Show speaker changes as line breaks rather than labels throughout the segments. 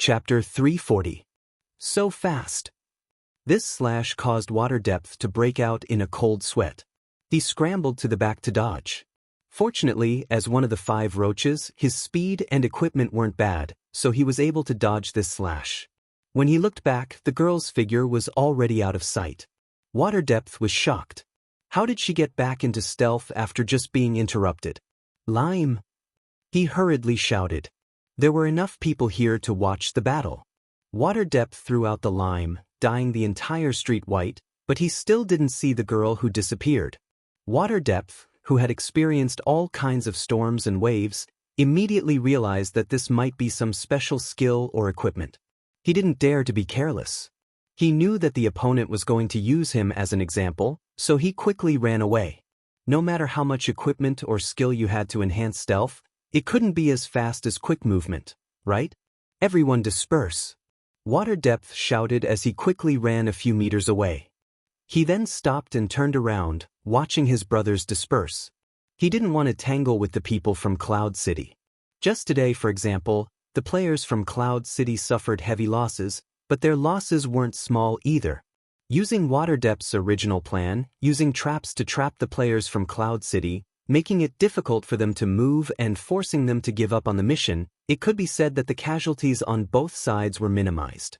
Chapter 340. So fast. This slash caused water depth to break out in a cold sweat. He scrambled to the back to dodge. Fortunately, as one of the 5 roaches, his speed and equipment weren't bad, so he was able to dodge this slash. When he looked back, the girl's figure was already out of sight. Water depth was shocked. How did she get back into stealth after just being interrupted? Lime! He hurriedly shouted. There were enough people here to watch the battle. Water depth threw out the lime, dyeing the entire street white, but he still didn't see the girl who disappeared. Water depth, who had experienced all kinds of storms and waves, immediately realized that this might be some special skill or equipment. He didn't dare to be careless. He knew that the opponent was going to use him as an example, so he quickly ran away. No matter how much equipment or skill you had to enhance stealth, it couldn't be as fast as quick movement, right? Everyone disperse. Water depth shouted as he quickly ran a few meters away. He then stopped and turned around, watching his brothers disperse. He didn't want to tangle with the people from Cloud City. Just today, for example, the players from Cloud City suffered heavy losses, but their losses weren't small either. Using Water Depth's original plan, using traps to trap the players from Cloud City, making it difficult for them to move and forcing them to give up on the mission, it could be said that the casualties on both sides were minimized.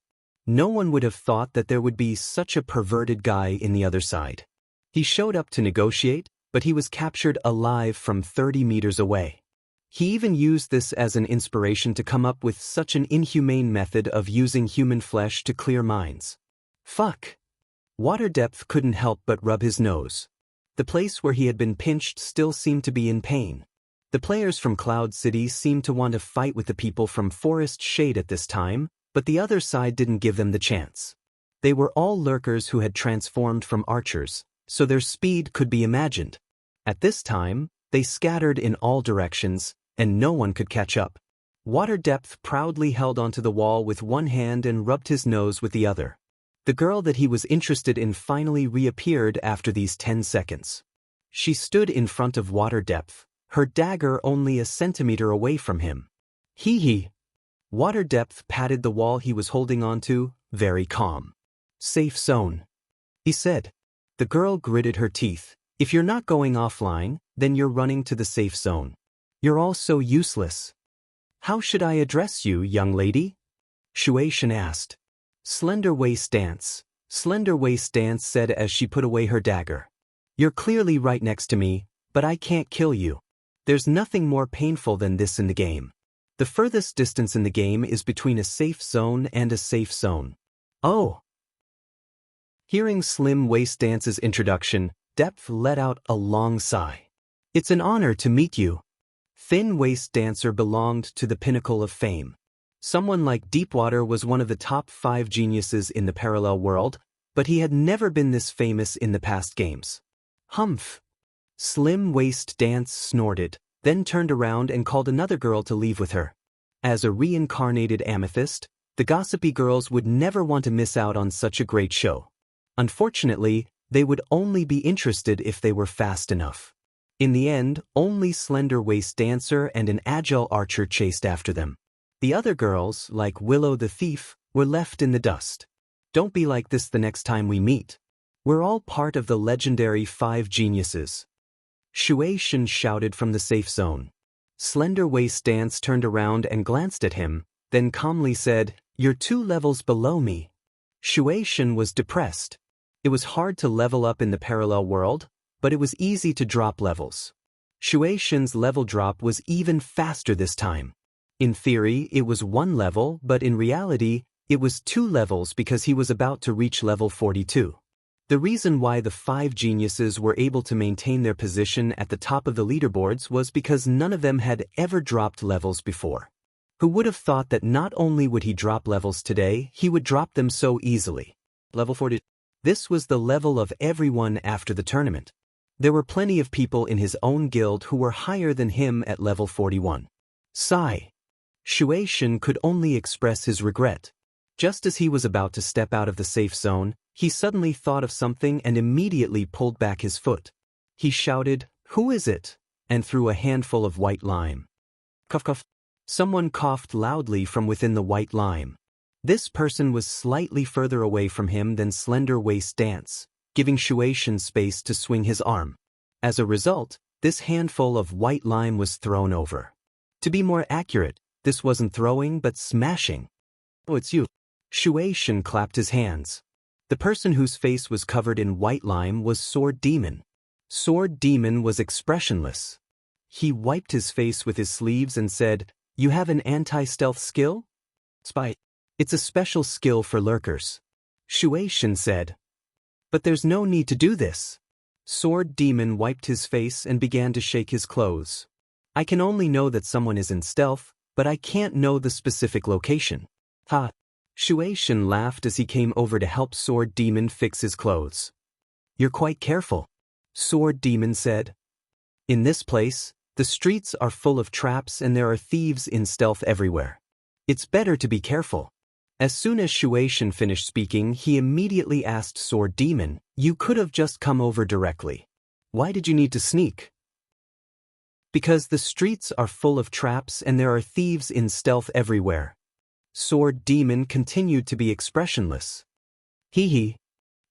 No one would have thought that there would be such a perverted guy in the other side. He showed up to negotiate, but he was captured alive from 30 meters away. He even used this as an inspiration to come up with such an inhumane method of using human flesh to clear minds. Fuck. Water depth couldn't help but rub his nose. The place where he had been pinched still seemed to be in pain. The players from Cloud City seemed to want to fight with the people from Forest Shade at this time, but the other side didn't give them the chance. They were all lurkers who had transformed from archers, so their speed could be imagined. At this time, they scattered in all directions, and no one could catch up. Water depth proudly held onto the wall with one hand and rubbed his nose with the other. The girl that he was interested in finally reappeared after these 10 seconds. She stood in front of Water Depth, her dagger only a centimeter away from him. Hee. Water Depth patted the wall he was holding onto, very calm. Safe zone, he said. The girl gritted her teeth. If you're not going offline, then you're running to the safe zone. You're all so useless. How should I address you, young lady? Shueishan asked. Slender Waist Dance, Slender Waist Dance said as she put away her dagger. You're clearly right next to me, but I can't kill you. There's nothing more painful than this in the game. The furthest distance in the game is between a safe zone and a safe zone. Oh. Hearing Slim Waist Dance's introduction, Depth let out a long sigh. It's an honor to meet you. Thin Waist Dancer belonged to the pinnacle of fame. Someone like Deepwater was one of the top 5 geniuses in the parallel world, but he had never been this famous in the past games. Humph. Slim Waist Dance snorted, then turned around and called another girl to leave with her. As a reincarnated amethyst, the gossipy girls would never want to miss out on such a great show. Unfortunately, they would only be interested if they were fast enough. In the end, only Slender Waist Dancer and an agile archer chased after them. The other girls, like Willow the Thief, were left in the dust. Don't be like this the next time we meet. We're all part of the legendary 5 geniuses. Shueishan shouted from the safe zone. Slender Waist Dance turned around and glanced at him, then calmly said, You're 2 levels below me. Shueishan was depressed. It was hard to level up in the parallel world, but it was easy to drop levels. Shueishan's level drop was even faster this time. In theory, it was 1 level, but in reality, it was 2 levels because he was about to reach level 42. The reason why the 5 geniuses were able to maintain their position at the top of the leaderboards was because none of them had ever dropped levels before. Who would have thought that not only would he drop levels today, he would drop them so easily? Level 40. This was the level of everyone after the tournament. There were plenty of people in his own guild who were higher than him at level 41. Sigh. Shueishan could only express his regret. Just as he was about to step out of the safe zone, he suddenly thought of something and immediately pulled back his foot. He shouted, Who is it? And threw a handful of white lime. Cuff cuff. Someone coughed loudly from within the white lime. This person was slightly further away from him than Slender Waist Dance, giving Shueishan space to swing his arm. As a result, this handful of white lime was thrown over. To be more accurate, this wasn't throwing but smashing. "Oh, it's you." Shueishan clapped his hands. The person whose face was covered in white lime was Sword Demon. Sword Demon was expressionless. He wiped his face with his sleeves and said, "You have an anti-stealth skill?" "Spy. It's a special skill for lurkers." Shueishan said. "But there's no need to do this." Sword Demon wiped his face and began to shake his clothes. "I can only know that someone is in stealth, but I can't know the specific location." "Ha." Shueishan laughed as he came over to help Sword Demon fix his clothes. "You're quite careful," Sword Demon said. "In this place, the streets are full of traps and there are thieves in stealth everywhere. It's better to be careful." As soon as Shueishan finished speaking, he immediately asked Sword Demon, "You could have just come over directly. Why did you need to sneak?" "Because the streets are full of traps and there are thieves in stealth everywhere." Sword Demon continued to be expressionless. "Hee hee."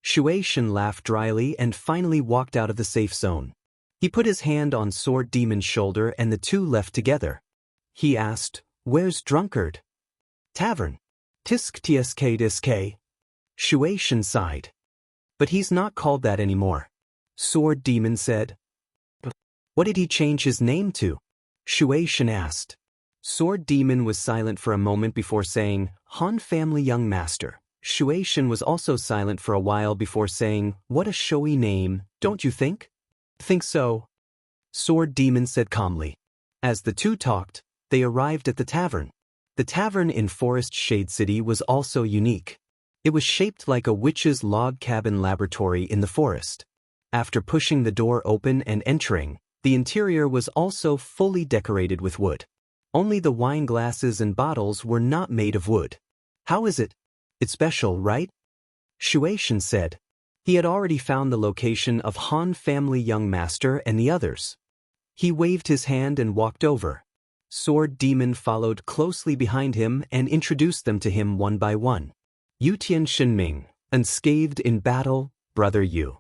Shueishan laughed dryly and finally walked out of the safe zone. He put his hand on Sword Demon's shoulder and the two left together. He asked, "Where's Drunkard?" "Tavern. Tisk tsk disk." Shueishan sighed. "But he's not called that anymore," Sword Demon said. "What did he change his name to?" Shueishan asked. Sword Demon was silent for a moment before saying, "Han Family Young Master." Shueishan was also silent for a while before saying, "What a showy name, don't you think?" "Think so," Sword Demon said calmly. As the two talked, they arrived at the tavern. The tavern in Forest Shade City was also unique. It was shaped like a witch's log cabin laboratory in the forest. After pushing the door open and entering, the interior was also fully decorated with wood. Only the wine glasses and bottles were not made of wood. "How is it? It's special, right?" Shueishan said. He had already found the location of Han Family Young Master and the others. He waved his hand and walked over. Sword Demon followed closely behind him and introduced them to him one by one. Yutian Shinming, unscathed in battle, brother Yu.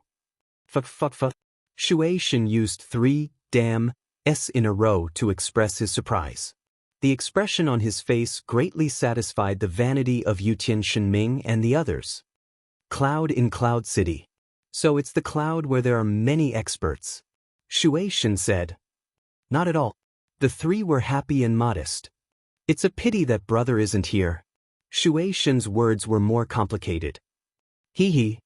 Fuck. Shueishan used 3 damn s in a row to express his surprise. The expression on his face greatly satisfied the vanity of Yutian Shinming and the others. Cloud in Cloud City. So it's the cloud where there are many experts. Shueishan said. Not at all. The three were happy and modest. It's a pity that brother isn't here. Shueishan's words were more complicated. Hee.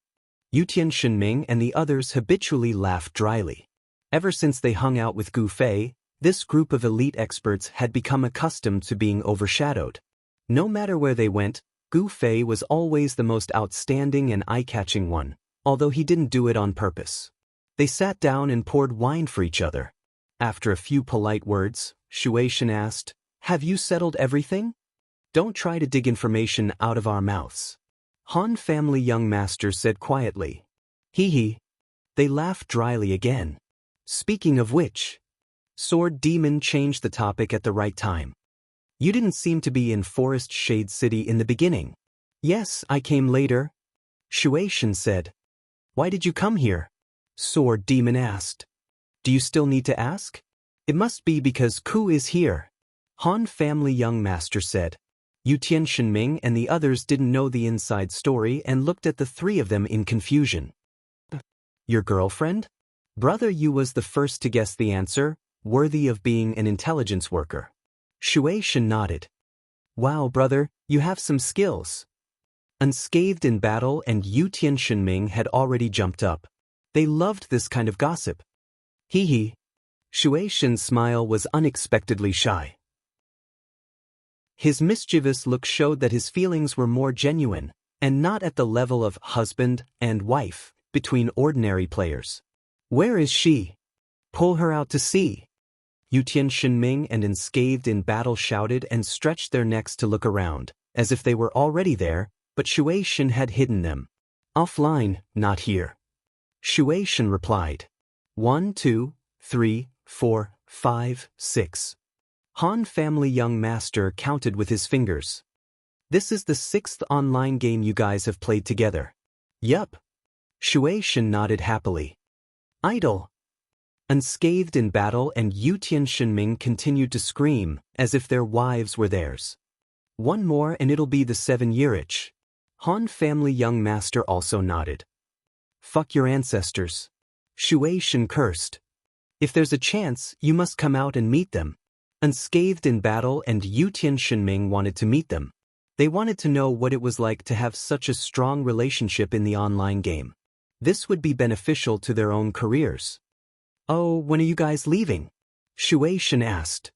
Yutian Shinming and the others habitually laughed dryly. Ever since they hung out with Gu Fei, this group of elite experts had become accustomed to being overshadowed. No matter where they went, Gu Fei was always the most outstanding and eye-catching one, although he didn't do it on purpose. They sat down and poured wine for each other. After a few polite words, Shueishan asked, "Have you settled everything? Don't try to dig information out of our mouths." Han Family Young Master said quietly. Hee. They laughed dryly again. Speaking of which, Sword Demon changed the topic at the right time. You didn't seem to be in Forest Shade City in the beginning. Yes, I came later. Shueishan said. Why did you come here? Sword Demon asked. Do you still need to ask? It must be because Ku is here. Han Family Young Master said. Yutian Shinming and the others didn't know the inside story and looked at the three of them in confusion. Your girlfriend? Brother Yu was the first to guess the answer, worthy of being an intelligence worker. Shueishan nodded. Wow, brother, you have some skills. Unscathed in battle and Yutian Shinming had already jumped up. They loved this kind of gossip. Hee. Shueishan's smile was unexpectedly shy. His mischievous look showed that his feelings were more genuine, and not at the level of husband and wife between ordinary players. Where is she? Pull her out to sea. Yutian Shinming and Unscathed in Battle shouted and stretched their necks to look around, as if they were already there, but Shueishan had hidden them. Offline, not here. Shueishan replied. 1, 2, 3, 4, 5, 6. Han family young master counted with his fingers. This is the 6th online game you guys have played together. Yup. Shui Shen nodded happily. Idle. Unscathed in battle, and Yutian Shenming continued to scream, as if their wives were theirs. One more and it'll be the 7-year itch. Han family young master also nodded. Fuck your ancestors. Shui Shen cursed. If there's a chance, you must come out and meet them. Unscathed in battle, and Yutian Shenming wanted to meet them. They wanted to know what it was like to have such a strong relationship in the online game. This would be beneficial to their own careers. Oh, when are you guys leaving? Shui Shen asked.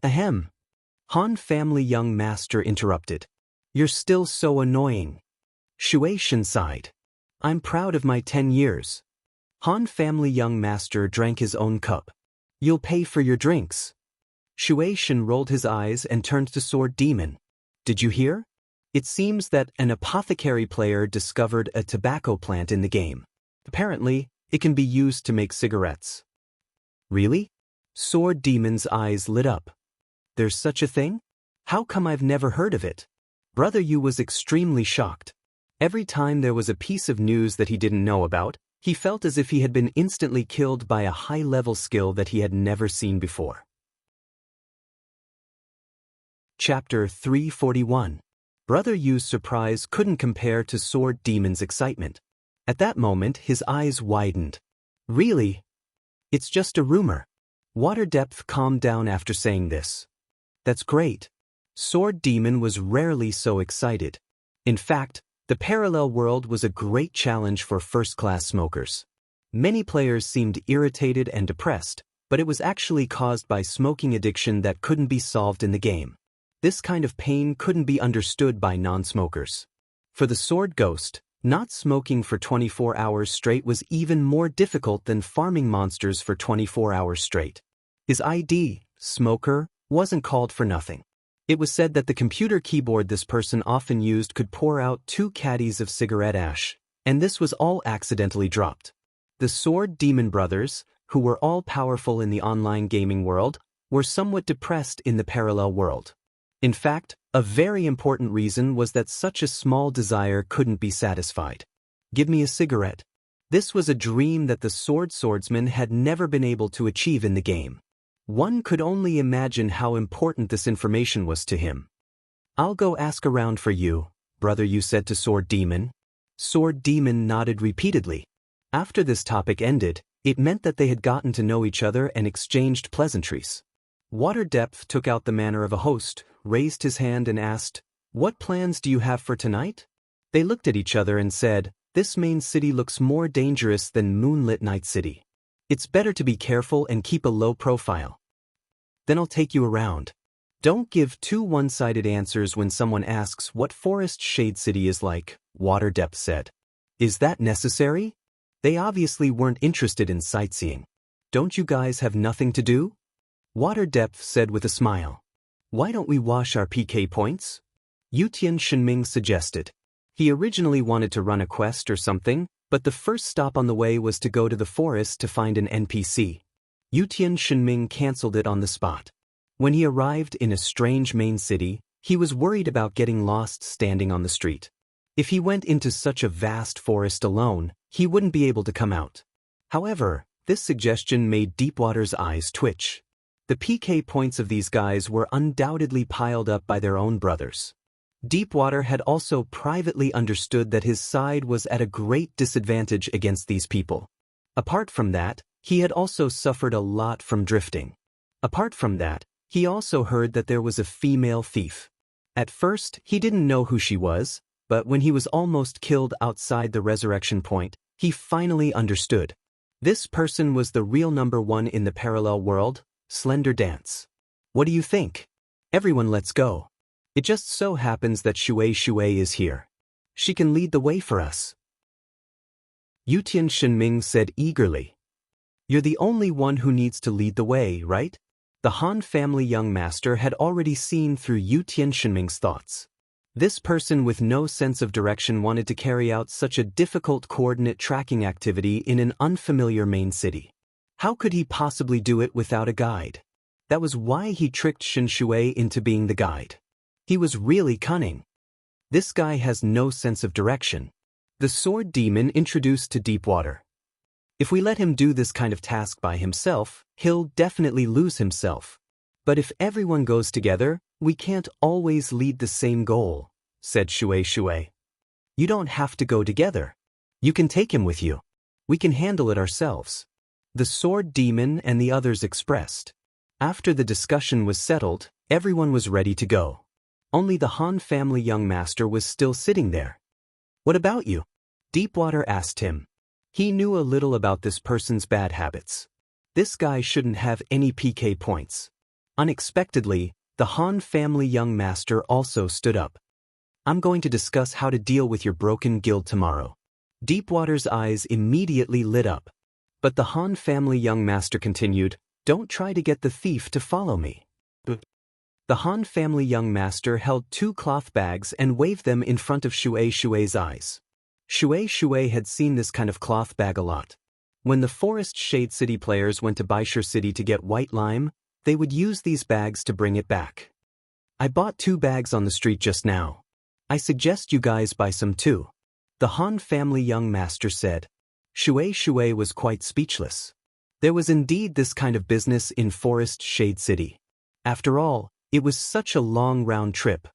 Ahem. Han family young master interrupted. You're still so annoying. Shui Shen sighed. I'm proud of my 10 years. Han family young master drank his own cup. You'll pay for your drinks. Shui Shen rolled his eyes and turned to Sword Demon. Did you hear? It seems that an apothecary player discovered a tobacco plant in the game. Apparently, it can be used to make cigarettes. Really? Sword Demon's eyes lit up. There's such a thing? How come I've never heard of it? Brother Yu was extremely shocked. Every time there was a piece of news that he didn't know about, he felt as if he had been instantly killed by a high-level skill that he had never seen before. Chapter 341. Brother Yu's surprise couldn't compare to Sword Demon's excitement. At that moment, his eyes widened. Really? It's just a rumor. Water Depth calmed down after saying this. That's great. Sword Demon was rarely so excited. In fact, the parallel world was a great challenge for first-class smokers. Many players seemed irritated and depressed, but it was actually caused by smoking addiction that couldn't be solved in the game. This kind of pain couldn't be understood by non-smokers. For the Sword Ghost, not smoking for 24 hours straight was even more difficult than farming monsters for 24 hours straight. His ID, smoker, wasn't called for nothing. It was said that the computer keyboard this person often used could pour out 2 caddies of cigarette ash, and this was all accidentally dropped. The Sword Demon brothers, who were all powerful in the online gaming world, were somewhat depressed in the parallel world. In fact, a very important reason was that such a small desire couldn't be satisfied. Give me a cigarette. This was a dream that the swordsman had never been able to achieve in the game. One could only imagine how important this information was to him. I'll go ask around for you, Brother Yu said to Sword Demon. Sword Demon nodded repeatedly. After this topic ended, it meant that they had gotten to know each other and exchanged pleasantries. Water Depth took out the manner of a host, raised his hand and asked, What plans do you have for tonight? They looked at each other and said, This main city looks more dangerous than Moonlit Night City. It's better to be careful and keep a low profile. Then I'll take you around. Don't give too one-sided answers when someone asks what Forest Shade City is like, Water Depth said. Is that necessary? They obviously weren't interested in sightseeing. Don't you guys have nothing to do? Water Depth said with a smile. Why don't we wash our PK points? Yutian Shenming suggested. He originally wanted to run a quest or something, but the first stop on the way was to go to the forest to find an NPC. Yutian Shenming cancelled it on the spot. When he arrived in a strange main city, he was worried about getting lost standing on the street. If he went into such a vast forest alone, he wouldn't be able to come out. However, this suggestion made Deepwater's eyes twitch. The PK points of these guys were undoubtedly piled up by their own brothers. Deepwater had also privately understood that his side was at a great disadvantage against these people. Apart from that, he had also suffered a lot from drifting. Apart from that, he also heard that there was a female thief. At first, he didn't know who she was, but when he was almost killed outside the resurrection point, he finally understood. This person was the real number one in the parallel world, Slender Dance. What do you think? Everyone, let's go. It just so happens that Shui is here. She can lead the way for us. Yutian Shenming said eagerly. You're the only one who needs to lead the way, right? The Han family young master had already seen through Yutian Shenming's thoughts. This person with no sense of direction wanted to carry out such a difficult coordinate tracking activity in an unfamiliar main city. How could he possibly do it without a guide? That was why he tricked Shen Shui into being the guide. He was really cunning. This guy has no sense of direction. The sword demon introduced to deep water. If we let him do this kind of task by himself, he'll definitely lose himself. But if everyone goes together, we can't always lead the same goal, said Shui Shui. You don't have to go together. You can take him with you. We can handle it ourselves. The sword demon and the others expressed. After the discussion was settled, everyone was ready to go. Only the Han family young master was still sitting there. What about you? Deepwater asked him. He knew a little about this person's bad habits. This guy shouldn't have any PK points. Unexpectedly, the Han family young master also stood up. I'm going to discuss how to deal with your broken guild tomorrow. Deepwater's eyes immediately lit up. But the Han family young master continued, don't try to get the thief to follow me. The Han family young master held 2 cloth bags and waved them in front of Shui Shui's eyes. Shui Shui had seen this kind of cloth bag a lot. When the Forest Shade City players went to Baishur City to get white lime, they would use these bags to bring it back. I bought 2 bags on the street just now. I suggest you guys buy some too. The Han family young master said. Shui Shui was quite speechless. There was indeed this kind of business in Forest Shade City. After all, it was such a long round trip.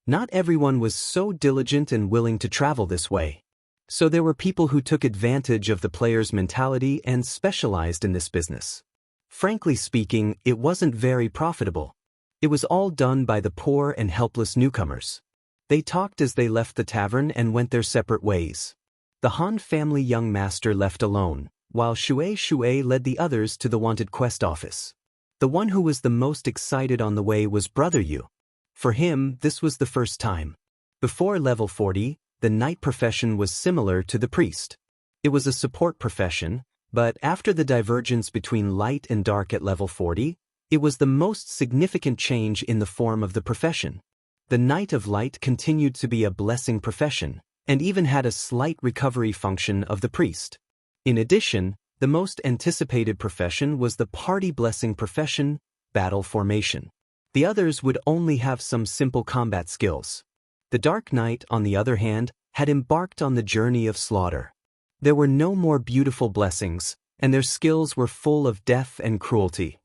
Not everyone was so diligent and willing to travel this way. So there were people who took advantage of the player's mentality and specialized in this business. Frankly speaking, it wasn't very profitable. It was all done by the poor and helpless newcomers. They talked as they left the tavern and went their separate ways. The Han family young master left alone, while Shui Shui led the others to the wanted quest office. The one who was the most excited on the way was Brother Yu. For him, this was the first time. Before level 40, the knight profession was similar to the priest. It was a support profession, but after the divergence between light and dark at level 40, it was the most significant change in the form of the profession. The Knight of Light continued to be a blessing profession, and even had a slight recovery function of the priest. In addition, the most anticipated profession was the party blessing profession, battle formation. The others would only have some simple combat skills. The Dark Knight, on the other hand, had embarked on the journey of slaughter. There were no more beautiful blessings, and their skills were full of death and cruelty.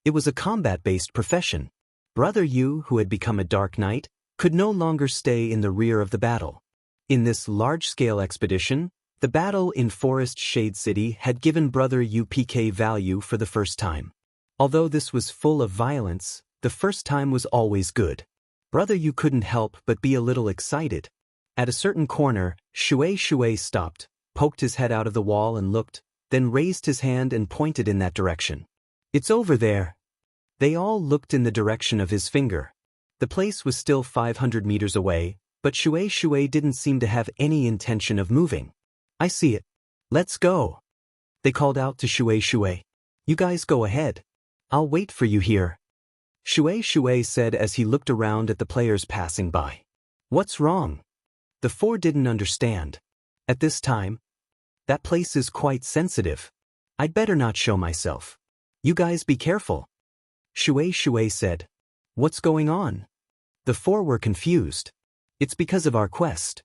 It was a combat-based profession. Brother Yu, who had become a Dark Knight, could no longer stay in the rear of the battle. In this large-scale expedition, the battle in Forest Shade City had given Brother Yu PK value for the first time. Although this was full of violence, the first time was always good. Brother Yu couldn't help but be a little excited. At a certain corner, Shui Shui stopped, poked his head out of the wall and looked, then raised his hand and pointed in that direction. It's over there. They all looked in the direction of his finger. The place was still 500 meters away, but Shui Shui didn't seem to have any intention of moving. I see it. Let's go. They called out to Shui Shui. You guys go ahead. I'll wait for you here. Shui Shui said as he looked around at the players passing by. What's wrong? The 4 didn't understand. At this time, that place is quite sensitive. I'd better not show myself. You guys be careful. Shui Shui said. What's going on? The 4 were confused. It's because of our quest.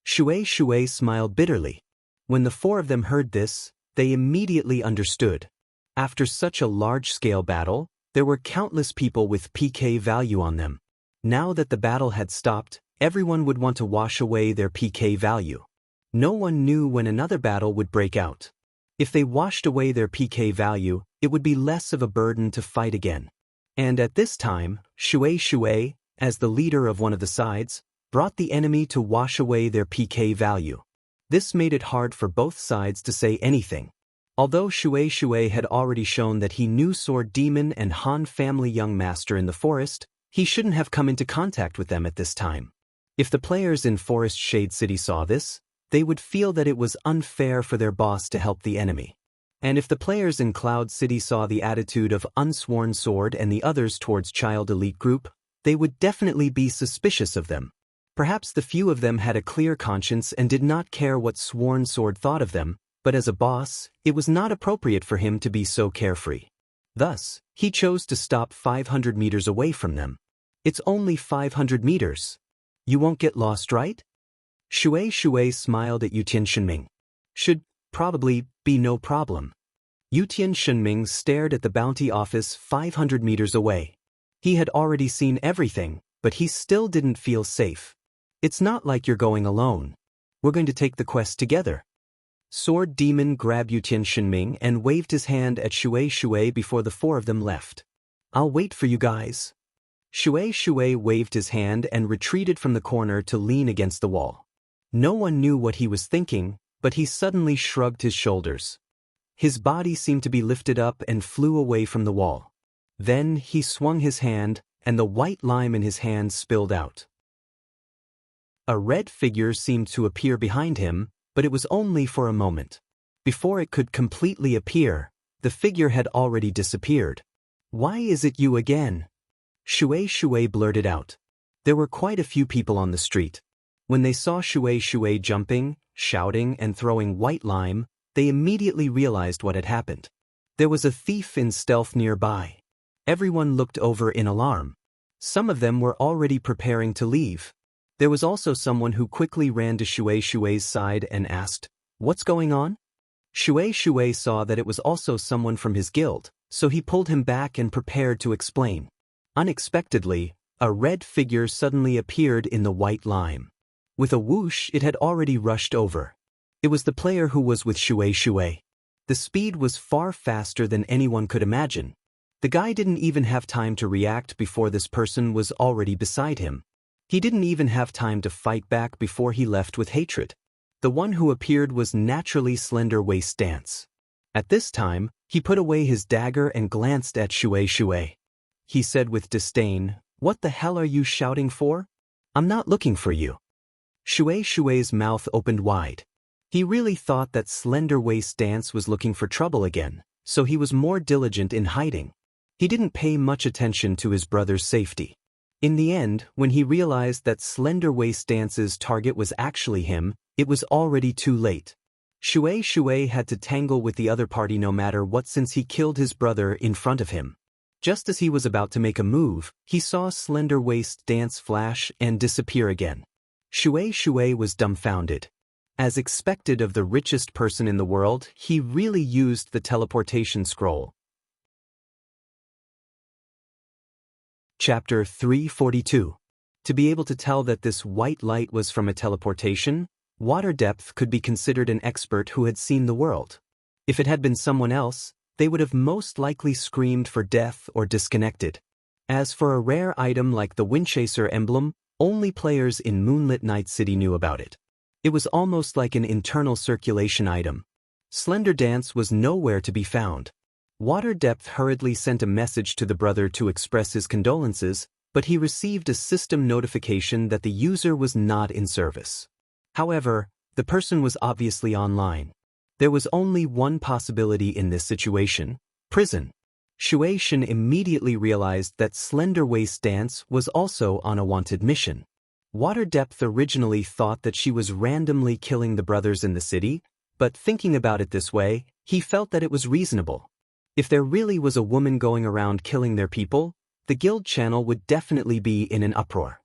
Shui Shui smiled bitterly. When the 4 of them heard this, they immediately understood. After such a large-scale battle, there were countless people with PK value on them. Now that the battle had stopped, everyone would want to wash away their PK value. No one knew when another battle would break out. If they washed away their PK value, it would be less of a burden to fight again. And at this time, Shui Shui, as the leader of one of the sides, brought the enemy to wash away their PK value. This made it hard for both sides to say anything. Although Shui Shui had already shown that he knew Sword Demon and Han family young master in the forest, he shouldn't have come into contact with them at this time. If the players in Forest Shade City saw this, they would feel that it was unfair for their boss to help the enemy. And if the players in Cloud City saw the attitude of Unsworn Sword and the others towards Child Elite Group, they would definitely be suspicious of them. Perhaps the few of them had a clear conscience and did not care what Sworn Sword thought of them, but as a boss, it was not appropriate for him to be so carefree. Thus, He chose to stop 500 meters away from them. It's only 500 meters. You won't get lost, right? Shui smiled at Yutian Shenming. Should probably be no problem. Yutian Shenming stared at the bounty office 500 meters away. He had already seen everything, but he still didn't feel safe. It's not like you're going alone. We're going to take the quest together. Sword Demon grabbed Yutian Shenming and waved his hand at Shui before the four of them left. I'll wait for you guys. Shui waved his hand and retreated from the corner to lean against the wall. No one knew what he was thinking, but he suddenly shrugged his shoulders. His body seemed to be lifted up and flew away from the wall. Then he swung his hand, and the white lime in his hand spilled out. A red figure seemed to appear behind him, but it was only for a moment. Before it could completely appear, the figure had already disappeared. Why is it you again? Shui blurted out. There were quite a few people on the street. When they saw Shui jumping, shouting, and throwing white lime, they immediately realized what had happened. There was a thief in stealth nearby. Everyone looked over in alarm. Some of them were already preparing to leave. There was also someone who quickly ran to Shui's side and asked, "What's going on?" Shui saw that it was also someone from his guild, so he pulled him back and prepared to explain. Unexpectedly, a red figure suddenly appeared in the white lime. With a whoosh, it had already rushed over. It was the player who was with Shui. The speed was far faster than anyone could imagine. The guy didn't even have time to react before this person was already beside him. He didn't even have time to fight back before he left with hatred. The one who appeared was naturally Slender Waist Dance. At this time, he put away his dagger and glanced at Shui. He said with disdain, "What the hell are you shouting for? I'm not looking for you." Shui's mouth opened wide. He really thought that Slender Waist Dance was looking for trouble again, so he was more diligent in hiding. He didn't pay much attention to his brother's safety. In the end, when he realized that Slender Waist Dance's target was actually him, it was already too late. Shui had to tangle with the other party no matter what since he killed his brother in front of him. Just as he was about to make a move, he saw Slender Waist Dance flash and disappear again. Shui was dumbfounded. As expected of the richest person in the world, he really used the teleportation scroll. Chapter 342. To be able to tell that this white light was from a teleportation, Water Depth could be considered an expert who had seen the world. If it had been someone else, they would have most likely screamed for death or disconnected. As for a rare item like the Windchaser emblem, only players in Moonlit Night City knew about it. It was almost like an internal circulation item. Slender Dance was nowhere to be found. Water Depth hurriedly sent a message to the brother to express his condolences, but he received a system notification that the user was not in service. However, the person was obviously online. There was only one possibility in this situation: prison. Shui immediately realized that Slender Waist Dance was also on a wanted mission. Water Depth originally thought that she was randomly killing the brothers in the city, but thinking about it this way, he felt that it was reasonable. If there really was a woman going around killing their people, the guild channel would definitely be in an uproar.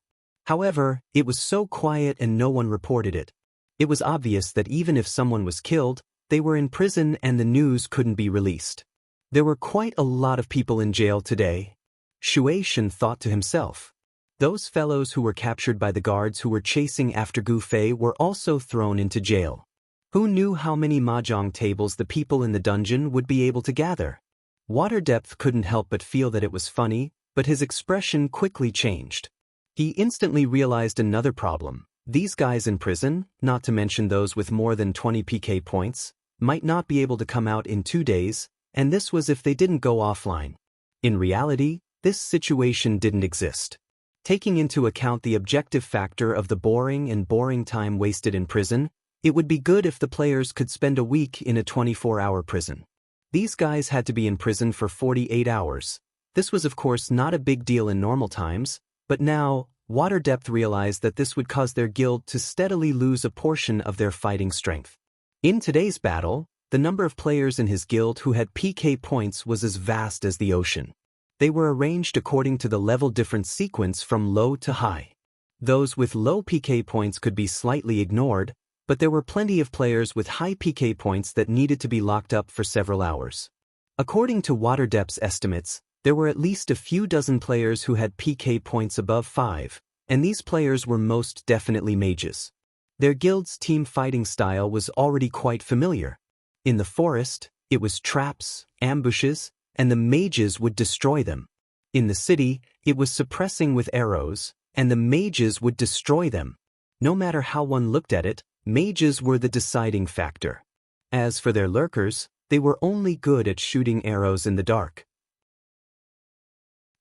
However, it was so quiet and no one reported it. It was obvious that even if someone was killed, they were in prison and the news couldn't be released. There were quite a lot of people in jail today. Shui thought to himself. Those fellows who were captured by the guards who were chasing after Gu Fei were also thrown into jail. Who knew how many mahjong tables the people in the dungeon would be able to gather? Water Depth couldn't help but feel that it was funny, but his expression quickly changed. He instantly realized another problem. These guys in prison, not to mention those with more than 20 PK points, might not be able to come out in 2 days, and this was if they didn't go offline. In reality, this situation didn't exist. Taking into account the objective factor of the boring time wasted in prison, it would be good if the players could spend a week in a 24-hour prison. These guys had to be in prison for 48 hours. This was of course not a big deal in normal times, but now, Water Depth realized that this would cause their guild to steadily lose a portion of their fighting strength. In today's battle, the number of players in his guild who had PK points was as vast as the ocean. They were arranged according to the level difference sequence from low to high. Those with low PK points could be slightly ignored, but there were plenty of players with high PK points that needed to be locked up for several hours. According to Waterdepth's estimates, there were at least a few dozen players who had PK points above 5, and these players were most definitely mages. Their guild's team fighting style was already quite familiar. In the forest, it was traps, ambushes, and the mages would destroy them. In the city, it was suppressing with arrows, and the mages would destroy them. No matter how one looked at it, mages were the deciding factor. As for their lurkers, they were only good at shooting arrows in the dark.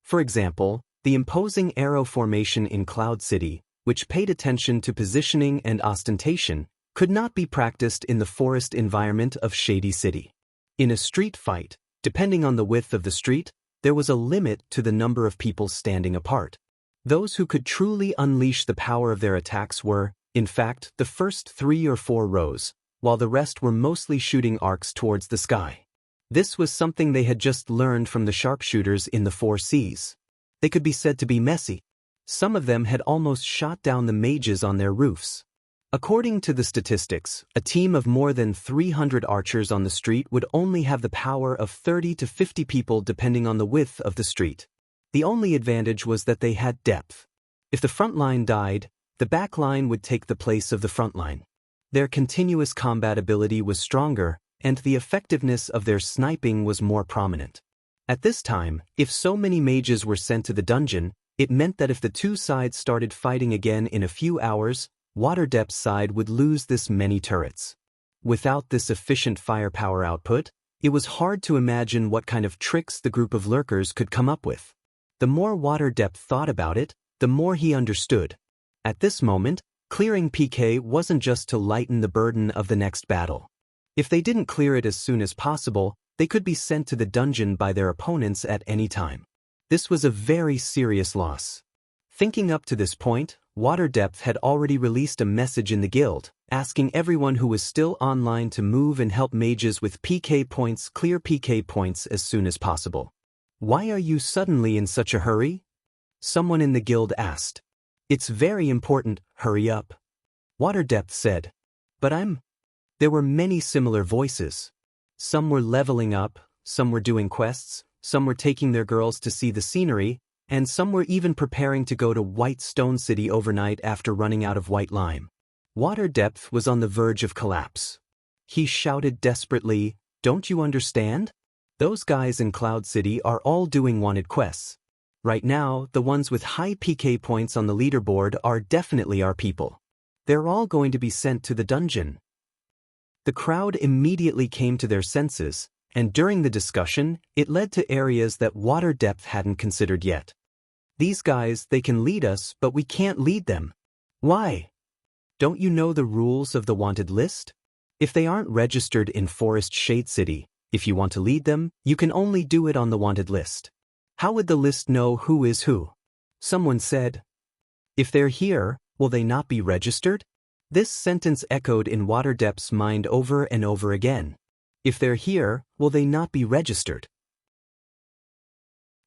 For example, the imposing arrow formation in Cloud City, which paid attention to positioning and ostentation, could not be practiced in the forest environment of Shady City. In a street fight, depending on the width of the street, there was a limit to the number of people standing apart. Those who could truly unleash the power of their attacks were, in fact, the first 3 or 4 rows, while the rest were mostly shooting arcs towards the sky. This was something they had just learned from the sharpshooters in the 4 Seas. They could be said to be messy. Some of them had almost shot down the mages on their roofs. According to the statistics, a team of more than 300 archers on the street would only have the power of 30 to 50 people depending on the width of the street. The only advantage was that they had depth. If the front line died, the back line would take the place of the front line. Their continuous combat ability was stronger, and the effectiveness of their sniping was more prominent. At this time, if so many mages were sent to the dungeon, it meant that if the two sides started fighting again in a few hours, Waterdepth's side would lose this many turrets. Without this efficient firepower output, it was hard to imagine what kind of tricks the group of lurkers could come up with. The more Waterdepth thought about it, the more he understood. At this moment, clearing PK wasn't just to lighten the burden of the next battle. If they didn't clear it as soon as possible, they could be sent to the dungeon by their opponents at any time. This was a very serious loss. Thinking up to this point, Waterdepth had already released a message in the guild, asking everyone who was still online to move and help mages with PK points clear PK points as soon as possible. "Why are you suddenly in such a hurry?" someone in the guild asked. "It's very important, hurry up," Waterdepth said. "But There were many similar voices. Some were leveling up, some were doing quests, some were taking their girls to see the scenery, and some were even preparing to go to White Stone City overnight after running out of white lime. Waterdepth was on the verge of collapse. He shouted desperately, "Don't you understand? Those guys in Cloud City are all doing wanted quests. Right now, the ones with high PK points on the leaderboard are definitely our people. They're all going to be sent to the dungeon." The crowd immediately came to their senses, and during the discussion, it led to areas that Waterdepth hadn't considered yet. "These guys, they can lead us, but we can't lead them." "Why? Don't you know the rules of the wanted list? If they aren't registered in Forest Shade City, if you want to lead them, you can only do it on the wanted list." "How would the list know who is who?" someone said. "If they're here, will they not be registered?" This sentence echoed in Waterdepth's mind over and over again. If they're here, will they not be registered?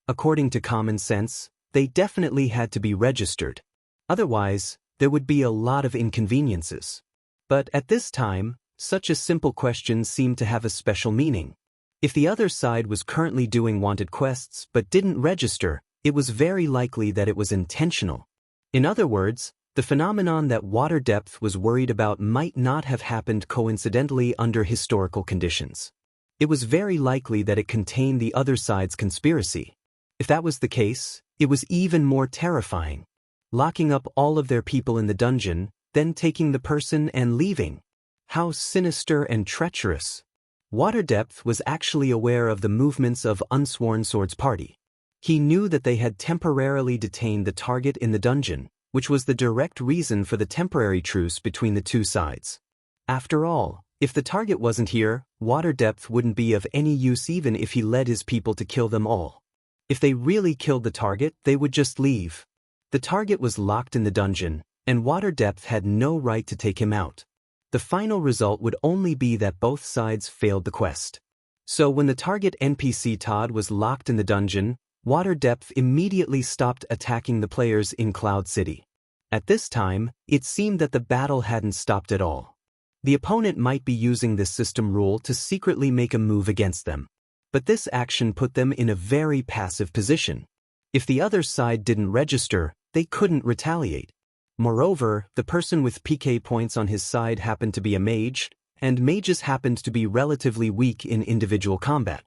According to common sense, they definitely had to be registered. Otherwise, there would be a lot of inconveniences. But at this time, such a simple question seemed to have a special meaning. If the other side was currently doing wanted quests but didn't register, it was very likely that it was intentional. In other words, the phenomenon that Waterdepth was worried about might not have happened coincidentally under historical conditions. It was very likely that it contained the other side's conspiracy. If that was the case, it was even more terrifying. Locking up all of their people in the dungeon, then taking the person and leaving. How sinister and treacherous. Waterdepth was actually aware of the movements of Unsworn Sword's party. He knew that they had temporarily detained the target in the dungeon, which was the direct reason for the temporary truce between the two sides. After all, if the target wasn't here, Waterdepth wouldn't be of any use even if he led his people to kill them all. If they really killed the target, they would just leave. The target was locked in the dungeon, and Waterdepth had no right to take him out. The final result would only be that both sides failed the quest. So when the target NPC Todd was locked in the dungeon, Water depth immediately stopped attacking the players in Cloud City. At this time, it seemed that the battle hadn't stopped at all. The opponent might be using this system rule to secretly make a move against them. But this action put them in a very passive position. If the other side didn't register, they couldn't retaliate. Moreover, the person with PK points on his side happened to be a mage, and mages happened to be relatively weak in individual combat.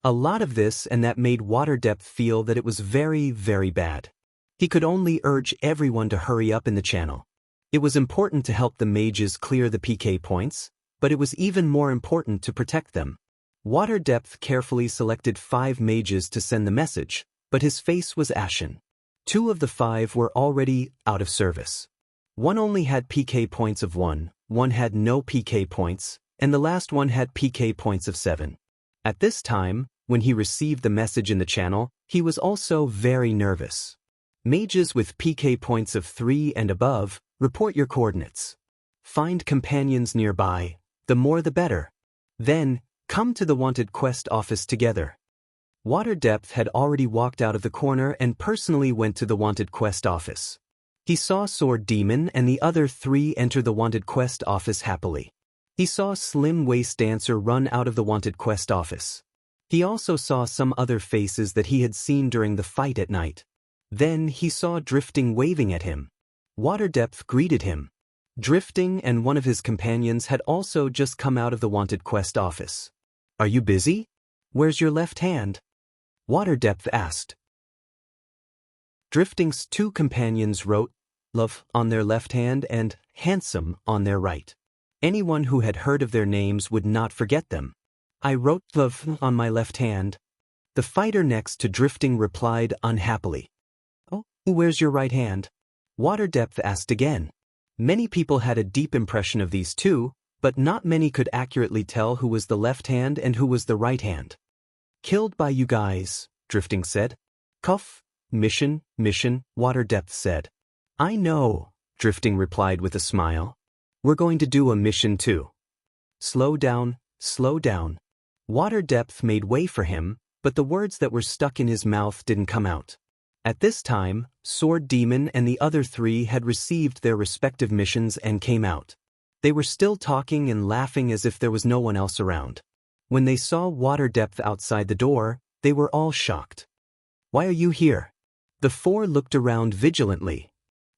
A lot of this and that made Water Depth feel that it was very, very bad. He could only urge everyone to hurry up in the channel. It was important to help the mages clear the PK points, but it was even more important to protect them. Water Depth carefully selected 5 mages to send the message, but his face was ashen. 2 of the 5 were already out of service. One only had PK points of 1, one had no PK points, and the last one had PK points of 7. At this time, when he received the message in the channel, he was also very nervous. Mages with PK points of 3 and above, report your coordinates. Find companions nearby, the more the better. Then, come to the wanted quest office together. Water Depth had already walked out of the corner and personally went to the wanted quest office. He saw Sword Demon and the other 3 enter the wanted quest office happily. He saw Slim Waist Dancer run out of the wanted quest office. He also saw some other faces that he had seen during the fight at night. Then he saw Drifting waving at him. Water Depth greeted him. Drifting and one of his companions had also just come out of the wanted quest office. "Are you busy? Where's your left hand?" Water Depth asked. Drifting's 2 companions wrote "love" on their left hand and "handsome" on their right. Anyone who had heard of their names would not forget them. "I wrote "love" on my left hand." The fighter next to Drifting replied unhappily. "Oh, where's your right hand?" Water Depth asked again. Many people had a deep impression of these 2, but not many could accurately tell who was the left hand and who was the right hand. "Killed by you guys," Drifting said. "Cuff, mission," Water Depth said. "I know," Drifting replied with a smile. "We're going to do a mission too." Slow down, slow down." Water Depth made way for him, but the words that were stuck in his mouth didn't come out. At this time, Sword Demon and the other 3 had received their respective missions and came out. They were still talking and laughing as if there was no one else around. When they saw Water Depth outside the door, they were all shocked. "Why are you here?" The 4 looked around vigilantly.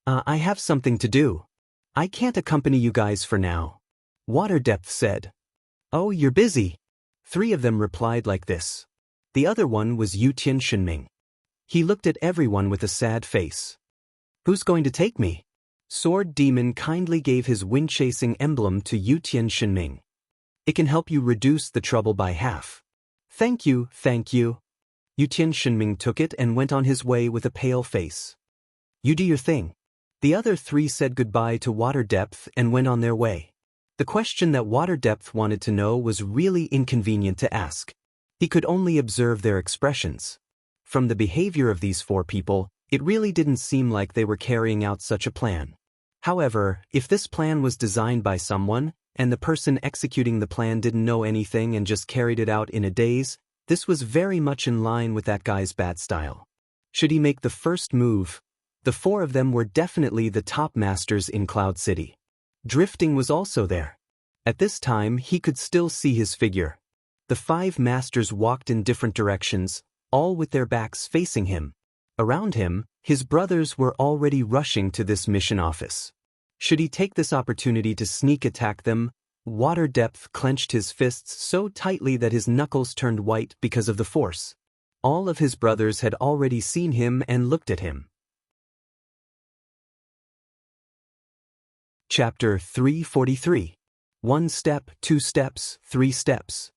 I have something to do. I can't accompany you guys for now," Water Depth said. "Oh, you're busy." 3 of them replied like this. The other one was Yutian Shinming. He looked at everyone with a sad face. "Who's going to take me?" Sword Demon kindly gave his wind-chasing emblem to Yutian Shinming. "It can help you reduce the trouble by half." Thank you. Yutian Shinming took it and went on his way with a pale face. "You do your thing." The other 3 said goodbye to Water Depth and went on their way. The question that Water Depth wanted to know was really inconvenient to ask. He could only observe their expressions. From the behavior of these 4 people, it really didn't seem like they were carrying out such a plan. However, if this plan was designed by someone, and the person executing the plan didn't know anything and just carried it out in a daze, this was very much in line with that guy's bad style. Should he make the first move? The 4 of them were definitely the top masters in Cloud City. Drifting was also there. At this time, he could still see his figure. The 5 masters walked in different directions, all with their backs facing him. Around him, his brothers were already rushing to this mission office. Should he take this opportunity to sneak attack them? Water Depth clenched his fists so tightly that his knuckles turned white because of the force. All of his brothers had already seen him and looked at him. Chapter 343. 1 step, 2 steps, 3 steps.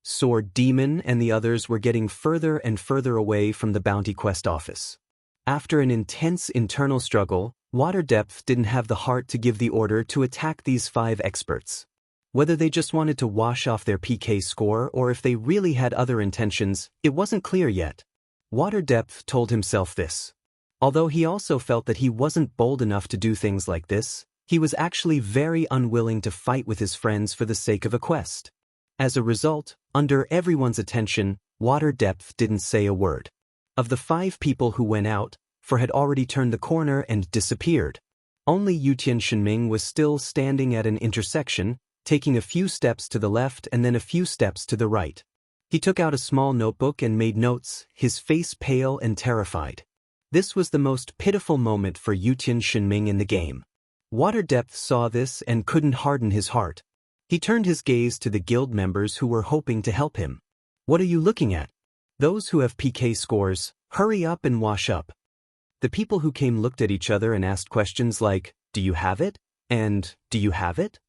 Sword Demon and the others were getting further and further away from the bounty quest office. After an intense internal struggle, Water Depth didn't have the heart to give the order to attack these 5 experts. Whether they just wanted to wash off their PK score or if they really had other intentions, it wasn't clear yet. Water Depth told himself this. Although he also felt that he wasn't bold enough to do things like this, he was actually very unwilling to fight with his friends for the sake of a quest. As a result, under everyone's attention, Water Depth didn't say a word. Of the 5 people who went out, 4 had already turned the corner and disappeared. Only Yutian Shenming was still standing at an intersection, taking a few steps to the left and then a few steps to the right. He took out a small notebook and made notes, his face pale and terrified. This was the most pitiful moment for Yutian Shenming in the game. Water Depth saw this and couldn't harden his heart. He turned his gaze to the guild members who were hoping to help him. What are you looking at? Those who have PK scores, hurry up and wash up. The people who came looked at each other and asked questions like, do you have it? And, do you have it?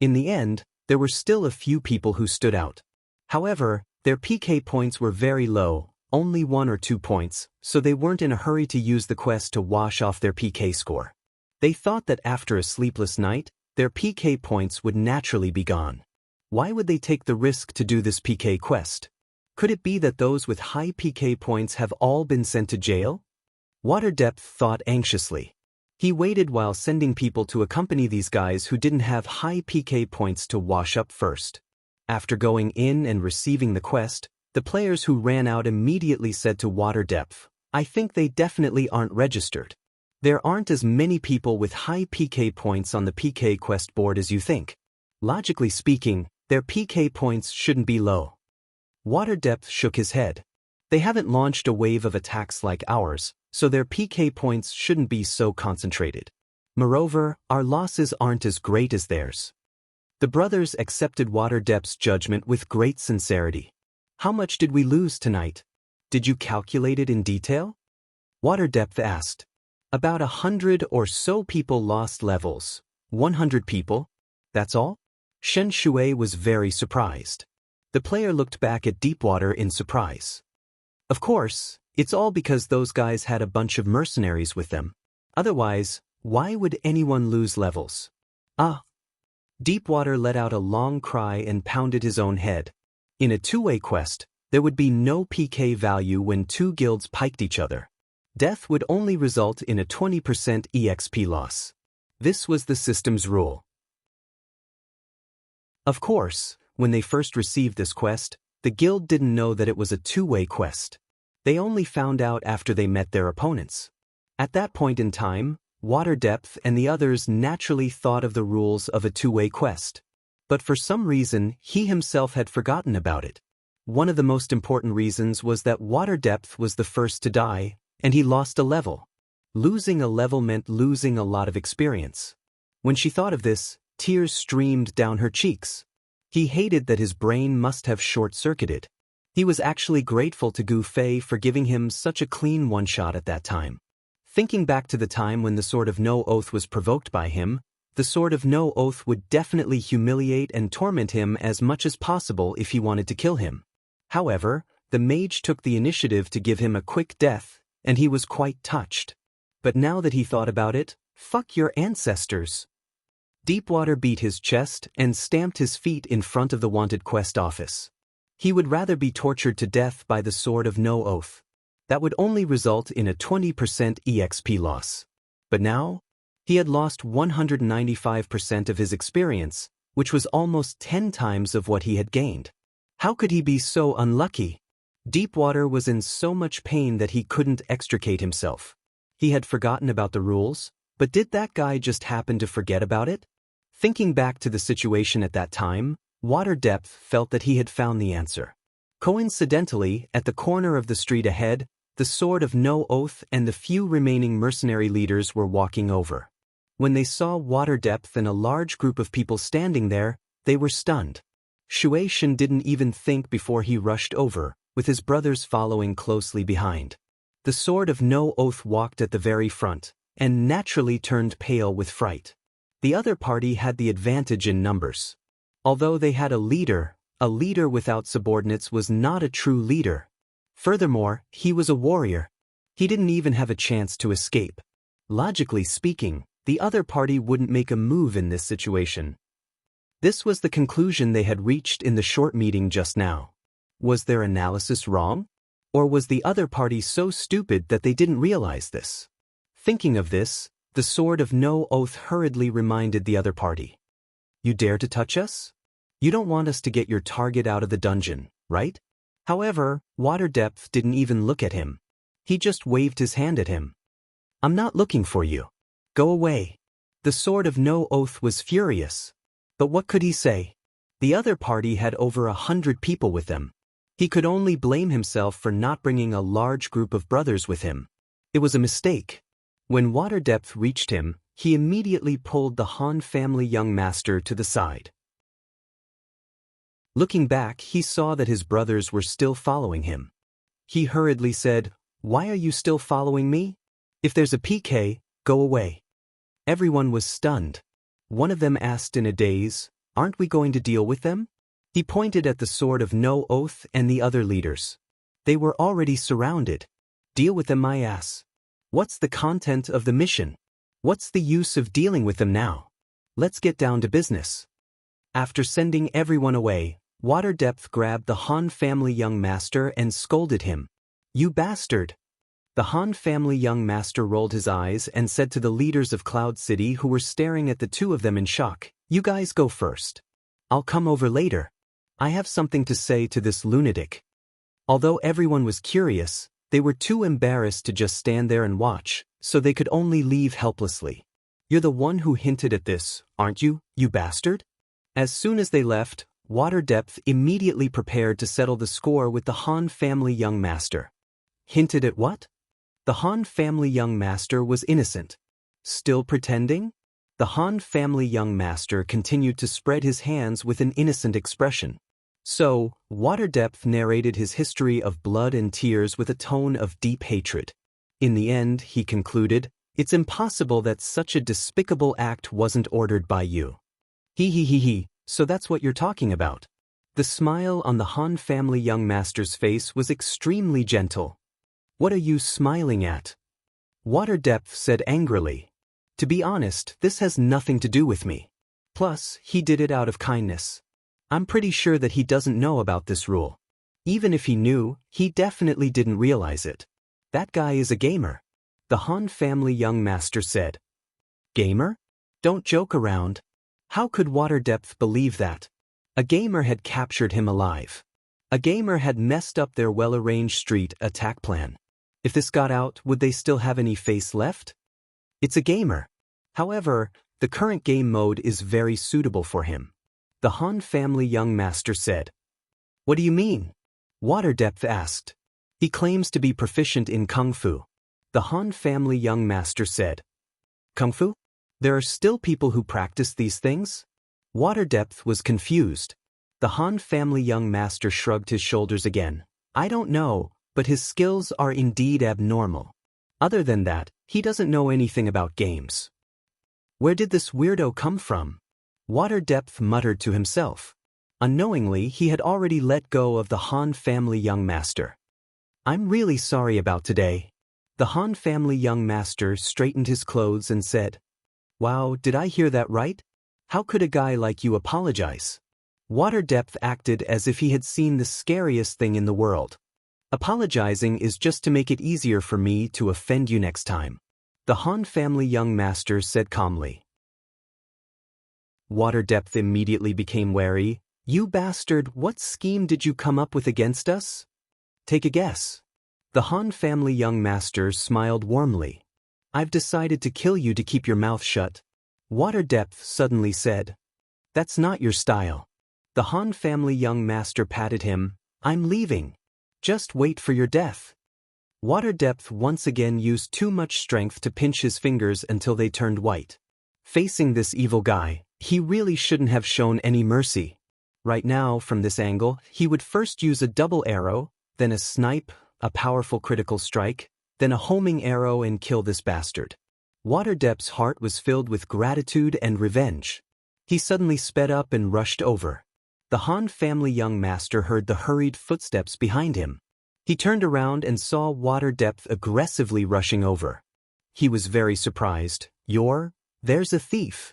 In the end, there were still a few people who stood out. However, their PK points were very low, only 1 or 2 points, so they weren't in a hurry to use the quest to wash off their PK score. They thought that after a sleepless night, their PK points would naturally be gone. Why would they take the risk to do this PK quest? Could it be that those with high PK points have all been sent to jail? Water Depth thought anxiously. He waited while sending people to accompany these guys who didn't have high PK points to wash up first. After going in and receiving the quest, the players who ran out immediately said to Water Depth, I think they definitely aren't registered. There aren't as many people with high PK points on the PK quest board as you think. Logically speaking, their PK points shouldn't be low. Water Depth shook his head. They haven't launched a wave of attacks like ours, so their PK points shouldn't be so concentrated. Moreover, our losses aren't as great as theirs. The brothers accepted Water Depth's judgment with great sincerity. How much did we lose tonight? Did you calculate it in detail? Water Depth asked. About 100 or so people lost levels. 100 people? That's all? Shen Shui was very surprised. The player looked back at Deepwater in surprise. Of course, it's all because those guys had a bunch of mercenaries with them. Otherwise, why would anyone lose levels? Ah! Deepwater let out a long cry and pounded his own head. In a two-way quest, there would be no PK value when 2 guilds piked each other. Death would only result in a 20% EXP loss. This was the system's rule. Of course, when they first received this quest, the guild didn't know that it was a two-way quest. They only found out after they met their opponents. At that point in time, Water Depth and the others naturally thought of the rules of a two-way quest. But for some reason, he himself had forgotten about it. One of the most important reasons was that Water Depth was the first to die, and he lost a level. Losing a level meant losing a lot of experience. When she thought of this, tears streamed down her cheeks. He hated that his brain must have short-circuited. He was actually grateful to Gu Fei for giving him such a clean one-shot at that time. Thinking back to the time when the Sword of No Oath was provoked by him, the Sword of No Oath would definitely humiliate and torment him as much as possible if he wanted to kill him. However, the mage took the initiative to give him a quick death, and he was quite touched. But now that he thought about it, fuck your ancestors. Deepwater beat his chest and stamped his feet in front of the wanted quest office. He would rather be tortured to death by the Sword of No Oath. That would only result in a 20% EXP loss. But now, he had lost 195% of his experience, which was almost 10 times of what he had gained. How could he be so unlucky? Deepwater was in so much pain that he couldn't extricate himself. He had forgotten about the rules, but did that guy just happen to forget about it? Thinking back to the situation at that time, Water Depth felt that he had found the answer. Coincidentally, at the corner of the street ahead, the Sword of No Oath and the few remaining mercenary leaders were walking over. When they saw Water Depth and a large group of people standing there, they were stunned. Shui Shen didn't even think before he rushed over, with his brothers following closely behind. The Sword of No Oath walked at the very front, and naturally turned pale with fright. The other party had the advantage in numbers. Although they had a leader without subordinates was not a true leader. Furthermore, he was a warrior. He didn't even have a chance to escape. Logically speaking, the other party wouldn't make a move in this situation. This was the conclusion they had reached in the short meeting just now. Was their analysis wrong? Or was the other party so stupid that they didn't realize this? Thinking of this, the Sword of No Oath hurriedly reminded the other party. You dare to touch us? You don't want us to get your target out of the dungeon, right? However, Water Depth didn't even look at him. He just waved his hand at him. I'm not looking for you. Go away. The Sword of No Oath was furious. But what could he say? The other party had over 100 people with them. He could only blame himself for not bringing a large group of brothers with him. It was a mistake. When Water Depth reached him, he immediately pulled the Han family young master to the side. Looking back, he saw that his brothers were still following him. He hurriedly said, "Why are you still following me? If there's a PK, go away." Everyone was stunned. One of them asked in a daze, "Aren't we going to deal with them?" He pointed at the Sword of No Oath and the other leaders. They were already surrounded. Deal with them, my ass. What's the content of the mission? What's the use of dealing with them now? Let's get down to business. After sending everyone away, Water Depth grabbed the Han family young master and scolded him. "You bastard!" The Han family young master rolled his eyes and said to the leaders of Cloud City who were staring at the two of them in shock, "You guys go first. I'll come over later. I have something to say to this lunatic." Although everyone was curious, they were too embarrassed to just stand there and watch, so they could only leave helplessly. "You're the one who hinted at this, aren't you, you bastard?" As soon as they left, Water Depth immediately prepared to settle the score with the Han family young master. Hinted at what? The Han family young master was innocent. Still pretending? The Han family young master continued to spread his hands with an innocent expression. So, Water Depth narrated his history of blood and tears with a tone of deep hatred. In the end, he concluded, "It's impossible that such a despicable act wasn't ordered by you." He, so that's what you're talking about. The smile on the Han family young master's face was extremely gentle. "What are you smiling at?" Water Depth said angrily. "To be honest, this has nothing to do with me. Plus, he did it out of kindness. I'm pretty sure that he doesn't know about this rule. Even if he knew, he definitely didn't realize it. That guy is a gamer," the Han family young master said. "Gamer? Don't joke around. How could Water Depth believe that? A gamer had captured him alive. A gamer had messed up their well-arranged street attack plan. If this got out, would they still have any face left? It's a gamer. However, the current game mode is very suitable for him," the Han family young master said. "What do you mean?" Water Depth asked. "He claims to be proficient in Kung Fu," the Han family young master said. "Kung Fu? There are still people who practice these things?" Water Depth was confused. The Han family young master shrugged his shoulders again. "I don't know, but his skills are indeed abnormal. Other than that, he doesn't know anything about games." "Where did this weirdo come from?" Water Depth muttered to himself. Unknowingly, he had already let go of the Han family young master. "I'm really sorry about today." The Han family young master straightened his clothes and said, "Wow, did I hear that right? How could a guy like you apologize?" Water Depth acted as if he had seen the scariest thing in the world. "Apologizing is just to make it easier for me to offend you next time," the Han family young master said calmly. Water Depth immediately became wary. "You bastard, what scheme did you come up with against us?" "Take a guess." The Han family young master smiled warmly. "I've decided to kill you to keep your mouth shut," Water Depth suddenly said. "That's not your style." The Han family young master patted him. "I'm leaving. Just wait for your death." Water Depth once again used too much strength to pinch his fingers until they turned white. Facing this evil guy, he really shouldn't have shown any mercy. Right now, from this angle, he would first use a double arrow, then a snipe, a powerful critical strike, then a homing arrow and kill this bastard. Water Depth's heart was filled with gratitude and revenge. He suddenly sped up and rushed over. The Han family young master heard the hurried footsteps behind him. He turned around and saw Water Depth aggressively rushing over. He was very surprised. There's a thief."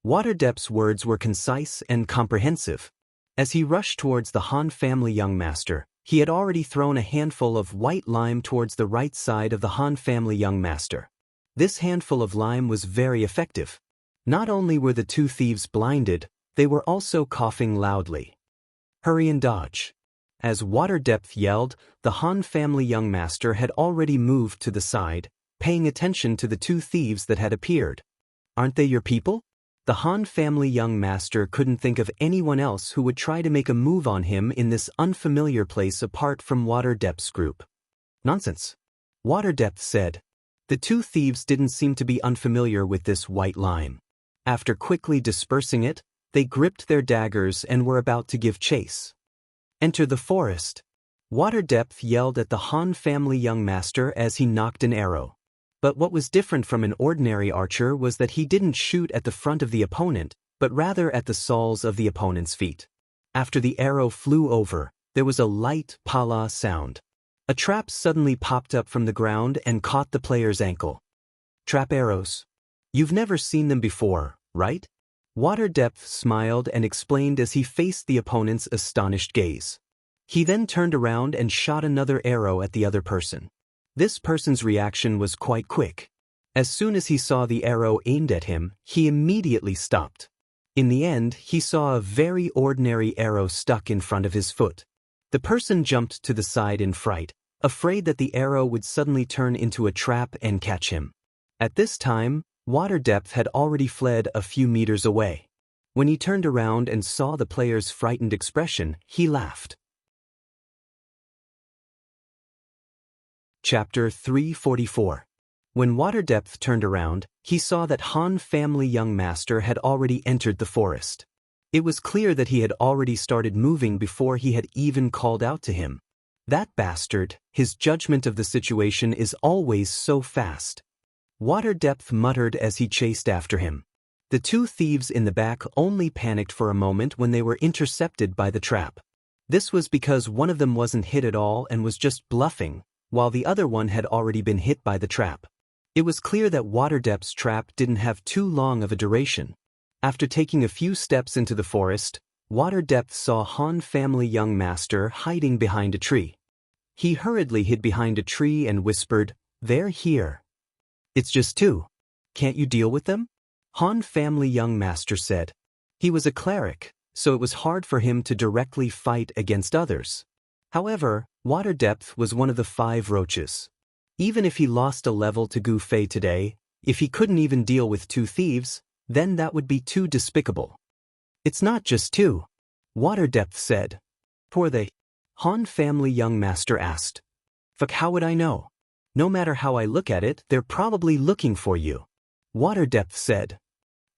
Water Depth's words were concise and comprehensive. As he rushed towards the Han family young master, he had already thrown a handful of white lime towards the right side of the Han family young master. This handful of lime was very effective. Not only were the two thieves blinded, they were also coughing loudly. "Hurry and dodge." As Water Depth yelled, the Han family young master had already moved to the side, paying attention to the two thieves that had appeared. "Aren't they your people?" The Han family young master couldn't think of anyone else who would try to make a move on him in this unfamiliar place apart from Water Depth's group. "Nonsense," Water Depth said. The two thieves didn't seem to be unfamiliar with this white line. After quickly dispersing it, they gripped their daggers and were about to give chase. "Enter the forest," Water Depth yelled at the Han family young master as he nocked an arrow. But what was different from an ordinary archer was that he didn't shoot at the front of the opponent, but rather at the soles of the opponent's feet. After the arrow flew over, there was a light pala sound. A trap suddenly popped up from the ground and caught the player's ankle. "Trap arrows. You've never seen them before, right?" Water Depth smiled and explained as he faced the opponent's astonished gaze. He then turned around and shot another arrow at the other person. This person's reaction was quite quick. As soon as he saw the arrow aimed at him, he immediately stopped. In the end, he saw a very ordinary arrow stuck in front of his foot. The person jumped to the side in fright, afraid that the arrow would suddenly turn into a trap and catch him. At this time, Water Depth had already fled a few meters away. When he turned around and saw the player's frightened expression, he laughed. Chapter 344. When Water Depth turned around, he saw that Han family young master had already entered the forest. It was clear that he had already started moving before he had even called out to him. That bastard, his judgment of the situation is always so fast. Water Depth muttered as he chased after him. The two thieves in the back only panicked for a moment when they were intercepted by the trap. This was because one of them wasn't hit at all and was just bluffing, while the other one had already been hit by the trap. It was clear that Water Depth's trap didn't have too long of a duration. After taking a few steps into the forest, Water Depth saw Han family young master hiding behind a tree. He hurriedly hid behind a tree and whispered, "They're here." "It's just two. Can't you deal with them?" Han family young master said. He was a cleric, so it was hard for him to directly fight against others. However, Water Depth was one of the 5 roaches. Even if he lost a level to Gu Fei today, if he couldn't even deal with 2 thieves, then that would be too despicable. "It's not just 2, Water Depth said. "Who are they?" Han family young master asked. "Fuck, how would I know? No matter how I look at it, they're probably looking for you," Water Depth said.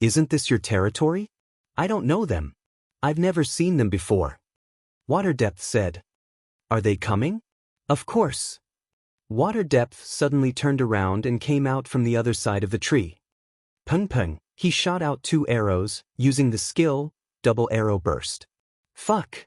"Isn't this your territory? I don't know them. I've never seen them before," Water Depth said. "Are they coming?" "Of course." Water Depth suddenly turned around and came out from the other side of the tree. Pung pung, he shot out 2 arrows, using the skill, double arrow burst. "Fuck!"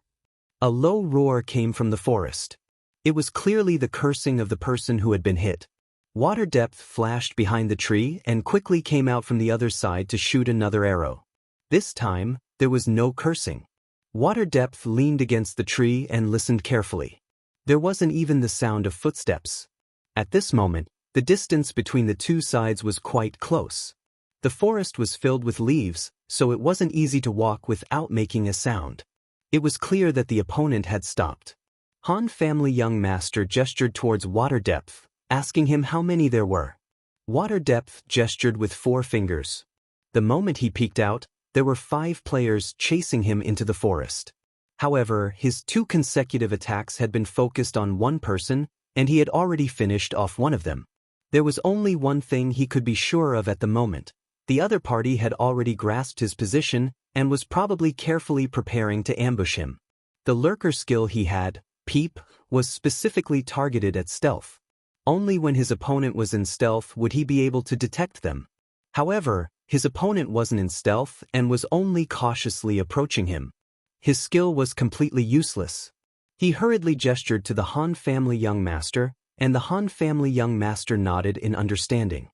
A low roar came from the forest. It was clearly the cursing of the person who had been hit. Water Depth flashed behind the tree and quickly came out from the other side to shoot another arrow. This time, there was no cursing. Water Depth leaned against the tree and listened carefully. There wasn't even the sound of footsteps. At this moment, the distance between the two sides was quite close. The forest was filled with leaves, so it wasn't easy to walk without making a sound. It was clear that the opponent had stopped. Han family young master gestured towards Water Depth, asking him how many there were. Water Depth gestured with 4 fingers. The moment he peeked out, there were 5 players chasing him into the forest. However, his 2 consecutive attacks had been focused on one person, and he had already finished off one of them. There was only one thing he could be sure of at the moment. The other party had already grasped his position and was probably carefully preparing to ambush him. The lurker skill he had, Peep, was specifically targeted at stealth. Only when his opponent was in stealth would he be able to detect them. However, his opponent wasn't in stealth and was only cautiously approaching him. His skill was completely useless. He hurriedly gestured to the Han family young master, and the Han family young master nodded in understanding.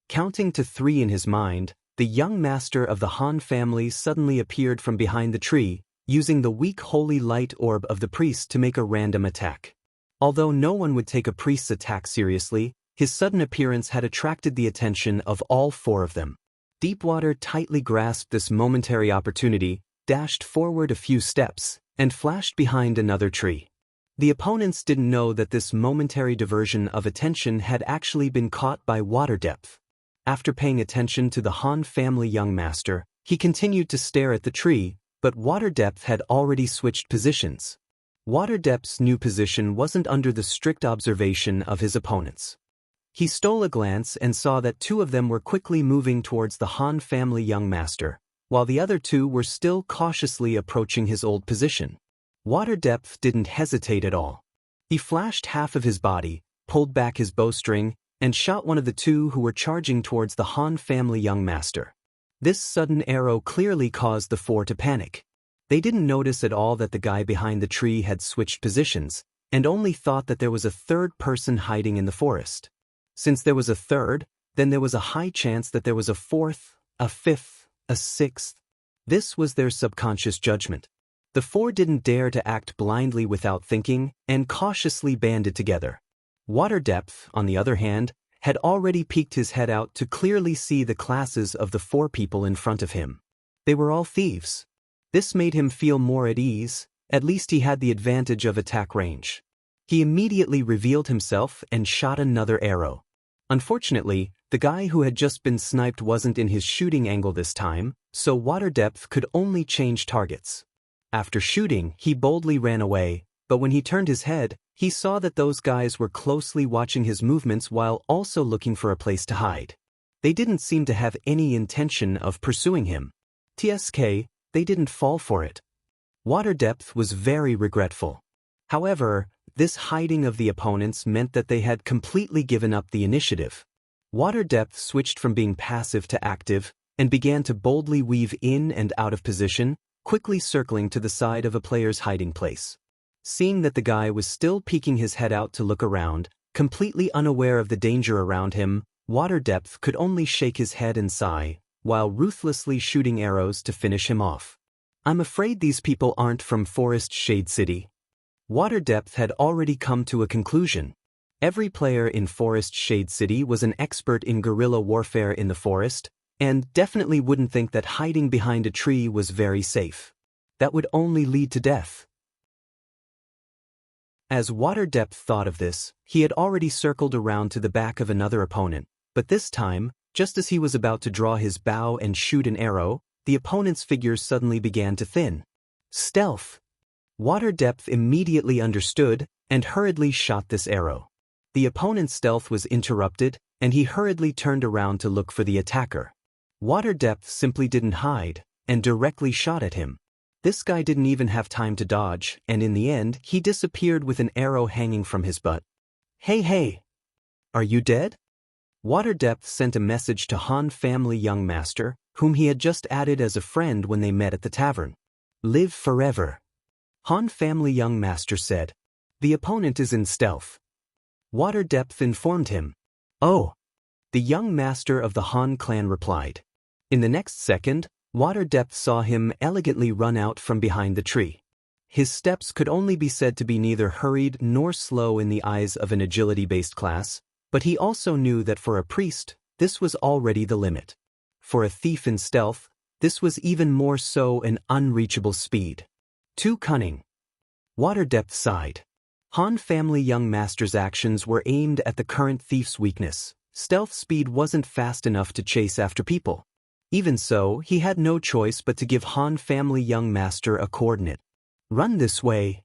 Counting to 3 in his mind, the young master of the Han family suddenly appeared from behind the tree, using the weak holy light orb of the priest to make a random attack. Although no one would take a priest's attack seriously, his sudden appearance had attracted the attention of all 4 of them. Deepwater tightly grasped this momentary opportunity, dashed forward a few steps, and flashed behind another tree. The opponents didn't know that this momentary diversion of attention had actually been caught by water depth. After paying attention to the Han family young master, he continued to stare at the tree, but water depth had already switched positions. Water depth's new position wasn't under the strict observation of his opponents. He stole a glance and saw that two of them were quickly moving towards the Han family young master, while the other two were still cautiously approaching his old position. Water depth didn't hesitate at all. He flashed half of his body, pulled back his bowstring, and shot one of the two who were charging towards the Han family young master. This sudden arrow clearly caused the four to panic. They didn't notice at all that the guy behind the tree had switched positions, and only thought that there was a third person hiding in the forest. Since there was a third, then there was a high chance that there was a fourth, a fifth, a sixth. This was their subconscious judgment. The four didn't dare to act blindly without thinking, and cautiously banded together. Water depth, on the other hand, had already peeked his head out to clearly see the classes of the four people in front of him. They were all thieves. This made him feel more at ease, at least he had the advantage of attack range. He immediately revealed himself and shot another arrow. Unfortunately, the guy who had just been sniped wasn't in his shooting angle this time, so water depth could only change targets. After shooting, he boldly ran away, but when he turned his head, he saw that those guys were closely watching his movements while also looking for a place to hide. They didn't seem to have any intention of pursuing him. TSK, they didn't fall for it. Water depth was very regretful. However, this hiding of the opponents meant that they had completely given up the initiative. Water depth switched from being passive to active, and began to boldly weave in and out of position, quickly circling to the side of a player's hiding place. Seeing that the guy was still peeking his head out to look around, completely unaware of the danger around him, water depth could only shake his head and sigh, while ruthlessly shooting arrows to finish him off. I'm afraid these people aren't from Forest Shade City. Water depth had already come to a conclusion. Every player in Forest Shade City was an expert in guerrilla warfare in the forest, and definitely wouldn't think that hiding behind a tree was very safe. That would only lead to death. As water depth thought of this, he had already circled around to the back of another opponent, but this time, just as he was about to draw his bow and shoot an arrow, the opponent's figure suddenly began to thin. Stealth! Water depth immediately understood, and hurriedly shot this arrow. The opponent's stealth was interrupted, and he hurriedly turned around to look for the attacker. Water depth simply didn't hide, and directly shot at him. This guy didn't even have time to dodge, and in the end, he disappeared with an arrow hanging from his butt. Hey! Are you dead? Water depth sent a message to Han family young master, whom he had just added as a friend when they met at the tavern. Live forever. Han family young master said. The opponent is in stealth. Water depth informed him. Oh. The young master of the Han clan replied. In the next second, water depth saw him elegantly run out from behind the tree. His steps could only be said to be neither hurried nor slow in the eyes of an agility-based class, but he also knew that for a priest, this was already the limit. For a thief in stealth, this was even more so an unreachable speed. Too cunning. Water depth sighed. Han family young master's actions were aimed at the current thief's weakness. Stealth speed wasn't fast enough to chase after people. Even so, he had no choice but to give Han family young master a coordinate. Run this way.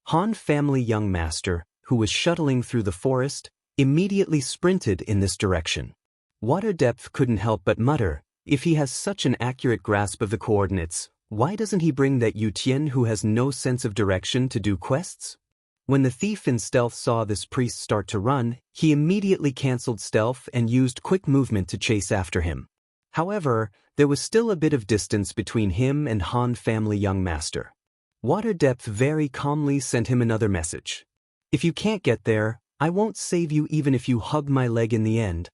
Han family young master, who was shuttling through the forest, immediately sprinted in this direction. Water depth couldn't help but mutter, if he has such an accurate grasp of the coordinates, why doesn't he bring that Yu Tian who has no sense of direction to do quests? When the thief in stealth saw this priest start to run, he immediately cancelled stealth and used quick movement to chase after him. However, there was still a bit of distance between him and Han family young master. Water depth very calmly sent him another message. If you can't get there, I won't save you even if you hug my leg in the end.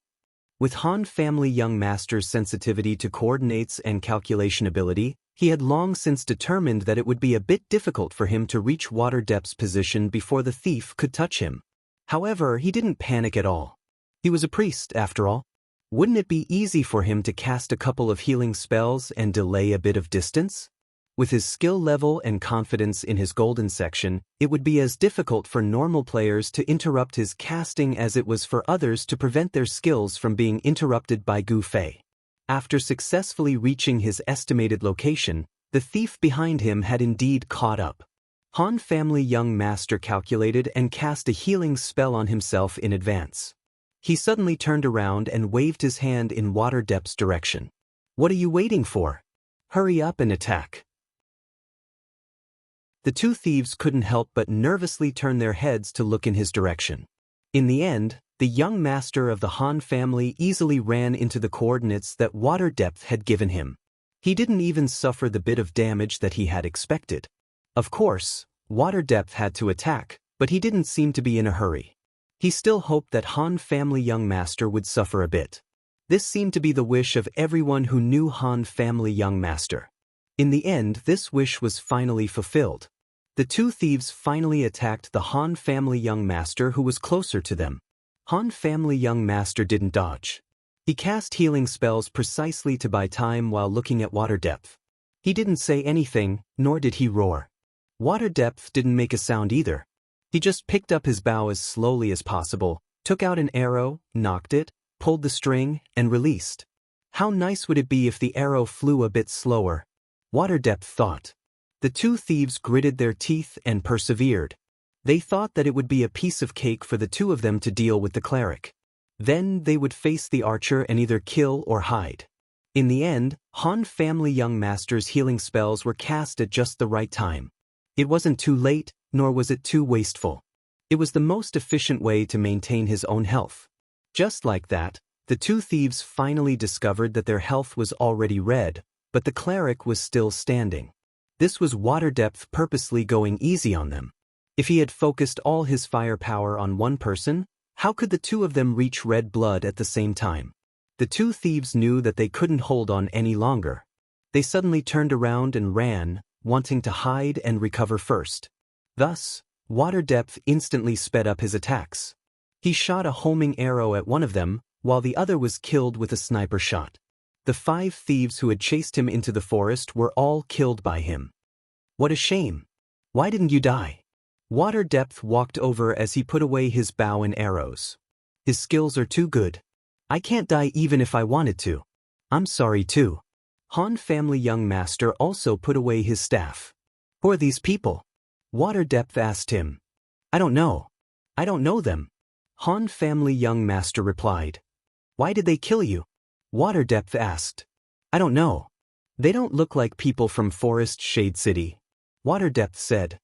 With Han family young master's sensitivity to coordinates and calculation ability, he had long since determined that it would be a bit difficult for him to reach water depth's position before the thief could touch him. However, he didn't panic at all. He was a priest, after all. Wouldn't it be easy for him to cast a couple of healing spells and delay a bit of distance? With his skill level and confidence in his golden section, it would be as difficult for normal players to interrupt his casting as it was for others to prevent their skills from being interrupted by Gu Fei. After successfully reaching his estimated location, the thief behind him had indeed caught up. Han family young master calculated and cast a healing spell on himself in advance. He suddenly turned around and waved his hand in Water Depth's direction. "What are you waiting for? Hurry up and attack." The two thieves couldn't help but nervously turn their heads to look in his direction. In the end, the young master of the Han family easily ran into the coordinates that Water Depth had given him. He didn't even suffer the bit of damage that he had expected. Of course, Water Depth had to attack, but he didn't seem to be in a hurry. He still hoped that Han family young master would suffer a bit. This seemed to be the wish of everyone who knew Han family young master. In the end, this wish was finally fulfilled. The two thieves finally attacked the Han family young master who was closer to them. Han family young master didn't dodge. He cast healing spells precisely to buy time while looking at Water Depth. He didn't say anything, nor did he roar. Water Depth didn't make a sound either. He just picked up his bow as slowly as possible, took out an arrow, knocked it, pulled the string, and released. How nice would it be if the arrow flew a bit slower? Water Depth thought. The two thieves gritted their teeth and persevered. They thought that it would be a piece of cake for the two of them to deal with the cleric. Then they would face the archer and either kill or hide. In the end, Han family young master's healing spells were cast at just the right time. It wasn't too late, nor was it too wasteful. It was the most efficient way to maintain his own health. Just like that, the two thieves finally discovered that their health was already red, but the cleric was still standing. This was Water Depth purposely going easy on them. If he had focused all his firepower on one person, how could the two of them reach red blood at the same time? The two thieves knew that they couldn't hold on any longer. They suddenly turned around and ran, wanting to hide and recover first. Thus, Water Depth instantly sped up his attacks. He shot a homing arrow at one of them, while the other was killed with a sniper shot. The 5 thieves who had chased him into the forest were all killed by him. What a shame! Why didn't you die? Water Depth walked over as he put away his bow and arrows. His skills are too good. I can't die even if I wanted to. I'm sorry too. Han family young master also put away his staff. Who are these people? Water Depth asked him. I don't know. I don't know them. Han family young master replied. Why did they kill you? Water Depth asked. I don't know. They don't look like people from Forest Shade City. Water Depth said.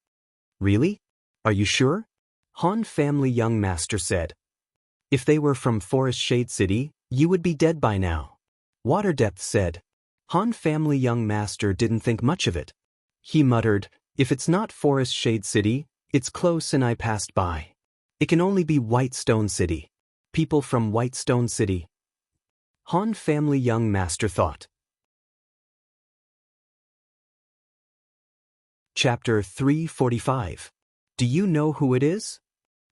Really? Are you sure? Han family young master said. If they were from Forest Shade City, you would be dead by now. Water Depth said. Han family young master didn't think much of it. He muttered, if it's not Forest Shade City, it's close and I passed by. It can only be Whitestone City. People from Whitestone City. Han family young master thought. Chapter 345. Do you know who it is?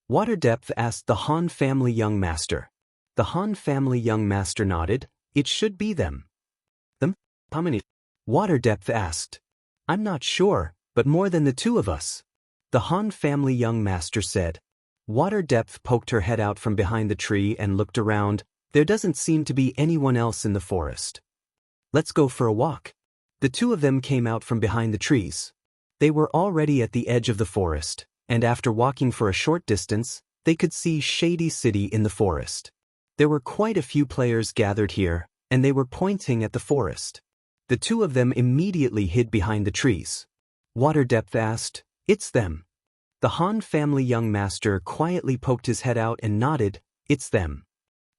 Water Depth asked the Han family young master. The Han family young master nodded. It should be them. Them? How many? Water Depth asked. I'm not sure, but more than the 2 of us. The Han family young master said. Water Depth poked her head out from behind the tree and looked around. There doesn't seem to be anyone else in the forest. Let's go for a walk. The 2 of them came out from behind the trees. They were already at the edge of the forest, and after walking for a short distance, they could see Shady City in the forest. There were quite a few players gathered here, and they were pointing at the forest. The 2 of them immediately hid behind the trees. Water Depth asked, It's them. The Han family young master quietly poked his head out and nodded, It's them.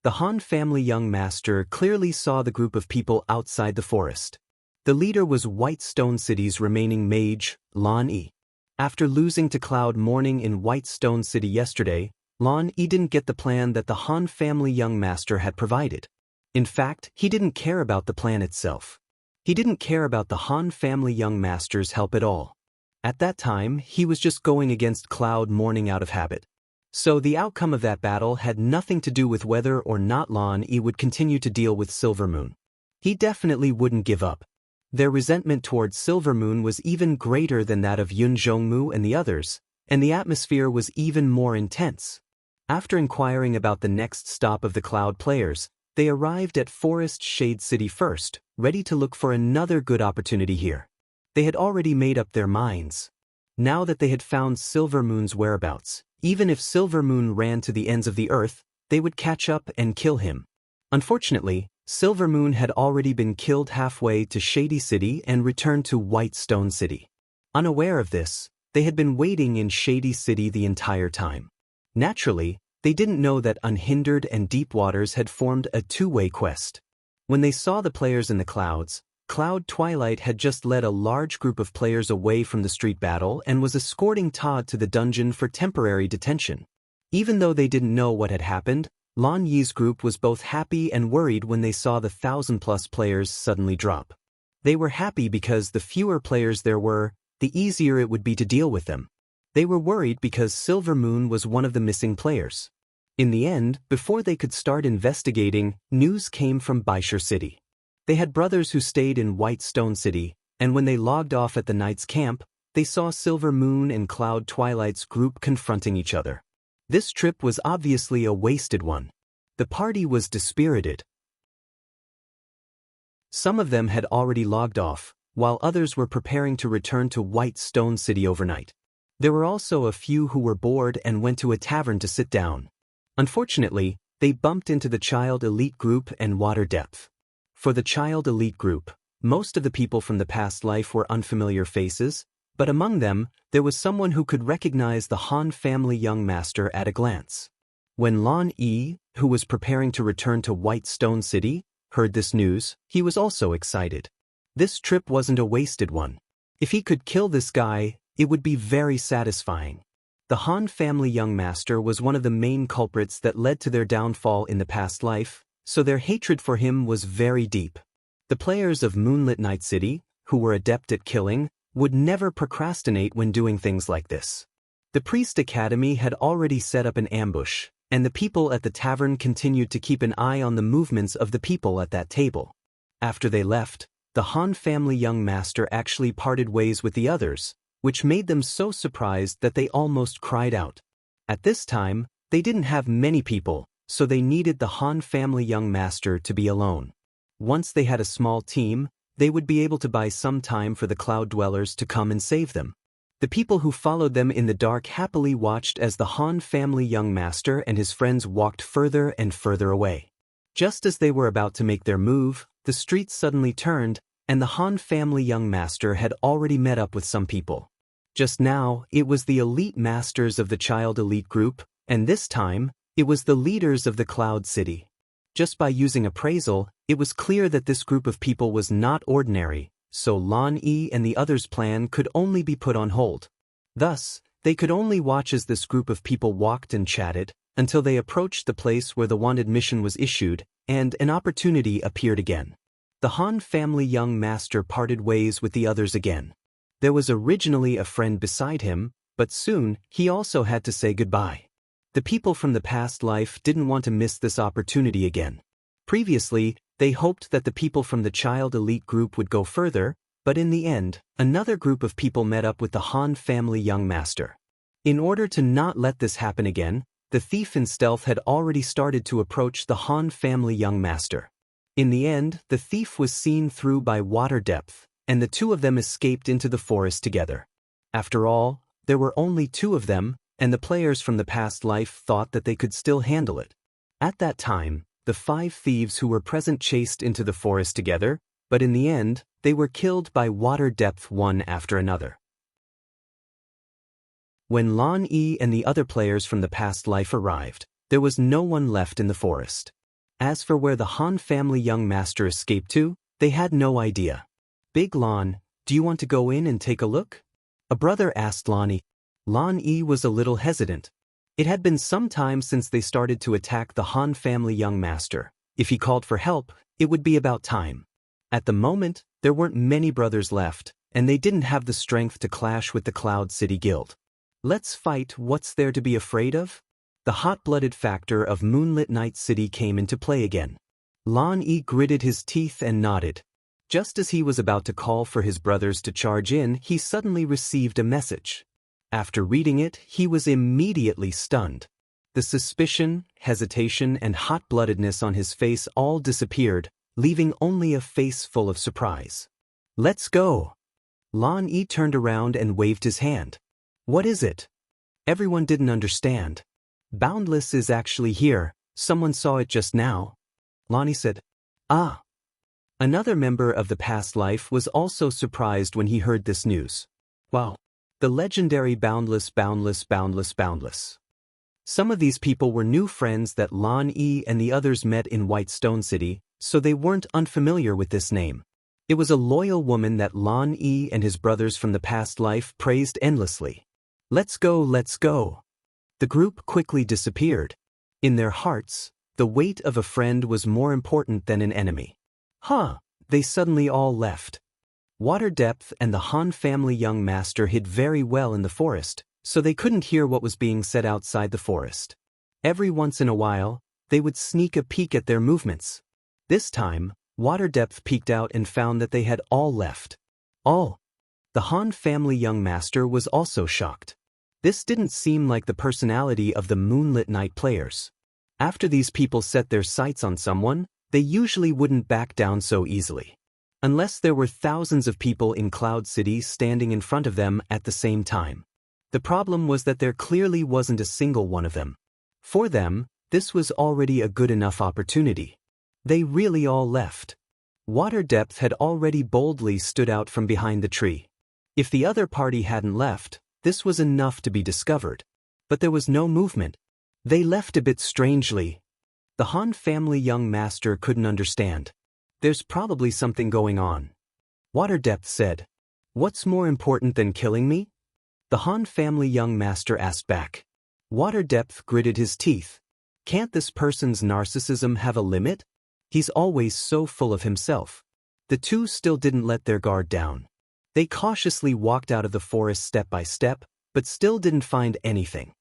The Han family young master clearly saw the group of people outside the forest. The leader was Whitestone City's remaining mage, Lan Yi. After losing to Cloud Morning in Whitestone City yesterday, Lan Yi didn't get the plan that the Han family young master had provided. In fact, he didn't care about the plan itself. He didn't care about the Han family young master's help at all. At that time, he was just going against Cloud Morning out of habit. So the outcome of that battle had nothing to do with whether or not Lan Yi would continue to deal with Silver Moon. He definitely wouldn't give up. Their resentment towards Silvermoon was even greater than that of Yun Zhongmu and the others, and the atmosphere was even more intense. After inquiring about the next stop of the Cloud players, they arrived at Forest Shade City first, ready to look for another good opportunity here. They had already made up their minds. Now that they had found Silvermoon's whereabouts, even if Silvermoon ran to the ends of the earth, they would catch up and kill him. Unfortunately, Silvermoon had already been killed halfway to Shady City and returned to Whitestone City. Unaware of this, they had been waiting in Shady City the entire time. Naturally, they didn't know that Unhindered and Deep Waters had formed a two-way quest. When they saw the players in the clouds, Cloud Twilight had just led a large group of players away from the street battle and was escorting Todd to the dungeon for temporary detention. Even though they didn't know what had happened, Lan Yi's group was both happy and worried when they saw the 1,000-plus players suddenly drop. They were happy because the fewer players there were, the easier it would be to deal with them. They were worried because Silvermoon was one of the missing players. In the end, before they could start investigating, news came from Baishur City. They had brothers who stayed in Whitestone City, and when they logged off at the Knight's camp, they saw Silvermoon and Cloud Twilight's group confronting each other. This trip was obviously a wasted one. The party was dispirited. Some of them had already logged off, while others were preparing to return to Whitestone City overnight. There were also a few who were bored and went to a tavern to sit down. Unfortunately, they bumped into the Child Elite group and Water Depth. For the Child Elite group, most of the people from the past life were unfamiliar faces, but among them, there was someone who could recognize the Han family young master at a glance. When Lan Yi, who was preparing to return to Whitestone City, heard this news, he was also excited. This trip wasn't a wasted one. If he could kill this guy, it would be very satisfying. The Han family young master was one of the main culprits that led to their downfall in the past life, so their hatred for him was very deep. The players of Moonlit Night City, who were adept at killing, would never procrastinate when doing things like this. The Priest Academy had already set up an ambush, and the people at the tavern continued to keep an eye on the movements of the people at that table. After they left, the Han family young master actually parted ways with the others, which made them so surprised that they almost cried out. At this time, they didn't have many people, so they needed the Han family young master to be alone. Once they had a small team, they would be able to buy some time for the Cloud Dwellers to come and save them. The people who followed them in the dark happily watched as the Han family young master and his friends walked further and further away. Just as they were about to make their move, the streets suddenly turned, and the Han family young master had already met up with some people. Just now, it was the elite masters of the Child Elite group, and this time, it was the leaders of the Cloud City. Just by using appraisal, it was clear that this group of people was not ordinary, so Lan Yi and the others' plan could only be put on hold. Thus, they could only watch as this group of people walked and chatted, until they approached the place where the wanted mission was issued, and an opportunity appeared again. The Han family young master parted ways with the others again. There was originally a friend beside him, but soon he also had to say goodbye. The people from the past life didn't want to miss this opportunity again. Previously, they hoped that the people from the Child Elite group would go further, but in the end, another group of people met up with the Han family young master. In order to not let this happen again, the thief in stealth had already started to approach the Han family young master. In the end, the thief was seen through by Water Depth, and the two of them escaped into the forest together. After all, there were only two of them, and the players from the past life thought that they could still handle it. At that time, the 5 thieves who were present chased into the forest together, but in the end, they were killed by Water Depth one after another. When Lan Yi and the other players from the past life arrived, there was no one left in the forest. As for where the Han family young master escaped to, they had no idea. Big Lan, do you want to go in and take a look? A brother asked Lan Yi. Lan Yi was a little hesitant. It had been some time since they started to attack the Han family young master. If he called for help, it would be about time. At the moment, there weren't many brothers left, and they didn't have the strength to clash with the Cloud City Guild. Let's fight. What's there to be afraid of? The hot-blooded factor of Moonlit Night City came into play again. Lan Yi gritted his teeth and nodded. Just as he was about to call for his brothers to charge in, he suddenly received a message. After reading it, he was immediately stunned. The suspicion, hesitation, and hot-bloodedness on his face all disappeared, leaving only a face full of surprise. "Let's go!" Lan Yi turned around and waved his hand. "What is it?" Everyone didn't understand. "Boundless is actually here, someone saw it just now." Lan Yi said. "Ah." Another member of the past life was also surprised when he heard this news. "Wow. The legendary Boundless. Some of these people were new friends that Lan Yi and the others met in White Stone City, so they weren't unfamiliar with this name. It was a loyal woman that Lan Yi and his brothers from the past life praised endlessly. "Let's go, let's go." The group quickly disappeared. In their hearts, the weight of a friend was more important than an enemy. They suddenly all left. Water Depth and the Han family young master hid very well in the forest, so they couldn't hear what was being said outside the forest. Every once in a while, they would sneak a peek at their movements. This time, Water Depth peeked out and found that they had all left. All. The Han family young master was also shocked. This didn't seem like the personality of the Moonlit Night players. After these people set their sights on someone, they usually wouldn't back down so easily. Unless there were thousands of people in Cloud City standing in front of them at the same time. The problem was that there clearly wasn't a single one of them. For them, this was already a good enough opportunity. They really all left. Water Depth had already boldly stood out from behind the tree. If the other party hadn't left, this was enough to be discovered. But there was no movement. They left a bit strangely. The Han family young master couldn't understand. "There's probably something going on." Water Depth said. "What's more important than killing me?" The Han family young master asked back. Water Depth gritted his teeth. Can't this person's narcissism have a limit? He's always so full of himself. The two still didn't let their guard down. They cautiously walked out of the forest step by step, but still didn't find anything.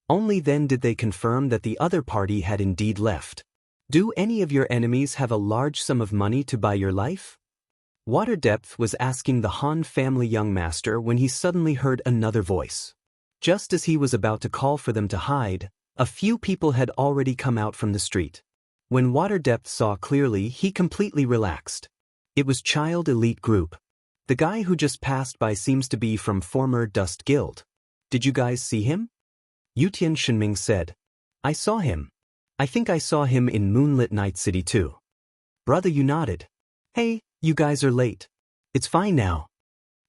Only then did they confirm that the other party had indeed left. "Do any of your enemies have a large sum of money to buy your life?" Water Depth was asking the Han family young master when he suddenly heard another voice. Just as he was about to call for them to hide, a few people had already come out from the street. When Water Depth saw clearly, he completely relaxed. It was Child Elite Group. The guy who just passed by seems to be from former Dust Guild. "Did you guys see him?" Yutian Shenming said. "I saw him. I think I saw him in Moonlit Night City too." "Brother," you nodded. "Hey, you guys are late. It's fine now."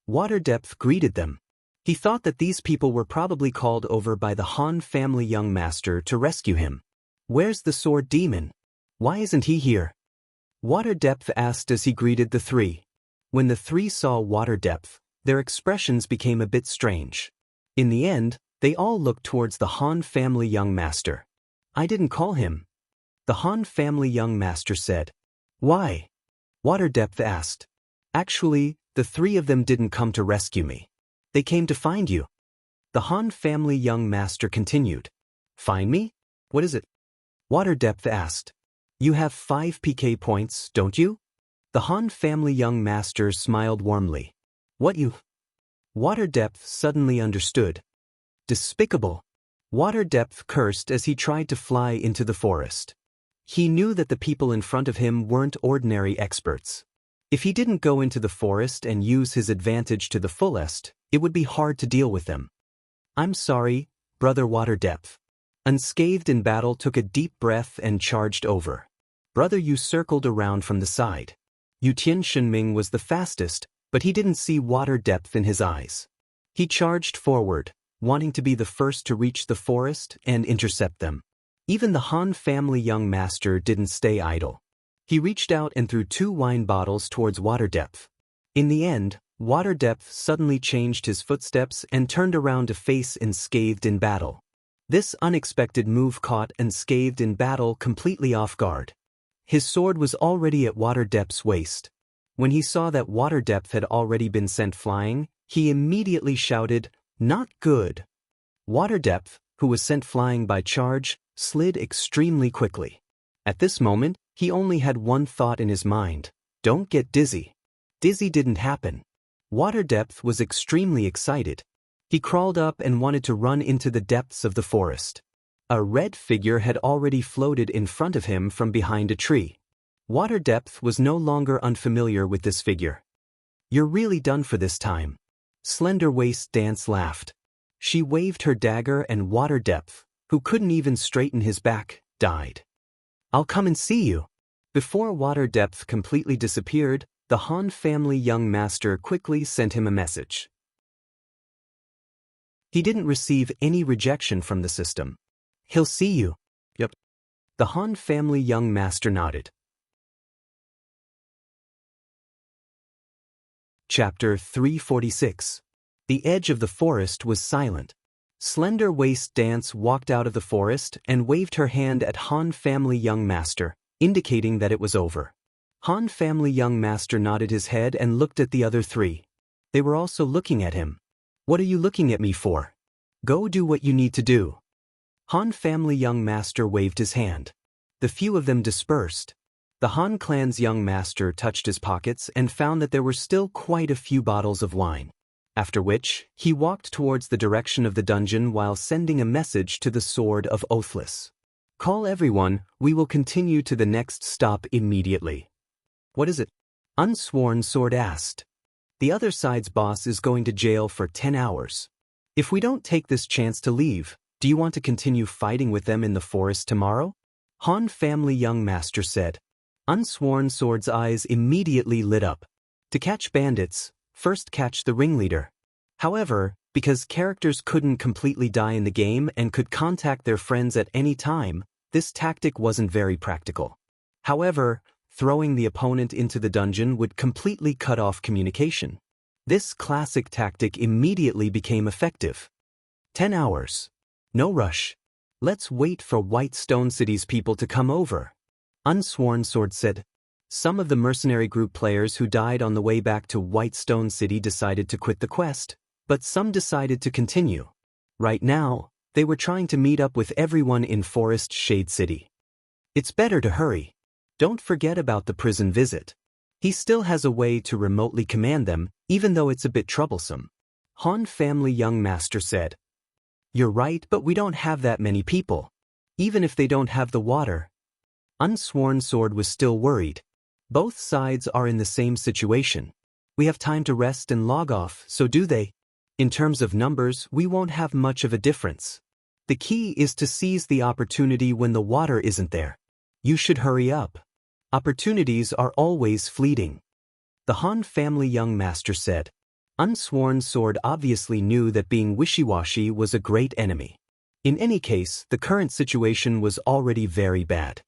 Water Depth greeted them. He thought that these people were probably called over by the Han family young master to rescue him. "Where's the sword demon? Why isn't he here?" Water Depth asked as he greeted the three. When the three saw Water Depth, their expressions became a bit strange. In the end, they all looked towards the Han family young master. "I didn't call him." The Han family young master said. "Why?" Water Depth asked. "Actually, the three of them didn't come to rescue me. They came to find you." The Han family young master continued. "Find me? What is it?" Water Depth asked. "You have 5 PK points, don't you?" The Han family young master smiled warmly. "What you?" Water Depth suddenly understood. Despicable. Water Depth cursed as he tried to fly into the forest. He knew that the people in front of him weren't ordinary experts. If he didn't go into the forest and use his advantage to the fullest, it would be hard to deal with them. "I'm sorry, Brother Water Depth." Unscathed in battle took a deep breath and charged over. "Brother," you circled around from the side. Yutian Shenming was the fastest, but he didn't see Water Depth in his eyes. He charged forward, wanting to be the first to reach the forest and intercept them. Even the Han family young master didn't stay idle. He reached out and threw 2 wine bottles towards Water Depth. In the end, Water Depth suddenly changed his footsteps and turned around to face Unscathed in battle. This unexpected move caught Unscathed in battle completely off guard. His sword was already at Water Depth's waist. When he saw that Water Depth had already been sent flying, he immediately shouted, "Not good." Water Depth, who was sent flying by charge, slid extremely quickly. At this moment, he only had one thought in his mind: don't get dizzy. Dizzy didn't happen. Water Depth was extremely excited. He crawled up and wanted to run into the depths of the forest. A red figure had already floated in front of him from behind a tree. Water Depth was no longer unfamiliar with this figure. You're really done for this time. Slender Waist Dance laughed. She waved her dagger and Water Depth, who couldn't even straighten his back, died. I'll come and see you. Before Water Depth completely disappeared, the Han family young master quickly sent him a message. He didn't receive any rejection from the system. He'll see you. Yep. The Han family young master nodded. Chapter 346. The edge of the forest was silent. Slender Waist Dance walked out of the forest and waved her hand at Han family young master, indicating that it was over. Han family young master nodded his head and looked at the other three. They were also looking at him. What are you looking at me for? Go do what you need to do. Han family young master waved his hand. The few of them dispersed. The Han clan's young master touched his pockets and found that there were still quite a few bottles of wine. After which, he walked towards the direction of the dungeon while sending a message to the Sword of Oathless. Call everyone, we will continue to the next stop immediately. What is it? Unsworn Sword asked. The other side's boss is going to jail for 10 hours. If we don't take this chance to leave, do you want to continue fighting with them in the forest tomorrow? Han family young master said. Unsworn Sword's eyes immediately lit up. To catch bandits, first catch the ringleader. However, because characters couldn't completely die in the game and could contact their friends at any time, this tactic wasn't very practical. However, throwing the opponent into the dungeon would completely cut off communication. This classic tactic immediately became effective. 10 hours. No rush. Let's wait for White Stone City's people to come over. Unsworn Sword said. Some of the mercenary group players who died on the way back to White Stone City decided to quit the quest, but some decided to continue. Right now, they were trying to meet up with everyone in Forest Shade City. It's better to hurry. Don't forget about the prison visit. He still has a way to remotely command them, even though it's a bit troublesome. Han family young master said. You're right, but we don't have that many people. Even if they don't have the water. Unsworn Sword was still worried. Both sides are in the same situation. We have time to rest and log off, so do they. In terms of numbers, we won't have much of a difference. The key is to seize the opportunity when the water isn't there. You should hurry up. Opportunities are always fleeting. The Han family young master said. Unsworn Sword obviously knew that being wishy-washy was a great enemy. In any case, the current situation was already very bad.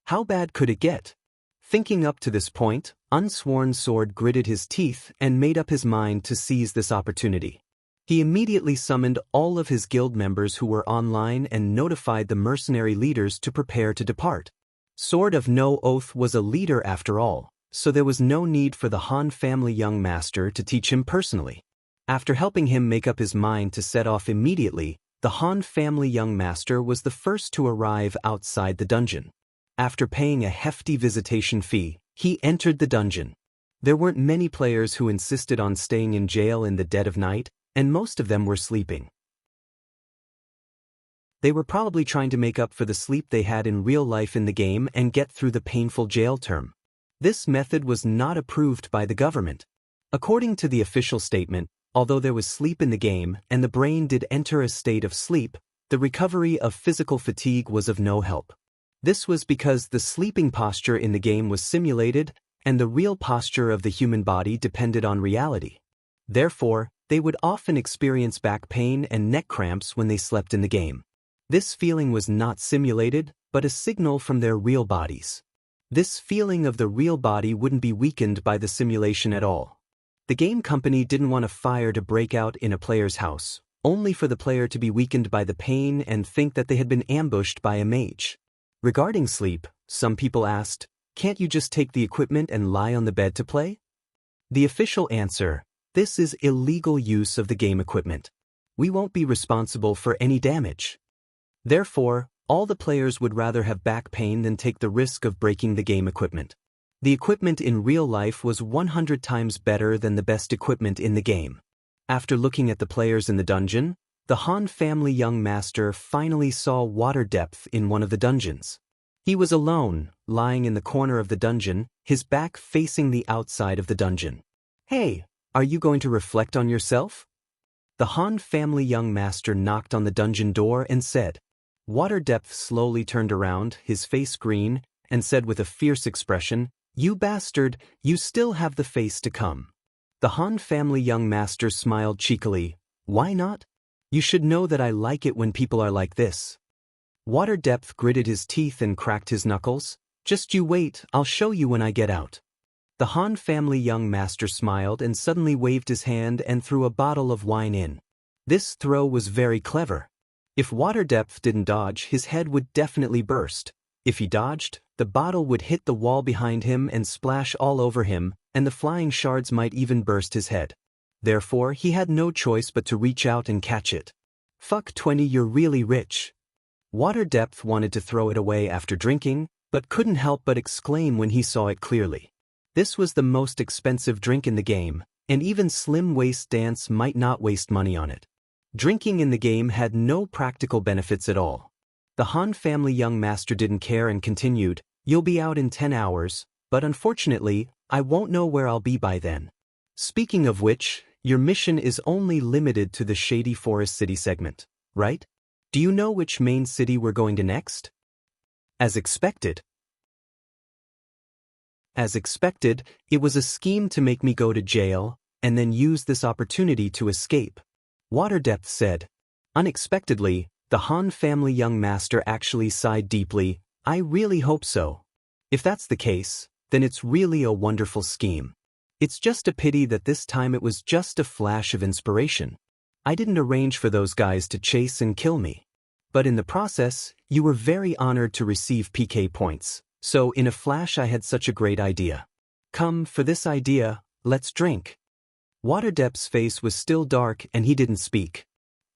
How bad could it get? Thinking up to this point, Unsworn Sword gritted his teeth and made up his mind to seize this opportunity. He immediately summoned all of his guild members who were online and notified the mercenary leaders to prepare to depart. Sword of No Oath was a leader after all, so there was no need for the Han family young master to teach him personally. After helping him make up his mind to set off immediately, the Han family young master was the first to arrive outside the dungeon. After paying a hefty visitation fee, he entered the dungeon. There weren't many players who insisted on staying in jail in the dead of night, and most of them were sleeping. They were probably trying to make up for the sleep they had in real life in the game and get through the painful jail term. This method was not approved by the government. According to the official statement, although there was sleep in the game and the brain did enter a state of sleep, the recovery of physical fatigue was of no help. This was because the sleeping posture in the game was simulated, and the real posture of the human body depended on reality. Therefore, they would often experience back pain and neck cramps when they slept in the game. This feeling was not simulated, but a signal from their real bodies. This feeling of the real body wouldn't be weakened by the simulation at all. The game company didn't want a fire to break out in a player's house, only for the player to be weakened by the pain and think that they had been ambushed by a mage. Regarding sleep, some people asked, can't you just take the equipment and lie on the bed to play? The official answer, this is illegal use of the game equipment. We won't be responsible for any damage. Therefore, All the players would rather have back pain than take the risk of breaking the game equipment. The equipment in real life was 100 times better than the best equipment in the game. After looking at the players in the dungeon, the Han family young master finally saw water depth in one of the dungeons. He was alone, lying in the corner of the dungeon, his back facing the outside of the dungeon. "Hey, are you going to reflect on yourself?" The Han family young master knocked on the dungeon door and said. Water depth slowly turned around, his face green, and said with a fierce expression, "You bastard, you still have the face to come." The Han family young master smiled cheekily. "Why not? You should know that I like it when people are like this." Water depth gritted his teeth and cracked his knuckles. "Just you wait, I'll show you when I get out." The Han family young master smiled and suddenly waved his hand and threw a bottle of wine in. This throw was very clever. If water depth didn't dodge, his head would definitely burst. If he dodged, the bottle would hit the wall behind him and splash all over him, and the flying shards might even burst his head. Therefore, he had no choice but to reach out and catch it. "Fuck 20, you're really rich." Water depth wanted to throw it away after drinking, but couldn't help but exclaim when he saw it clearly. This was the most expensive drink in the game, and even Slim Waist Dance might not waste money on it. Drinking in the game had no practical benefits at all. The Han family young master didn't care and continued, "You'll be out in 10 hours, but unfortunately, I won't know where I'll be by then. Speaking of which, your mission is only limited to the Shady Forest City segment, right? Do you know which main city we're going to next?" As expected, it was a scheme to make me go to jail, and then use this opportunity to escape. Water depth said. Unexpectedly, the Han family young master actually sighed deeply. "I really hope so. If that's the case, then it's really a wonderful scheme. It's just a pity that this time it was just a flash of inspiration. I didn't arrange for those guys to chase and kill me. But in the process, you were very honored to receive PK points, so in a flash I had such a great idea. Come, for this idea, let's drink." Water depth's face was still dark and he didn't speak.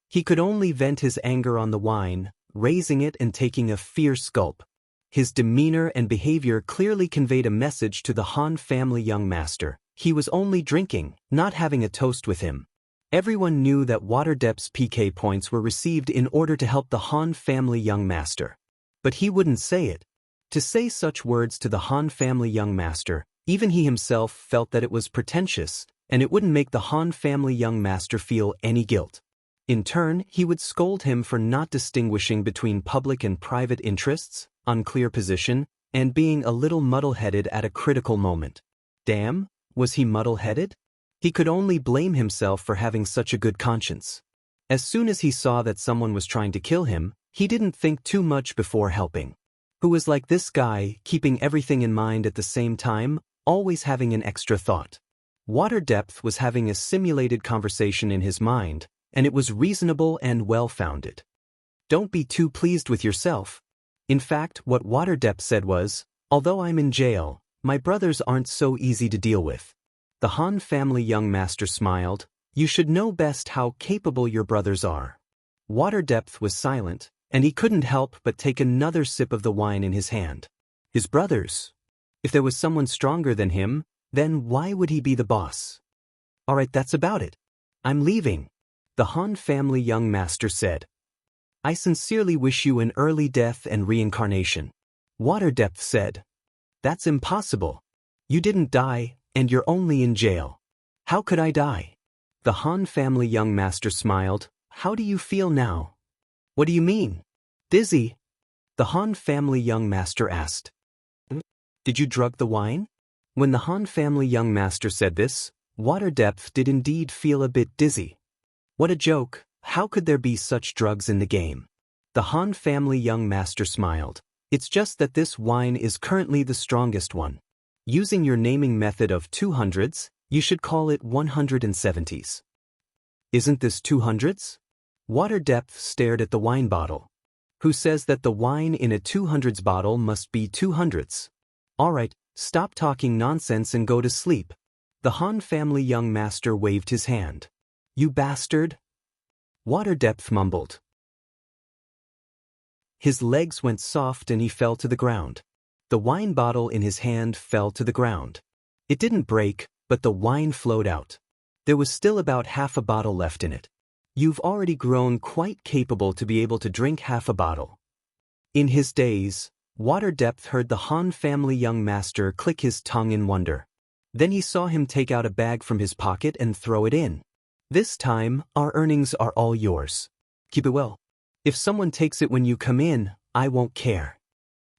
He could only vent his anger on the wine, raising it and taking a fierce gulp. His demeanor and behavior clearly conveyed a message to the Han family young master. He was only drinking, not having a toast with him. Everyone knew that Water depth's PK points were received in order to help the Han family young master. But he wouldn't say it. To say such words to the Han family young master, even he himself felt that it was pretentious, and it wouldn't make the Han family young master feel any guilt. In turn, he would scold him for not distinguishing between public and private interests, unclear position, and being a little muddle-headed at a critical moment. Damn, was he muddle-headed? He could only blame himself for having such a good conscience. As soon as he saw that someone was trying to kill him, he didn't think too much before helping. Who was like this guy, keeping everything in mind at the same time, always having an extra thought. Water depth was having a simulated conversation in his mind, and it was reasonable and well-founded. Don't be too pleased with yourself. In fact, what Water depth said was, "Although I'm in jail, my brothers aren't so easy to deal with." The Han family young master smiled. "You should know best how capable your brothers are." Water depth was silent, and he couldn't help but take another sip of the wine in his hand. His brothers. If there was someone stronger than him, then why would he be the boss? "Alright, that's about it. I'm leaving," the Han family young master said. "I sincerely wish you an early death and reincarnation." Water depth said. "That's impossible. You didn't die, and you're only in jail. How could I die?" The Han family young master smiled. "How do you feel now?" "What do you mean?" "Dizzy," the Han family young master asked. "Did you drug the wine?" When the Han family young master said this, Water depth did indeed feel a bit dizzy. What a joke, how could there be such drugs in the game? The Han family young master smiled. "It's just that this wine is currently the strongest one. Using your naming method of 200s, you should call it 170s. Isn't this 200s? Water depth stared at the wine bottle. Who says that the wine in a 200s bottle must be 200s? Alright, stop talking nonsense and go to sleep. The Han family young master waved his hand. "You bastard!" Water depth mumbled. His legs went soft and he fell to the ground. The wine bottle in his hand fell to the ground. It didn't break, but the wine flowed out. There was still about half a bottle left in it. You've already grown quite capable to be able to drink half a bottle. In his daze, Water Depth heard the Han family young master click his tongue in wonder. Then he saw him take out a bag from his pocket and throw it in. This time, our earnings are all yours. Keep it well. If someone takes it when you come in, I won't care.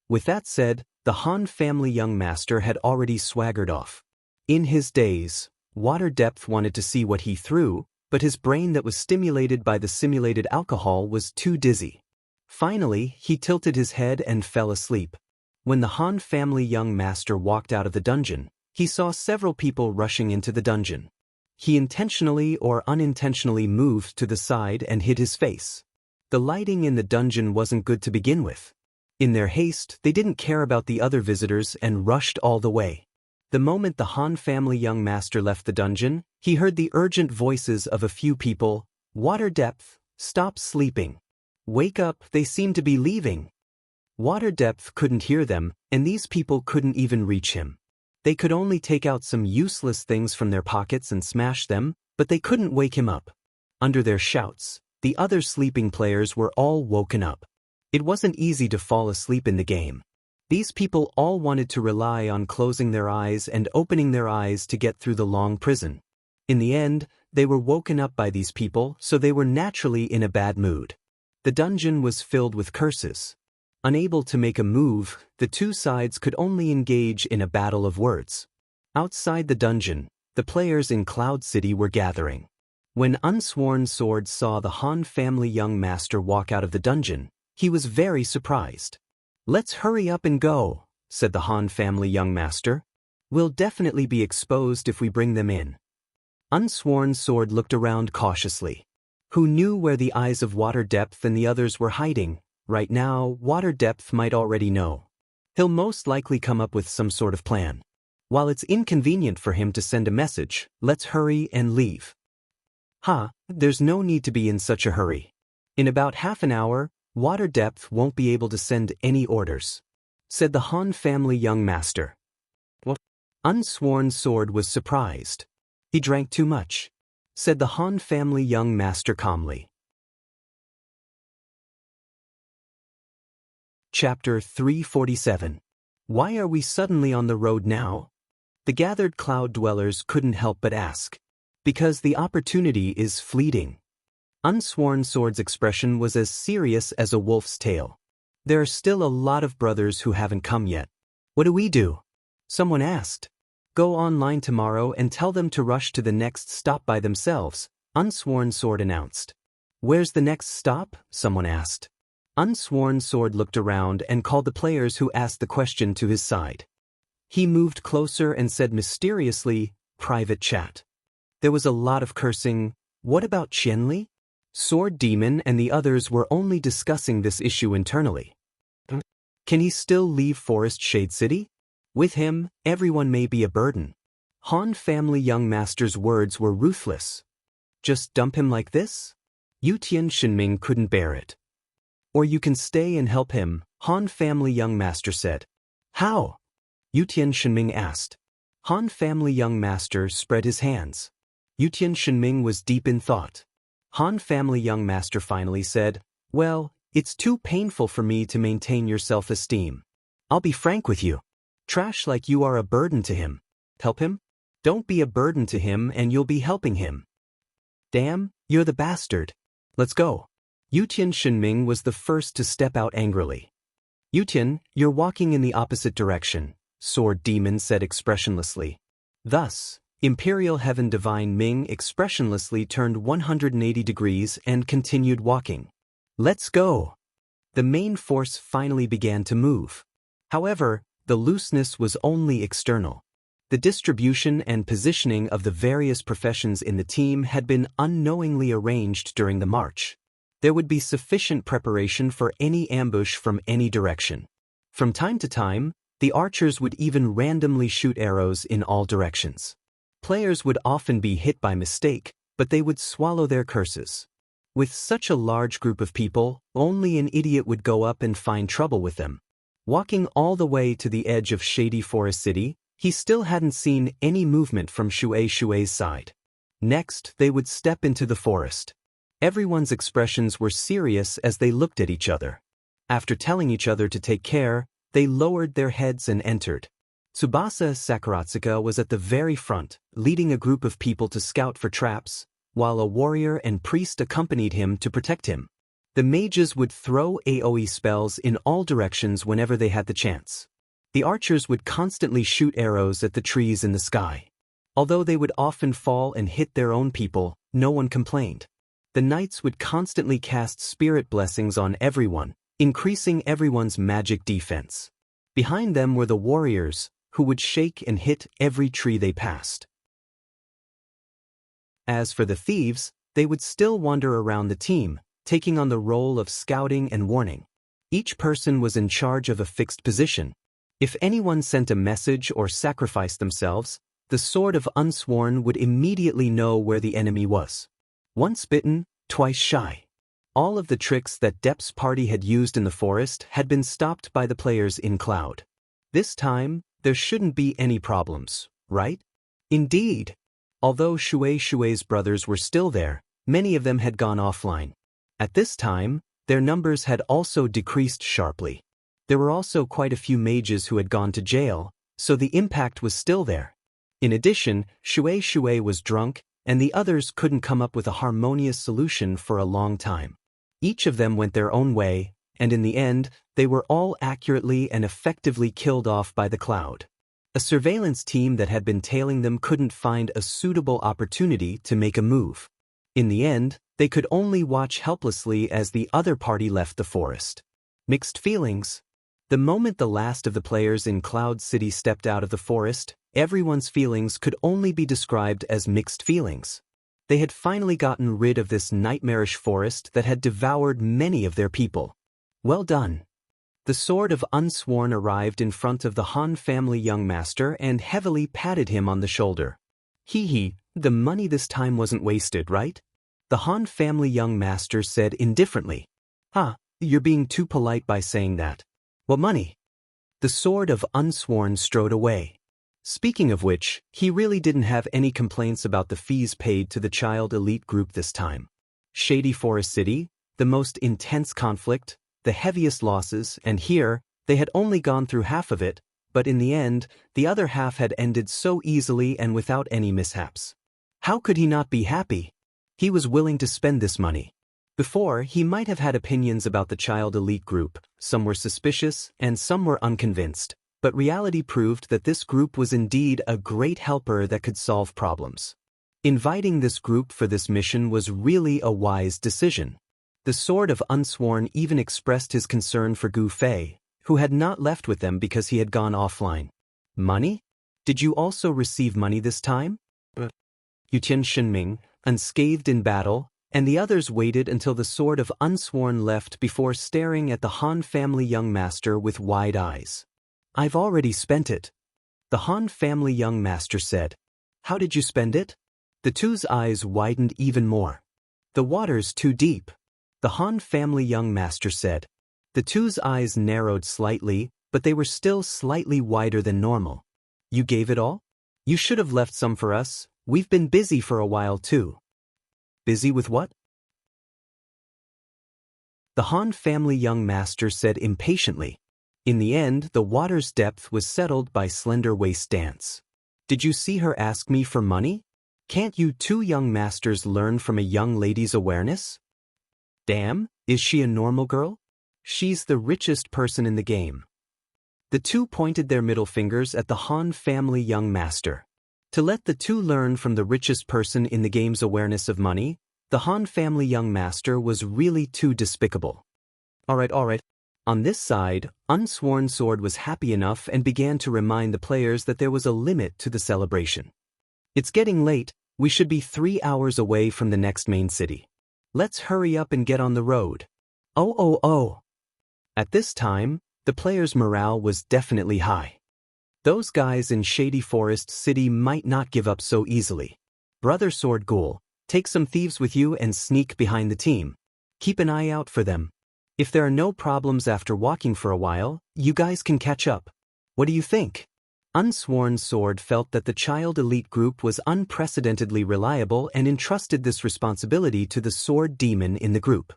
With that said, the Han family young master had already swaggered off. In his daze, Water Depth wanted to see what he threw, but his brain that was stimulated by the simulated alcohol was too dizzy. Finally, he tilted his head and fell asleep. When the Han family young master walked out of the dungeon, he saw several people rushing into the dungeon. He intentionally or unintentionally moved to the side and hid his face. The lighting in the dungeon wasn't good to begin with. In their haste, they didn't care about the other visitors and rushed all the way. The moment the Han family young master left the dungeon, he heard the urgent voices of a few people. Water Depth, stop sleeping. Wake up, they seem to be leaving. Water Depth couldn't hear them, and these people couldn't even reach him. They could only take out some useless things from their pockets and smash them, but they couldn't wake him up. Under their shouts, the other sleeping players were all woken up. It wasn't easy to fall asleep in the game. These people all wanted to rely on closing their eyes and opening their eyes to get through the long prison. In the end, they were woken up by these people, so they were naturally in a bad mood. The dungeon was filled with curses. Unable to make a move, the two sides could only engage in a battle of words. Outside the dungeon, the players in Cloud City were gathering. When Unsworn Sword saw the Han family young master walk out of the dungeon, he was very surprised. "Let's hurry up and go," said the Han family young master. "We'll definitely be exposed if we bring them in." Unsworn Sword looked around cautiously. Who knew where the eyes of Water Depth and the others were hiding? Right now, Water Depth might already know. He'll most likely come up with some sort of plan. While it's inconvenient for him to send a message, let's hurry and leave. There's no need to be in such a hurry. In about half an hour, Water Depth won't be able to send any orders, said the Han family young master. What? Unsworn Sword was surprised. He drank too much, said the Han family young master calmly. Chapter 347. Why are we suddenly on the road now? The gathered cloud dwellers couldn't help but ask. Because the opportunity is fleeting. Unsworn Sword's expression was as serious as a wolf's tail. There are still a lot of brothers who haven't come yet. What do we do? Someone asked. Go online tomorrow and tell them to rush to the next stop by themselves, Unsworn Sword announced. Where's the next stop? Someone asked. Unsworn Sword looked around and called the players who asked the question to his side. He moved closer and said mysteriously, "Private chat." There was a lot of cursing. What about Qianli? Sword Demon and the others were only discussing this issue internally. Can he still leave Forest Shade City? With him, everyone may be a burden. Han family young master's words were ruthless. Just dump him like this? Yutian Shinming couldn't bear it. Or you can stay and help him, Han family young master said. How? Yutian Shinming asked. Han family young master spread his hands. Yutian Shinming was deep in thought. Han family young master finally said, well, it's too painful for me to maintain your self-esteem. I'll be frank with you. Trash like you are a burden to him. Help him? Don't be a burden to him and you'll be helping him. Damn, you're the bastard. Let's go. Yutian Shinming was the first to step out angrily. Yutian, you're walking in the opposite direction, Sword Demon said expressionlessly. Thus, Imperial Heaven Divine Ming expressionlessly turned 180 degrees and continued walking. Let's go. The main force finally began to move. However, the looseness was only external. The distribution and positioning of the various professions in the team had been unknowingly arranged during the march. There would be sufficient preparation for any ambush from any direction. From time to time, the archers would even randomly shoot arrows in all directions. Players would often be hit by mistake, but they would swallow their curses. With such a large group of people, only an idiot would go up and find trouble with them. Walking all the way to the edge of Shady Forest City, he still hadn't seen any movement from Shuei's side. Next, they would step into the forest. Everyone's expressions were serious as they looked at each other. After telling each other to take care, they lowered their heads and entered. Tsubasa Sakuratsuka was at the very front, leading a group of people to scout for traps, while a warrior and priest accompanied him to protect him. The mages would throw AoE spells in all directions whenever they had the chance. The archers would constantly shoot arrows at the trees in the sky. Although they would often fall and hit their own people, no one complained. The knights would constantly cast spirit blessings on everyone, increasing everyone's magic defense. Behind them were the warriors, who would shake and hit every tree they passed. As for the thieves, they would still wander around the team, taking on the role of scouting and warning. Each person was in charge of a fixed position. If anyone sent a message or sacrificed themselves, the Sword of Unsworn would immediately know where the enemy was. Once bitten, twice shy. All of the tricks that Depp's party had used in the forest had been stopped by the players in Cloud. This time, there shouldn't be any problems, right? Indeed. Although Shuei's brothers were still there, many of them had gone offline. At this time, their numbers had also decreased sharply. There were also quite a few mages who had gone to jail, so the impact was still there. In addition, Shuei was drunk, and the others couldn't come up with a harmonious solution for a long time. Each of them went their own way, and in the end, they were all accurately and effectively killed off by the Cloud. A surveillance team that had been tailing them couldn't find a suitable opportunity to make a move. In the end, they could only watch helplessly as the other party left the forest. Mixed feelings. The moment the last of the players in Cloud City stepped out of the forest, everyone's feelings could only be described as mixed feelings. They had finally gotten rid of this nightmarish forest that had devoured many of their people. Well done. The Sword of Unsworn arrived in front of the Han family young master and heavily patted him on the shoulder. Hee, the money this time wasn't wasted, right? The Han family young master said indifferently. You're being too polite by saying that. What money? The Sword of Unsworn strode away. Speaking of which, he really didn't have any complaints about the fees paid to the child elite group this time. Shady Forest City, the most intense conflict, the heaviest losses, and here, they had only gone through half of it, but in the end, the other half had ended so easily and without any mishaps. How could he not be happy? He was willing to spend this money. Before, he might have had opinions about the child elite group, some were suspicious and some were unconvinced, but reality proved that this group was indeed a great helper that could solve problems. Inviting this group for this mission was really a wise decision. The Sword of Unsworn even expressed his concern for Gu Fei, who had not left with them because he had gone offline. Money? Did you also receive money this time? Yutian Shenming, unscathed in battle, and the others waited until the Sword of Unsworn left before staring at the Han family young master with wide eyes. I've already spent it. The Han family young master said. How did you spend it? The two's eyes widened even more. The water's too deep. The Han family young master said. The two's eyes narrowed slightly, but they were still slightly wider than normal. You gave it all? You should have left some for us. We've been busy for a while too. Busy with what? The Han family young master said impatiently. In the end, the water's depth was settled by slender waist dance. Did you see her ask me for money? Can't you two young masters learn from a young lady's awareness? Damn, is she a normal girl? She's the richest person in the game. The two pointed their middle fingers at the Han family young master. To let the two learn from the richest person in the game's awareness of money, the Han family young master was really too despicable. Alright. On this side, Unsworn Sword was happy enough and began to remind the players that there was a limit to the celebration. It's getting late, we should be 3 hours away from the next main city. Let's hurry up and get on the road. Oh. At this time, the players' morale was definitely high. Those guys in Shady Forest City might not give up so easily. Brother Sword Ghoul, Take some thieves with you and sneak behind the team. Keep an eye out for them. If there are no problems after walking for a while, you guys can catch up. What do you think? Unsworn Sword felt that the child elite group was unprecedentedly reliable and entrusted this responsibility to the sword demon in the group.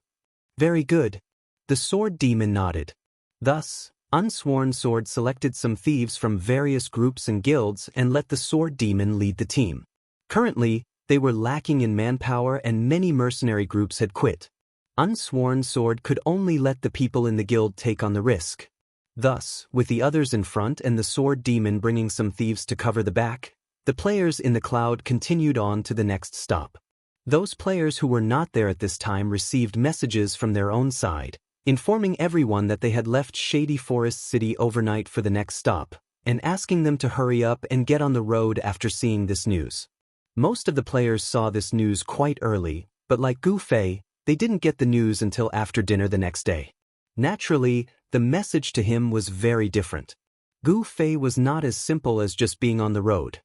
Very good. The sword demon nodded. Thus, Unsworn Sword selected some thieves from various groups and guilds and let the sword demon lead the team. Currently, they were lacking in manpower and many mercenary groups had quit. Unsworn Sword could only let the people in the guild take on the risk. Thus, with the others in front and the sword demon bringing some thieves to cover the back, the players in the cloud continued on to the next stop. Those players who were not there at this time received messages from their own side, informing everyone that they had left Shady Forest City overnight for the next stop, and asking them to hurry up and get on the road after seeing this news. Most of the players saw this news quite early, but like Gu Fei, they didn't get the news until after dinner the next day. Naturally, the message to him was very different. Gu Fei was not as simple as just being on the road.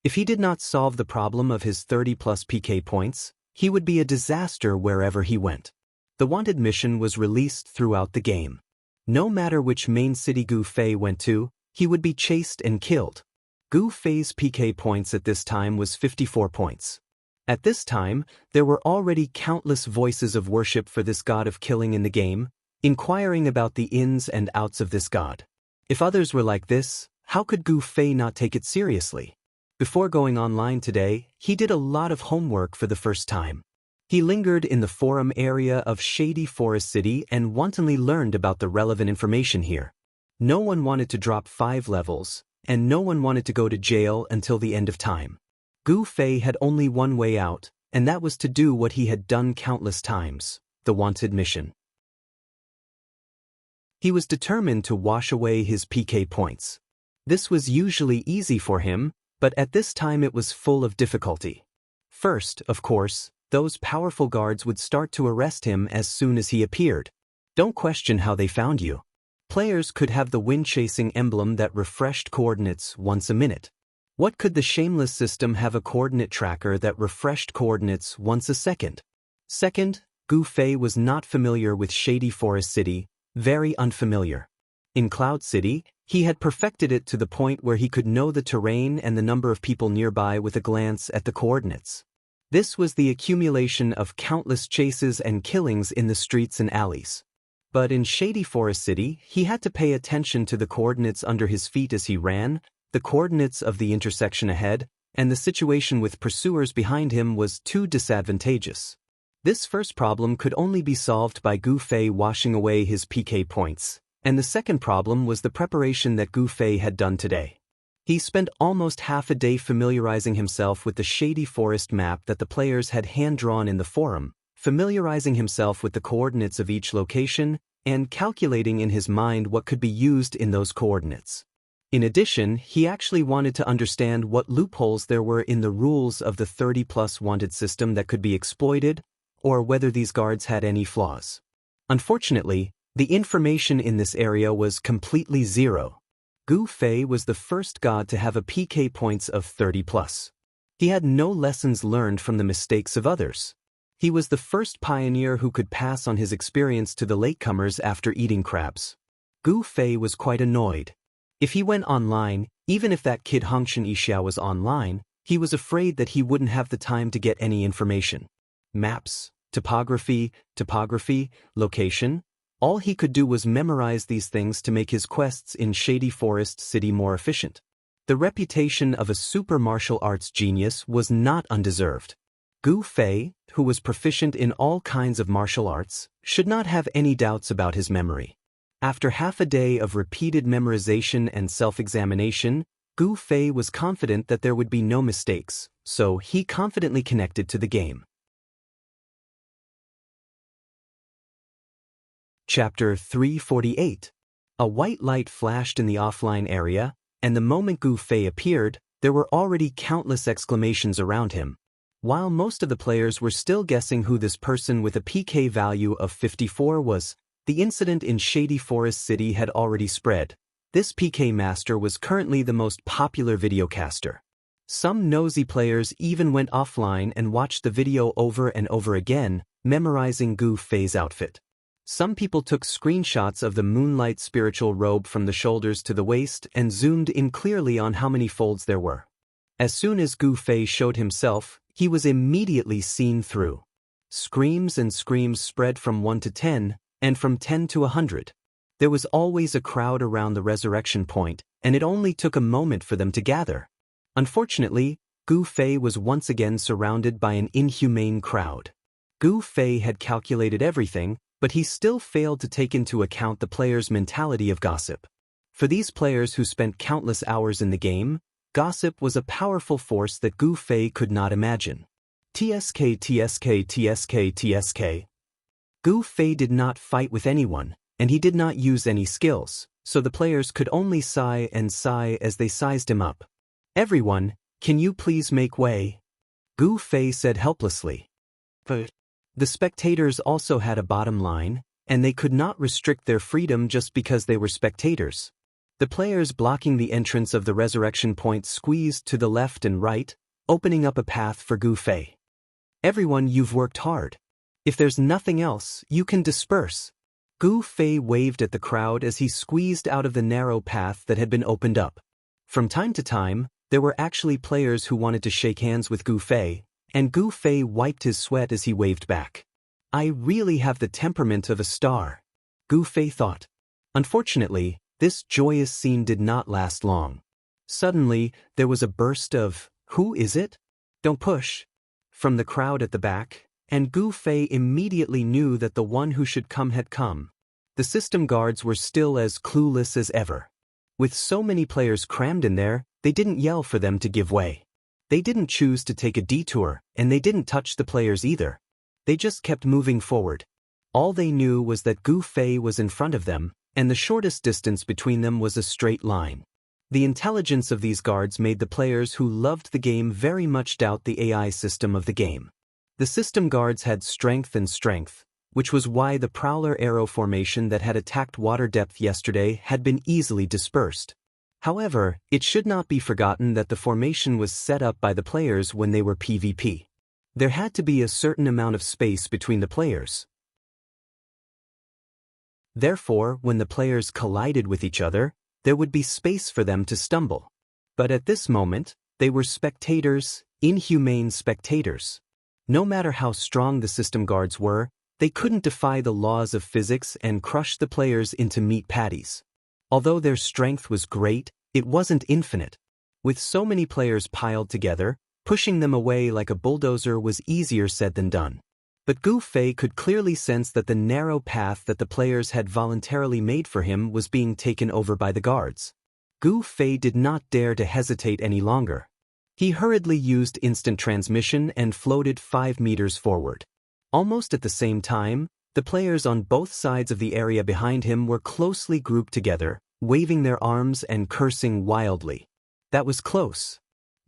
If he did not solve the problem of his 30+ PK points, he would be a disaster wherever he went. The wanted mission was released throughout the game. No matter which main city Gu Fei went to, he would be chased and killed. Gu Fei's PK points at this time was 54 points. At this time, there were already countless voices of worship for this god of killing in the game, inquiring about the ins and outs of this god. If others were like this, how could Gu Fei not take it seriously? Before going online today, he did a lot of homework for the first time. He lingered in the forum area of Shady Forest City and wantonly learned about the relevant information here. No one wanted to drop 5 levels, and no one wanted to go to jail until the end of time. Gu Fei had only one way out, and that was to do what he had done countless times, the wanted mission. He was determined to wash away his PK points. This was usually easy for him, but at this time it was full of difficulty. First, of course, those powerful guards would start to arrest him as soon as he appeared. Don't question how they found you. Players could have the wind-chasing emblem that refreshed coordinates once a minute. What could the shameless system have a coordinate tracker that refreshed coordinates once a second? Second, Gu Fei was not familiar with Shady Forest City, very unfamiliar. In Cloud City, he had perfected it to the point where he could know the terrain and the number of people nearby with a glance at the coordinates. This was the accumulation of countless chases and killings in the streets and alleys. But in Shady Forest City, he had to pay attention to the coordinates under his feet as he ran, the coordinates of the intersection ahead, and the situation with pursuers behind him was too disadvantageous. This first problem could only be solved by Gu Fei washing away his PK points, and the second problem was the preparation that Gu Fei had done today. He spent almost half a day familiarizing himself with the Shady Forest map that the players had hand-drawn in the forum, familiarizing himself with the coordinates of each location, and calculating in his mind what could be used in those coordinates. In addition, he actually wanted to understand what loopholes there were in the rules of the 30+ wanted system that could be exploited, or whether these guards had any flaws. Unfortunately, the information in this area was completely zero. Gu Fei was the first god to have a PK points of 30+. He had no lessons learned from the mistakes of others. He was the first pioneer who could pass on his experience to the latecomers after eating crabs. Gu Fei was quite annoyed. If he went online, even if that kid Hongshan Yixiao was online, he was afraid that he wouldn't have the time to get any information. Maps, topography, location. All he could do was memorize these things to make his quests in Shady Forest City more efficient. The reputation of a super martial arts genius was not undeserved. Gu Fei, who was proficient in all kinds of martial arts, should not have any doubts about his memory. After half a day of repeated memorization and self-examination, Gu Fei was confident that there would be no mistakes, so he confidently connected to the game. Chapter 348. A white light flashed in the offline area, and the moment Gu Fei appeared, there were already countless exclamations around him. While most of the players were still guessing who this person with a PK value of 54 was, the incident in Shady Forest City had already spread. This PK master was currently the most popular videocaster. Some nosy players even went offline and watched the video over and over again, memorizing Gu Fei's outfit. Some people took screenshots of the moonlight spiritual robe from the shoulders to the waist and zoomed in clearly on how many folds there were. As soon as Gu Fei showed himself, he was immediately seen through. Screams and screams spread from 1 to 10, and from 10 to 100. There was always a crowd around the resurrection point, and it only took a moment for them to gather. Unfortunately, Gu Fei was once again surrounded by an inhumane crowd. Gu Fei had calculated everything, but he still failed to take into account the players' mentality of gossip. For these players who spent countless hours in the game, gossip was a powerful force that Gu Fei could not imagine. TSK. Gu Fei did not fight with anyone, and he did not use any skills, so the players could only sigh and sigh as they sized him up. "Everyone, can you please make way?" Gu Fei said helplessly. But the spectators also had a bottom line, and they could not restrict their freedom just because they were spectators. The players blocking the entrance of the resurrection point squeezed to the left and right, opening up a path for Gu Fei. "Everyone, you've worked hard. If there's nothing else, you can disperse." Gu Fei waved at the crowd as he squeezed out of the narrow path that had been opened up. From time to time, there were actually players who wanted to shake hands with Gu Fei, and Gu Fei wiped his sweat as he waved back. "I really have the temperament of a star," Gu Fei thought. Unfortunately, this joyous scene did not last long. Suddenly, there was a burst of, "Who is it? Don't push," from the crowd at the back, and Gu Fei immediately knew that the one who should come had come. The system guards were still as clueless as ever. With so many players crammed in there, they didn't yell for them to give way. They didn't choose to take a detour, and they didn't touch the players either. They just kept moving forward. All they knew was that Gu Fei was in front of them, and the shortest distance between them was a straight line. The intelligence of these guards made the players who loved the game very much doubt the AI system of the game. The system guards had strength, which was why the Prowler arrow formation that had attacked water depth yesterday had been easily dispersed. However, it should not be forgotten that the formation was set up by the players when they were PvP. There had to be a certain amount of space between the players. Therefore, when the players collided with each other, there would be space for them to stumble. But at this moment, they were spectators, inhumane spectators. No matter how strong the system guards were, they couldn't defy the laws of physics and crush the players into meat patties. Although their strength was great, it wasn't infinite. With so many players piled together, pushing them away like a bulldozer was easier said than done. But Gu Fei could clearly sense that the narrow path that the players had voluntarily made for him was being taken over by the guards. Gu Fei did not dare to hesitate any longer. He hurriedly used instant transmission and floated 5 meters forward. Almost at the same time, the players on both sides of the area behind him were closely grouped together, waving their arms and cursing wildly. That was close.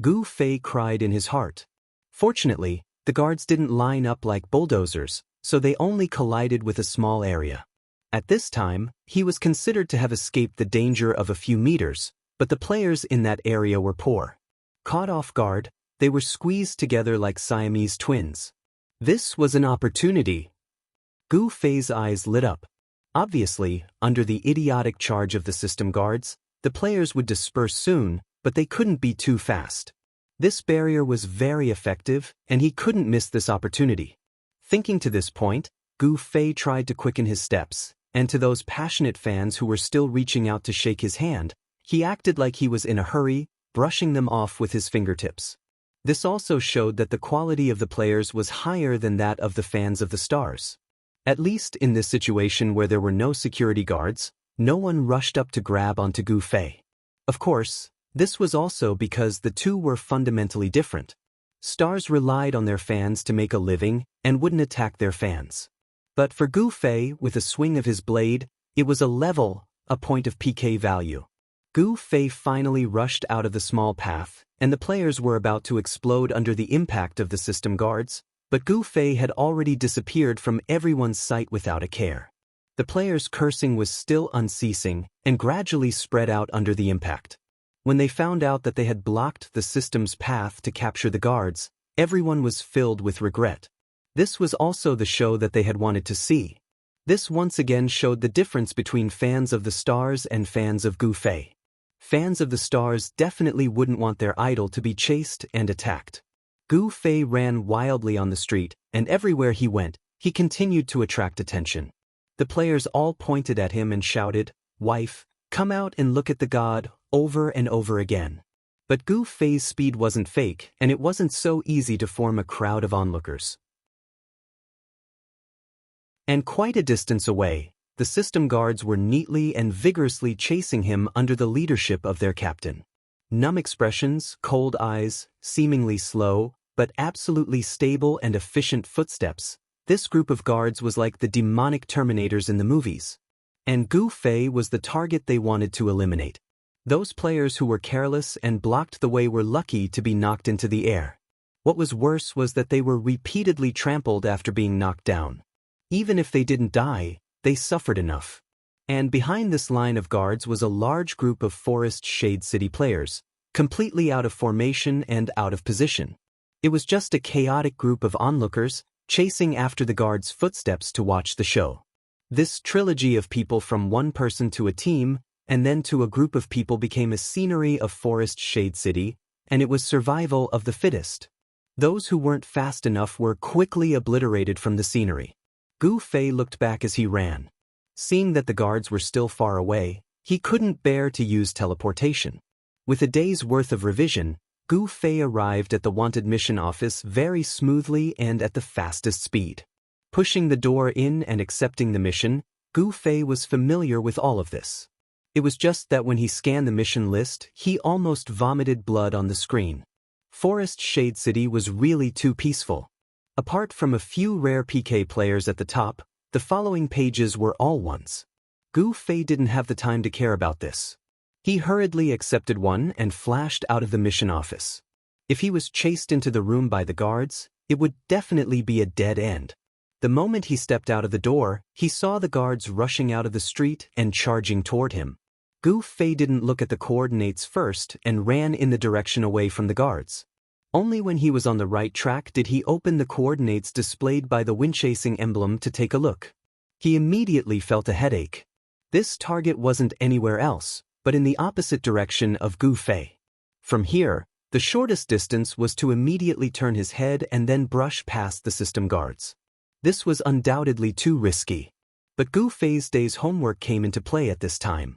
Gu Fei cried in his heart. Fortunately, the guards didn't line up like bulldozers, so they only collided with a small area. At this time, he was considered to have escaped the danger of a few meters, but the players in that area were poor. Caught off guard, they were squeezed together like Siamese twins. This was an opportunity. Gu Fei's eyes lit up. Obviously, under the idiotic charge of the system guards, the players would disperse soon, but they couldn't be too fast. This barrier was very effective, and he couldn't miss this opportunity. Thinking to this point, Gu Fei tried to quicken his steps, and to those passionate fans who were still reaching out to shake his hand, he acted like he was in a hurry, brushing them off with his fingertips. This also showed that the quality of the players was higher than that of the fans of the stars. At least in this situation where there were no security guards, no one rushed up to grab onto Gu Fei. Of course, this was also because the two were fundamentally different. Stars relied on their fans to make a living and wouldn't attack their fans. But for Gu Fei, with a swing of his blade, it was a point of PK value. Gu Fei finally rushed out of the small path, and the players were about to explode under the impact of the system guards, but Gu Fei had already disappeared from everyone's sight without a care. The players' cursing was still unceasing and gradually spread out under the impact. When they found out that they had blocked the system's path to capture the guards, everyone was filled with regret. This was also the show that they had wanted to see. This once again showed the difference between fans of the stars and fans of Gu Fei. Fans of the stars definitely wouldn't want their idol to be chased and attacked. Gu Fei ran wildly on the street, and everywhere he went, he continued to attract attention. The players all pointed at him and shouted, "Wife, come out and look at the god," over and over again. But Gu Fei's speed wasn't fake, and it wasn't so easy to form a crowd of onlookers. And quite a distance away, the system guards were neatly and vigorously chasing him under the leadership of their captain. Numb expressions, cold eyes, seemingly slow, but absolutely stable and efficient footsteps, this group of guards was like the demonic Terminators in the movies. And Gu Fei was the target they wanted to eliminate. Those players who were careless and blocked the way were lucky to be knocked into the air. What was worse was that they were repeatedly trampled after being knocked down. Even if they didn't die, they suffered enough. And behind this line of guards was a large group of Forest Shade City players, completely out of formation and out of position. It was just a chaotic group of onlookers, chasing after the guards' footsteps to watch the show. This trilogy of people from one person to a team, and then to a group of people became a scenery of Forest Shade City, and it was survival of the fittest. Those who weren't fast enough were quickly obliterated from the scenery. Gu Fei looked back as he ran. Seeing that the guards were still far away, he couldn't bear to use teleportation. With a day's worth of revision, Gu Fei arrived at the wanted mission office very smoothly and at the fastest speed. Pushing the door in and accepting the mission, Gu Fei was familiar with all of this. It was just that when he scanned the mission list, he almost vomited blood on the screen. Forest Shade City was really too peaceful. Apart from a few rare PK players at the top, the following pages were all ones. Gu Fei didn't have the time to care about this. He hurriedly accepted one and flashed out of the mission office. If he was chased into the room by the guards, it would definitely be a dead end. The moment he stepped out of the door, he saw the guards rushing out of the street and charging toward him. Gu Fei didn't look at the coordinates first and ran in the direction away from the guards. Only when he was on the right track did he open the coordinates displayed by the wind-chasing emblem to take a look. He immediately felt a headache. This target wasn't anywhere else, but in the opposite direction of Gu Fei. From here, the shortest distance was to immediately turn his head and then brush past the system guards. This was undoubtedly too risky. But Gu Fei's day's homework came into play at this time.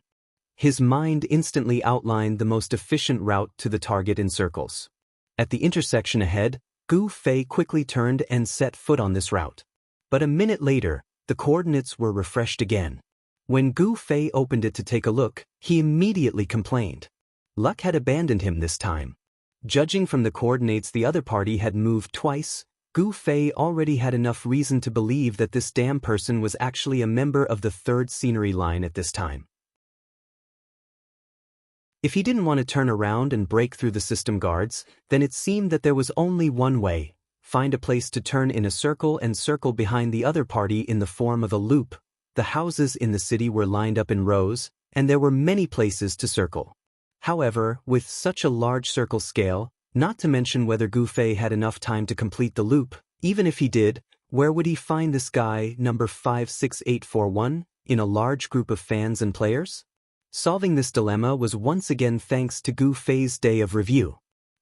His mind instantly outlined the most efficient route to the target in circles. At the intersection ahead, Gu Fei quickly turned and set foot on this route. But a minute later, the coordinates were refreshed again. When Gu Fei opened it to take a look, he immediately complained. Luck had abandoned him this time. Judging from the coordinates the other party had moved twice, Gu Fei already had enough reason to believe that this damn person was actually a member of the third scenery line at this time. If he didn't want to turn around and break through the system guards, then it seemed that there was only one way: find a place to turn in a circle and circle behind the other party in the form of a loop. The houses in the city were lined up in rows, and there were many places to circle. However, with such a large circle scale, not to mention whether Gu Fei had enough time to complete the loop, even if he did, where would he find this guy, number 56841, in a large group of fans and players? Solving this dilemma was once again thanks to Gu Fei's day of review.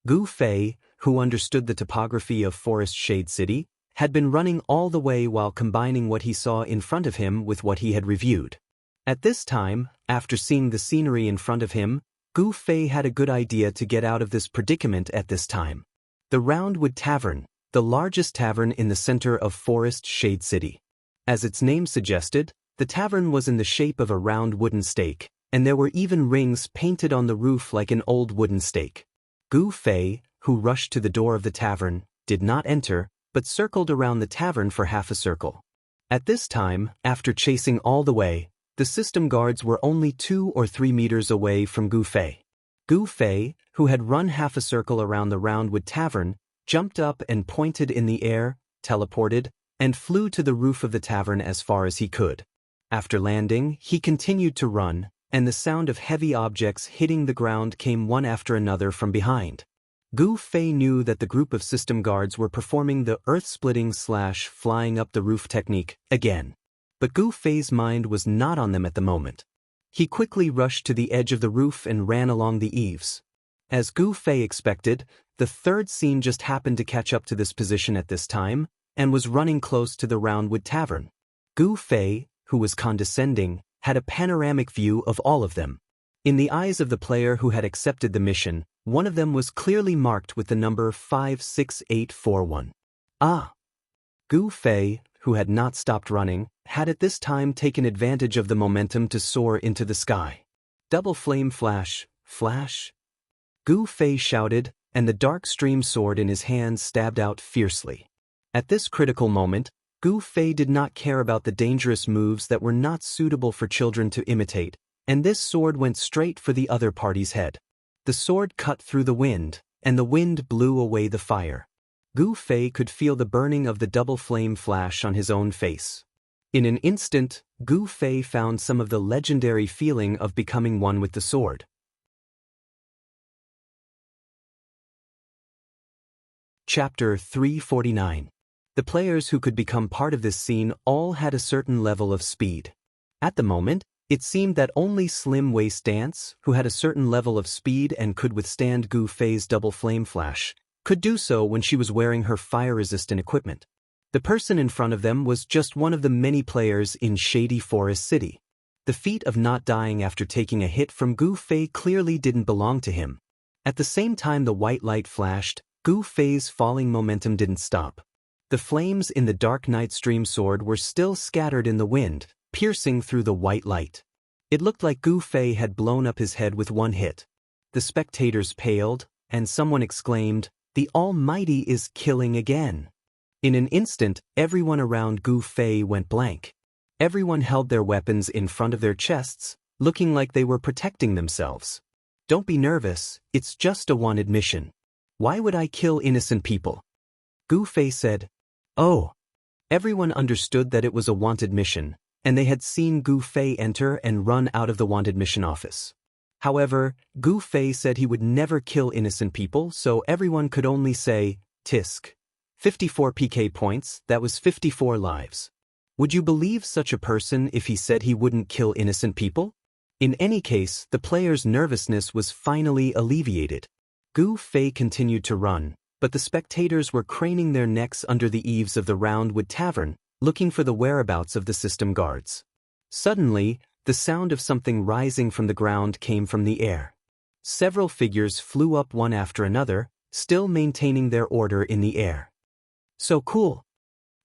Gu Fei, who understood the topography of Forest Shade City, had been running all the way while combining what he saw in front of him with what he had reviewed. At this time, after seeing the scenery in front of him, Gu Fei had a good idea to get out of this predicament at this time. The Roundwood Tavern, the largest tavern in the center of Forest Shade City. As its name suggested, the tavern was in the shape of a round wooden stake, and there were even rings painted on the roof like an old wooden stake. Gu Fei, who rushed to the door of the tavern, did not enter, but circled around the tavern for half a circle. At this time, after chasing all the way, the system guards were only 2 or 3 meters away from Gu Fei. Gu Fei, who had run half a circle around the Roundwood Tavern, jumped up and pointed in the air, teleported, and flew to the roof of the tavern as far as he could. After landing, he continued to run, and the sound of heavy objects hitting the ground came one after another from behind. Gu Fei knew that the group of system guards were performing the earth-splitting / flying up the roof technique again. But Gu Fei's mind was not on them at the moment. He quickly rushed to the edge of the roof and ran along the eaves. As Gu Fei expected, the third scene just happened to catch up to this position at this time, and was running close to the Roundwood Tavern. Gu Fei, who was condescending, had a panoramic view of all of them. In the eyes of the player who had accepted the mission, one of them was clearly marked with the number 56841. Ah! Gu Fei, who had not stopped running, had at this time taken advantage of the momentum to soar into the sky. Double flame flash, flash. Gu Fei shouted, and the dark stream sword in his hand stabbed out fiercely. At this critical moment, Gu Fei did not care about the dangerous moves that were not suitable for children to imitate, and this sword went straight for the other party's head. The sword cut through the wind, and the wind blew away the fire. Gu Fei could feel the burning of the double flame flash on his own face. In an instant, Gu Fei found some of the legendary feeling of becoming one with the sword. Chapter 349. The players who could become part of this scene all had a certain level of speed. At the moment, it seemed that only Slim Waist Dance, who had a certain level of speed and could withstand Gu Fei's double flame flash, could do so when she was wearing her fire-resistant equipment. The person in front of them was just one of the many players in Shady Forest City. The feat of not dying after taking a hit from Gu Fei clearly didn't belong to him. At the same time the white light flashed, Gu Fei's falling momentum didn't stop. The flames in the Dark Night Stream sword were still scattered in the wind, piercing through the white light. It looked like Gu Fei had blown up his head with one hit. The spectators paled, and someone exclaimed, "The Almighty is killing again." In an instant, everyone around Gu Fei went blank. Everyone held their weapons in front of their chests, looking like they were protecting themselves. "Don't be nervous, it's just a wanted mission. Why would I kill innocent people?" Gu Fei said. "Oh." Everyone understood that it was a wanted mission, and they had seen Gu Fei enter and run out of the wanted mission office. However, Gu Fei said he would never kill innocent people, so everyone could only say, "Tisk. 54 PK points, that was 54 lives." Would you believe such a person if he said he wouldn't kill innocent people? In any case, the player's nervousness was finally alleviated. Gu Fei continued to run, but the spectators were craning their necks under the eaves of the Roundwood Tavern, looking for the whereabouts of the system guards. Suddenly, the sound of something rising from the ground came from the air. Several figures flew up one after another, still maintaining their order in the air. So cool!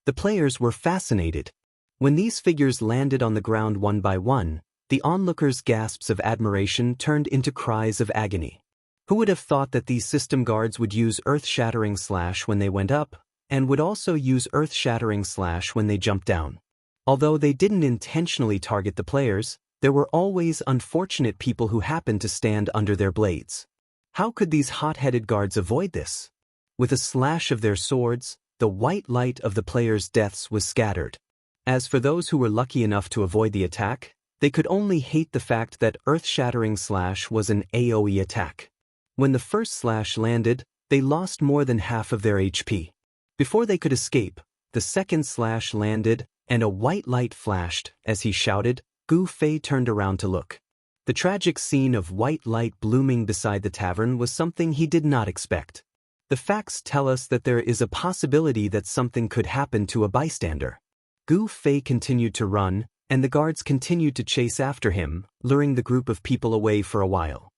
The players were fascinated. When these figures landed on the ground one by one, the onlookers' gasps of admiration turned into cries of agony. Who would have thought that these system guards would use earth-shattering slash when they went up, and would also use earth-shattering slash when they jumped down? Although they didn't intentionally target the players, there were always unfortunate people who happened to stand under their blades. How could these hot-headed guards avoid this? With a slash of their swords, the white light of the players' deaths was scattered. As for those who were lucky enough to avoid the attack, they could only hate the fact that earth-shattering slash was an AoE attack. When the first slash landed, they lost more than half of their HP. Before they could escape, the second slash landed, and a white light flashed. As he shouted, Gu Fei turned around to look. The tragic scene of white light blooming beside the tavern was something he did not expect. The facts tell us that there is a possibility that something could happen to a bystander. Gu Fei continued to run, and the guards continued to chase after him, luring the group of people away for a while.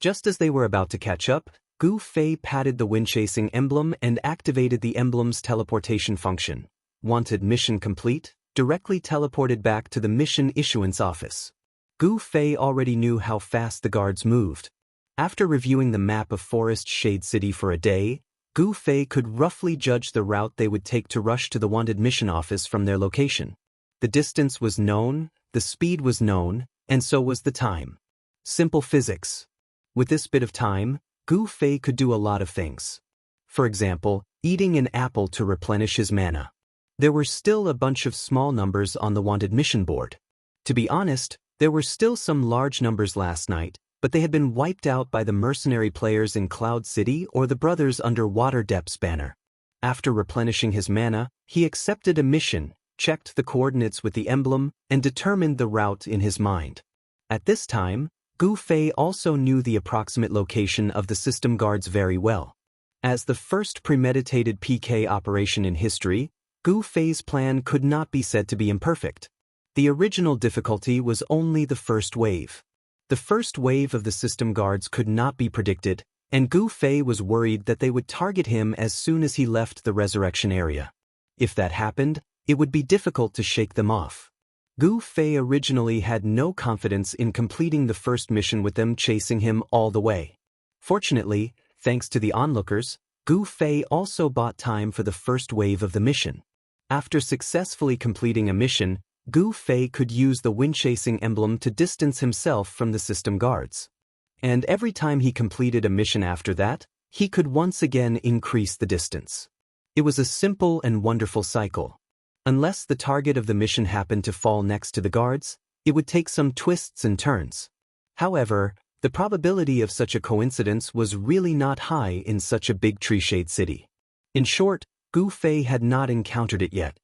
Just as they were about to catch up, Gu Fei patted the wind-chasing emblem and activated the emblem's teleportation function. Wanted mission complete, directly teleported back to the mission issuance office. Gu Fei already knew how fast the guards moved. After reviewing the map of Forest Shade City for a day, Gu Fei could roughly judge the route they would take to rush to the wanted mission office from their location. The distance was known, the speed was known, and so was the time. Simple physics. With this bit of time, Gu Fei could do a lot of things. For example, eating an apple to replenish his mana. There were still a bunch of small numbers on the wanted mission board. To be honest, there were still some large numbers last night, but they had been wiped out by the mercenary players in Cloud City or the brothers under Water Depth's banner. After replenishing his mana, he accepted a mission, checked the coordinates with the emblem, and determined the route in his mind. At this time, Gu Fei also knew the approximate location of the system guards very well. As the first premeditated PK operation in history, Gu Fei's plan could not be said to be imperfect. The original difficulty was only the first wave. The first wave of the system guards could not be predicted, and Gu Fei was worried that they would target him as soon as he left the resurrection area. If that happened, it would be difficult to shake them off. Gu Fei originally had no confidence in completing the first mission with them chasing him all the way. Fortunately, thanks to the onlookers, Gu Fei also bought time for the first wave of the mission. After successfully completing a mission, Gu Fei could use the wind-chasing emblem to distance himself from the system guards. And every time he completed a mission after that, he could once again increase the distance. It was a simple and wonderful cycle. Unless the target of the mission happened to fall next to the guards, it would take some twists and turns. However, the probability of such a coincidence was really not high in such a big tree-shade city. In short, Gu Fei had not encountered it yet.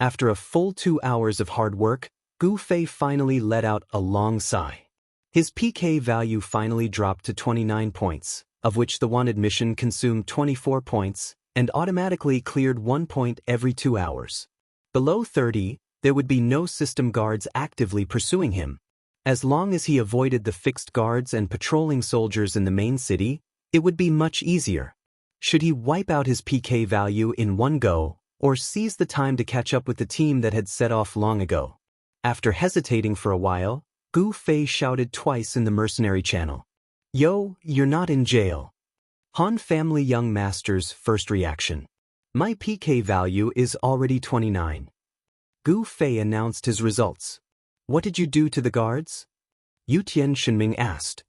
After a full 2 hours of hard work, Gu Fei finally let out a long sigh. His PK value finally dropped to 29 points, of which the wanted mission consumed 24 points, and automatically cleared 1 point every 2 hours. Below 30, there would be no system guards actively pursuing him. As long as he avoided the fixed guards and patrolling soldiers in the main city, it would be much easier. Should he wipe out his PK value in one go, or seize the time to catch up with the team that had set off long ago? After hesitating for a while, Gu Fei shouted twice in the mercenary channel. "Yo, you're not in jail." Han Family Young Master's first reaction. "My PK value is already 29. Gu Fei announced his results. "What did you do to the guards?" Yutian Shenming asked.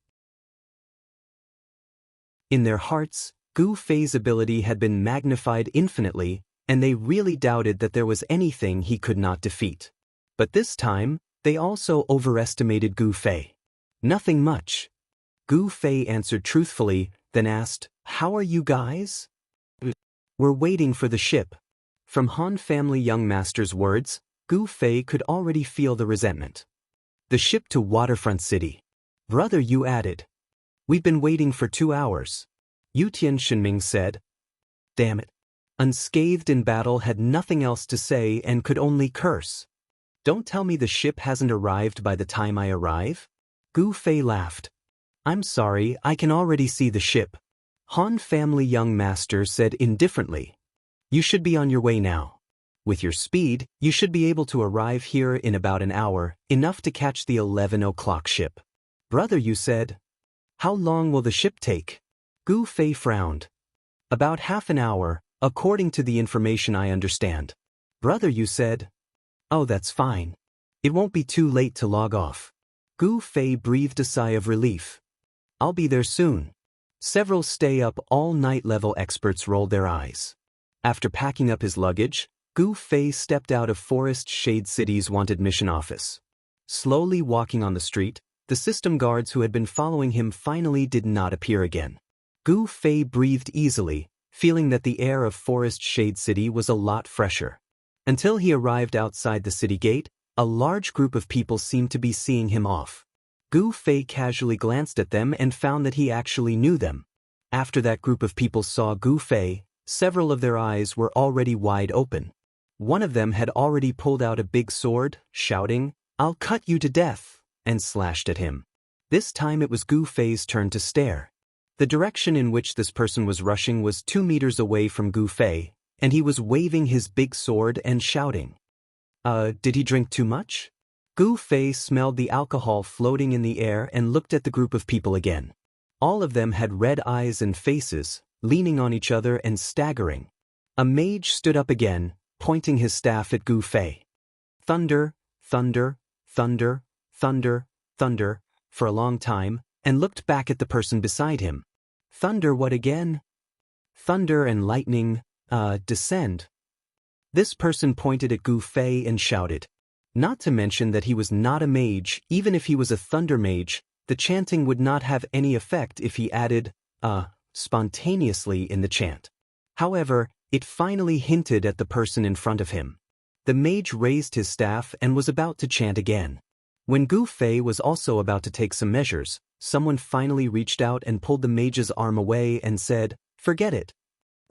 In their hearts, Gu Fei's ability had been magnified infinitely, and they really doubted that there was anything he could not defeat. But this time, they also overestimated Gu Fei. "Nothing much." Gu Fei answered truthfully, then asked, "How are you guys?" "We're waiting for the ship." From Han Family Young Master's words, Gu Fei could already feel the resentment. "The ship to Waterfront City." "Brother," you added. "We've been waiting for 2 hours." Yutian Shenming said. "Damn it." Unscathed in battle had nothing else to say and could only curse. "Don't tell me the ship hasn't arrived by the time I arrive?" Gu Fei laughed. "I'm sorry, I can already see the ship." Han Family Young Master said indifferently. "You should be on your way now. With your speed, you should be able to arrive here in about an hour, enough to catch the 11 o'clock ship." "Brother," you said. "How long will the ship take?" Gu Fei frowned. "About half an hour, according to the information I understand." "Brother," you said. "Oh, that's fine. It won't be too late to log off." Gu Fei breathed a sigh of relief. "I'll be there soon." Several stay-up-all-night level experts rolled their eyes. After packing up his luggage, Gu Fei stepped out of Forest Shade City's wanted mission office. Slowly walking on the street, the system guards who had been following him finally did not appear again. Gu Fei breathed easily, feeling that the air of Forest Shade City was a lot fresher. Until he arrived outside the city gate, a large group of people seemed to be seeing him off. Gu Fei casually glanced at them and found that he actually knew them. After that group of people saw Gu Fei, several of their eyes were already wide open. One of them had already pulled out a big sword, shouting, "I'll cut you to death," and slashed at him. This time it was Gu Fei's turn to stare. The direction in which this person was rushing was 2 meters away from Gu Fei, and he was waving his big sword and shouting. Did he drink too much?" Gu Fei smelled the alcohol floating in the air and looked at the group of people again. All of them had red eyes and faces, leaning on each other and staggering. A mage stood up again, pointing his staff at Gu Fei. "Thunder, thunder, thunder, thunder, thunder," for a long time, and looked back at the person beside him. "Thunder what again?" "Thunder and lightning, descend." This person pointed at Gu Fei and shouted. Not to mention that he was not a mage. Even if he was a thunder mage, the chanting would not have any effect if he added spontaneously in the chant. However, it finally hinted at the person in front of him. The mage raised his staff and was about to chant again. When Gu Fei was also about to take some measures, someone finally reached out and pulled the mage's arm away and said, "Forget it.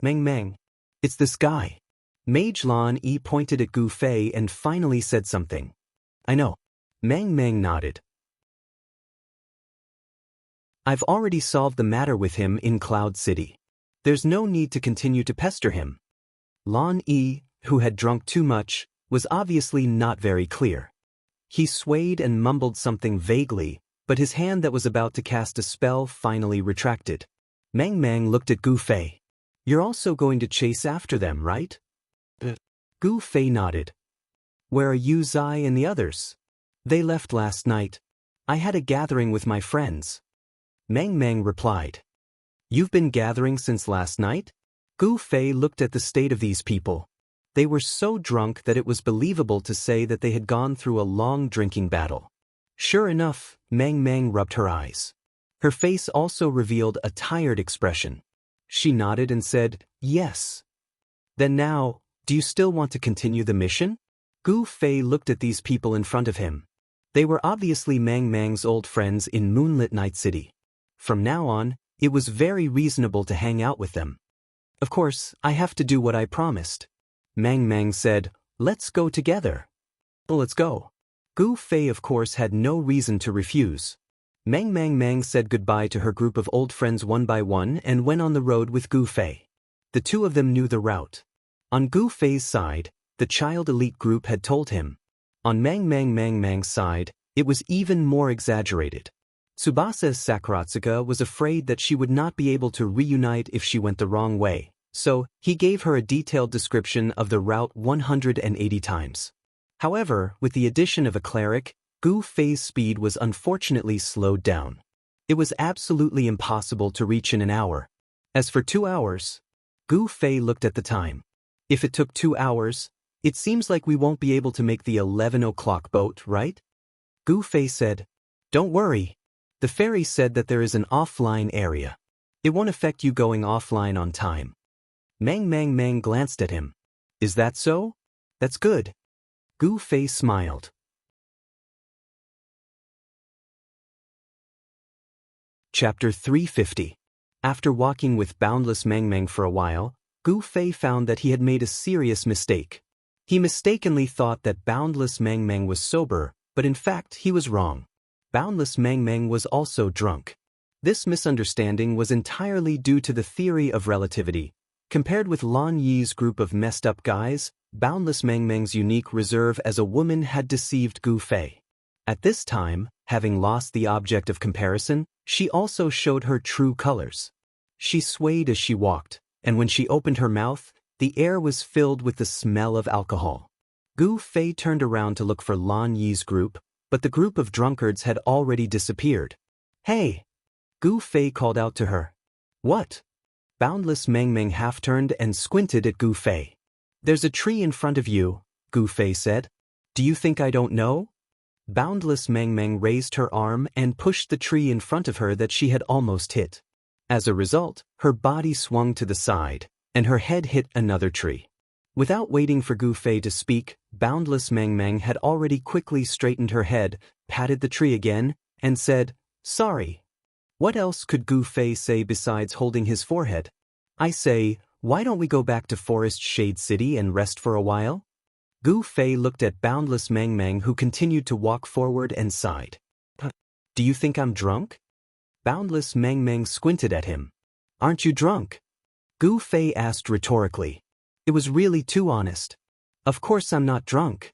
Meng Meng. It's this guy." Mage Lan Yi pointed at Gu Fei and finally said something. "I know." Meng Meng nodded. "I've already solved the matter with him in Cloud City. There's no need to continue to pester him." Lan Yi, who had drunk too much, was obviously not very clear. He swayed and mumbled something vaguely, but his hand that was about to cast a spell finally retracted. Meng Meng looked at Gu Fei. "You're also going to chase after them, right?" Gu Fei nodded. "Where are Yu Zai and the others?" "They left last night. I had a gathering with my friends." Meng Meng replied. "You've been gathering since last night?" Gu Fei looked at the state of these people. They were so drunk that it was believable to say that they had gone through a long drinking battle. Sure enough, Meng Meng rubbed her eyes. Her face also revealed a tired expression. She nodded and said, "Yes." "Then now, do you still want to continue the mission?" Gu Fei looked at these people in front of him. They were obviously Meng Meng's old friends in Moonlit Night City. From now on, it was very reasonable to hang out with them. "Of course, I have to do what I promised." Meng Meng said, "Let's go together." "Well, let's go." Gu Fei of course had no reason to refuse. Meng said goodbye to her group of old friends one by one and went on the road with Gu Fei. The two of them knew the route. On Gu Fei's side, the child elite group had told him. On Meng's side, it was even more exaggerated. Tsubasa's Sakuratsuka was afraid that she would not be able to reunite if she went the wrong way, so he gave her a detailed description of the route 180 times. However, with the addition of a cleric, Gu Fei's speed was unfortunately slowed down. It was absolutely impossible to reach in an hour. As for 2 hours, Gu Fei looked at the time. If it took 2 hours, it seems like we won't be able to make the 11 o'clock boat, right? Gu Fei said, "Don't worry. The fairy said that there is an offline area. It won't affect you going offline on time." Meng glanced at him. "Is that so? That's good." Gu Fei smiled. Chapter 350. After walking with Boundless Meng for a while, Gu Fei found that he had made a serious mistake. He mistakenly thought that Boundless Meng was sober, but in fact he was wrong. Boundless Meng was also drunk. This misunderstanding was entirely due to the theory of relativity. Compared with Lan Yi's group of messed up guys, Boundless Meng's unique reserve as a woman had deceived Gu Fei. At this time, having lost the object of comparison, she also showed her true colors. She swayed as she walked, and when she opened her mouth, the air was filled with the smell of alcohol. Gu Fei turned around to look for Lan Yi's group, but the group of drunkards had already disappeared. "Hey!" Gu Fei called out to her. "What?" Boundless Meng half-turned and squinted at Gu Fei. "There's a tree in front of you," Gu Fei said. "Do you think I don't know?" Boundless Meng raised her arm and pushed the tree in front of her that she had almost hit. As a result, her body swung to the side, and her head hit another tree. Without waiting for Gu Fei to speak, Boundless Meng had already quickly straightened her head, patted the tree again, and said, "Sorry." What else could Gu Fei say besides holding his forehead? "I say, why don't we go back to Forest Shade City and rest for a while?" Gu Fei looked at Boundless Meng who continued to walk forward and sighed. "Do you think I'm drunk?" Boundless Meng squinted at him. "Aren't you drunk?" Gu Fei asked rhetorically. It was really too honest. "Of course I'm not drunk."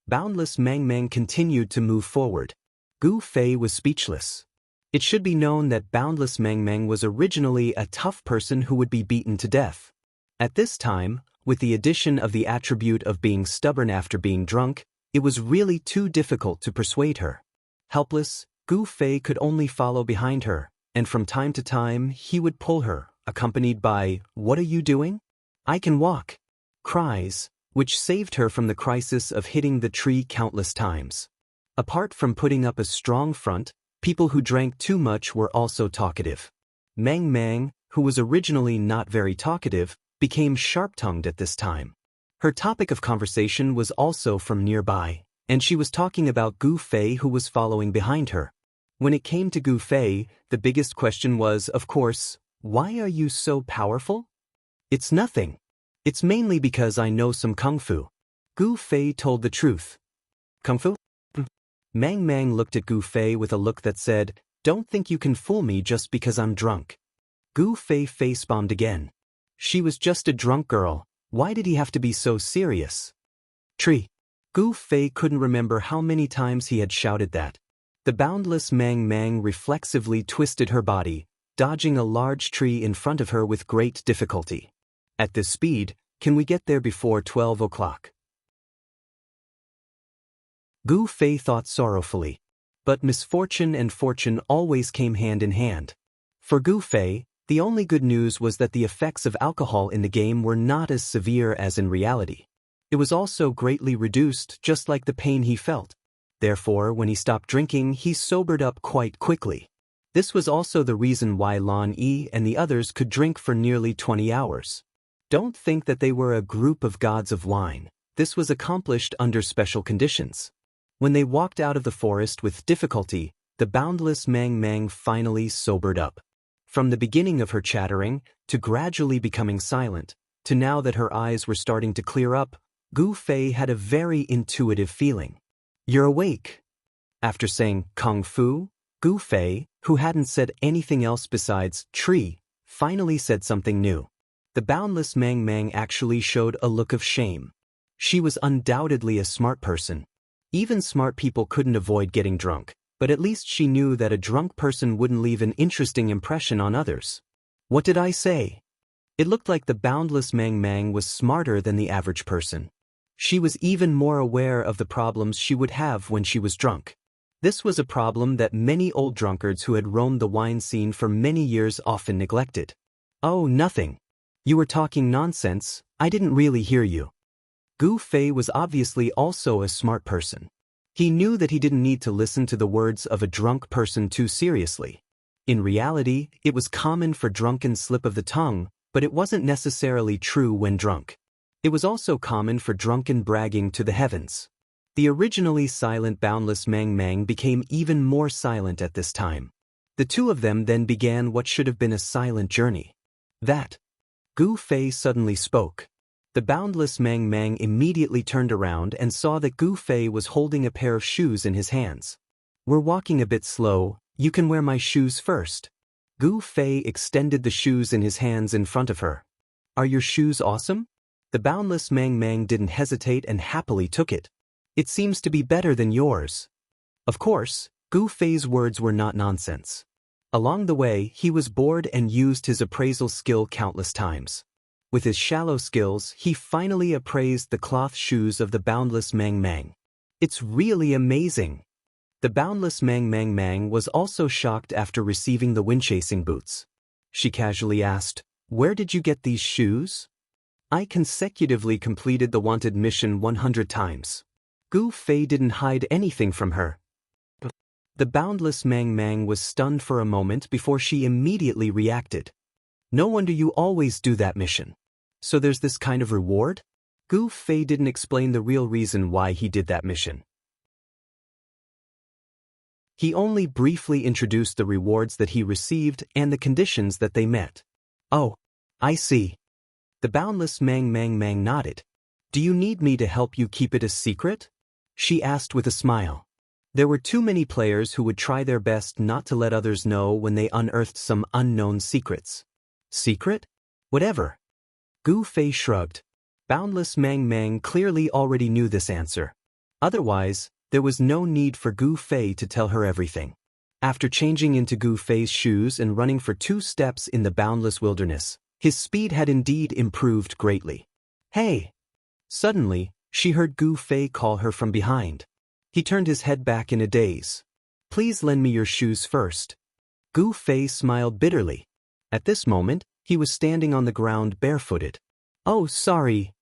Boundless Meng continued to move forward. Gu Fei was speechless. It should be known that Boundless Meng was originally a tough person who would be beaten to death. At this time, with the addition of the attribute of being stubborn after being drunk, it was really too difficult to persuade her. Helpless, Gu Fei could only follow behind her, and from time to time he would pull her, accompanied by, "What are you doing?" "I can walk." Cries, which saved her from the crisis of hitting the tree countless times. Apart from putting up a strong front, people who drank too much were also talkative. Mang, who was originally not very talkative, became sharp-tongued at this time. Her topic of conversation was also from nearby, and she was talking about Gu Fei, who was following behind her. When it came to Gu Fei, the biggest question was, of course, why are you so powerful? It's nothing. It's mainly because I know some kung fu. Gu Fei told the truth. Kung fu? Mang looked at Gu Fei with a look that said, don't think you can fool me just because I'm drunk. Gu Fei face-bombed again. She was just a drunk girl. Why did he have to be so serious? Tree. Gu Fei couldn't remember how many times he had shouted that. The boundless Mang reflexively twisted her body, dodging a large tree in front of her with great difficulty. At this speed, can we get there before 12 o'clock? Gu Fei thought sorrowfully. But misfortune and fortune always came hand in hand. For Gu Fei, the only good news was that the effects of alcohol in the game were not as severe as in reality. It was also greatly reduced, just like the pain he felt. Therefore, when he stopped drinking, he sobered up quite quickly. This was also the reason why Lan Yi and the others could drink for nearly 20 hours. Don't think that they were a group of gods of wine. This was accomplished under special conditions. When they walked out of the forest with difficulty, the boundless Mang finally sobered up. From the beginning of her chattering, to gradually becoming silent, to now that her eyes were starting to clear up, Gu Fei had a very intuitive feeling. You're awake. After saying Kung Fu, Gu Fei, who hadn't said anything else besides tree, finally said something new. The boundless Mang actually showed a look of shame. She was undoubtedly a smart person. Even smart people couldn't avoid getting drunk, but at least she knew that a drunk person wouldn't leave an interesting impression on others. What did I say? It looked like the boundless Mang was smarter than the average person. She was even more aware of the problems she would have when she was drunk. This was a problem that many old drunkards who had roamed the wine scene for many years often neglected. Oh, nothing. You were talking nonsense, I didn't really hear you. Gu Fei was obviously also a smart person. He knew that he didn't need to listen to the words of a drunk person too seriously. In reality, it was common for drunken slip of the tongue, but it wasn't necessarily true when drunk. It was also common for drunken bragging to the heavens. The originally silent boundless Mang became even more silent at this time. The two of them then began what should have been a silent journey. Gu Fei suddenly spoke. The boundless Mang immediately turned around and saw that Gu Fei was holding a pair of shoes in his hands. We're walking a bit slow, you can wear my shoes first. Gu Fei extended the shoes in his hands in front of her. Are your shoes awesome? The boundless Mang didn't hesitate and happily took it. It seems to be better than yours. Of course, Gu Fei's words were not nonsense. Along the way, he was bored and used his appraisal skill countless times. With his shallow skills, he finally appraised the cloth shoes of the boundless Mang. It's really amazing. The boundless Mang was also shocked after receiving the wind-chasing boots. She casually asked, where did you get these shoes? I consecutively completed the wanted mission 100 times. Gu Fei didn't hide anything from her. The boundless Mang was stunned for a moment before she immediately reacted. No wonder you always do that mission. So there's this kind of reward? Gu Fei didn't explain the real reason why he did that mission. He only briefly introduced the rewards that he received and the conditions that they met. Oh, I see. The boundless Mang nodded. Do you need me to help you keep it a secret? She asked with a smile. There were too many players who would try their best not to let others know when they unearthed some unknown secrets. Secret? Whatever. Gu Fei shrugged. Boundless Mang clearly already knew this answer. Otherwise, there was no need for Gu Fei to tell her everything. After changing into Gu Fei's shoes and running for 2 steps in the boundless wilderness, his speed had indeed improved greatly. Hey! Suddenly, she heard Gu Fei call her from behind. He turned his head back in a daze. Please lend me your shoes first. Gu Fei smiled bitterly. At this moment, he was standing on the ground barefooted. Oh, sorry.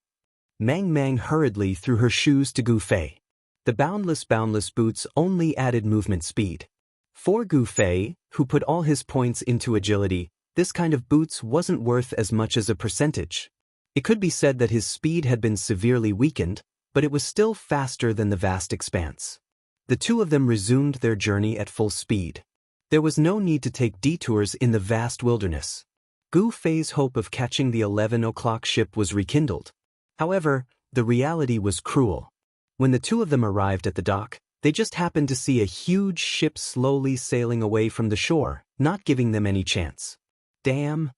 Mang Mang hurriedly threw her shoes to Gu Fei. The boundless boots only added movement speed. For Gu Fei, who put all his points into agility, this kind of boots wasn't worth as much as a percentage. It could be said that his speed had been severely weakened, but it was still faster than the vast expanse. The two of them resumed their journey at full speed. There was no need to take detours in the vast wilderness. Gu Fei's hope of catching the 11 o'clock ship was rekindled. However, the reality was cruel. When the two of them arrived at the dock, they just happened to see a huge ship slowly sailing away from the shore, not giving them any chance. Damn!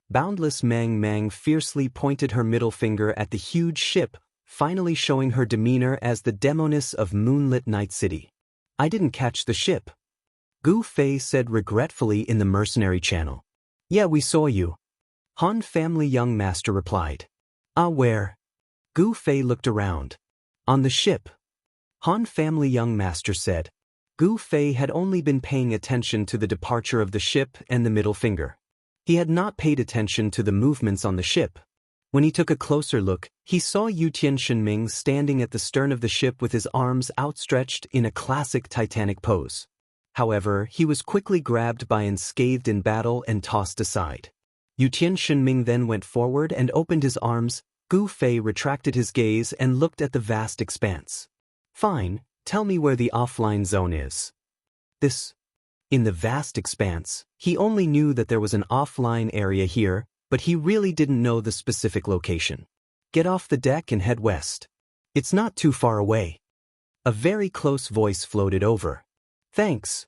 Boundless Mang Mang fiercely pointed her middle finger at the huge ship, finally showing her demeanor as the demoness of moonlit Night City. I didn't catch the ship. Gu Fei said regretfully in the mercenary channel. Yeah, we saw you. Han family young master replied. Ah, where? Gu Fei looked around. On the ship. Han family young master said. Gu Fei had only been paying attention to the departure of the ship and the middle finger. He had not paid attention to the movements on the ship. When he took a closer look, he saw Yutian Shenming standing at the stern of the ship with his arms outstretched in a classic Titanic pose. However, he was quickly grabbed by and scathed in battle and tossed aside. Yutian Shenming then went forward and opened his arms. Gu Fei retracted his gaze and looked at the vast expanse. Fine, tell me where the offline zone is. In the vast expanse, he only knew that there was an offline area here, but he really didn't know the specific location. Get off the deck and head west. It's not too far away. A very close voice floated over. Thanks.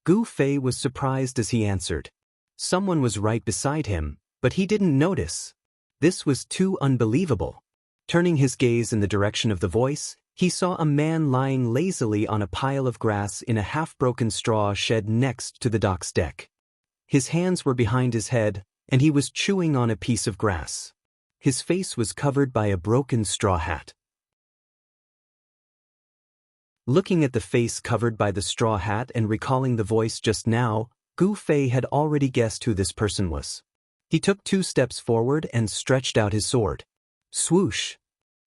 Gu Fei was surprised as he answered. Someone was right beside him, but he didn't notice. This was too unbelievable. Turning his gaze in the direction of the voice, he saw a man lying lazily on a pile of grass in a half-broken straw shed next to the dock's deck. His hands were behind his head, and he was chewing on a piece of grass. His face was covered by a broken straw hat. Looking at the face covered by the straw hat and recalling the voice just now, Gu Fei had already guessed who this person was. He took 2 steps forward and stretched out his sword. Swoosh!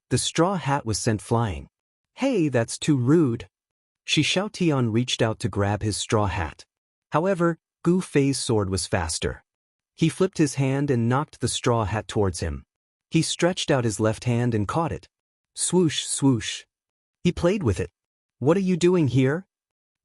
The straw hat was sent flying. Hey, that's too rude. Shi Xiaotian reached out to grab his straw hat. However, Gu Fei's sword was faster. He flipped his hand and knocked the straw hat towards him. He stretched out his left hand and caught it. Swoosh, swoosh. He played with it. What are you doing here?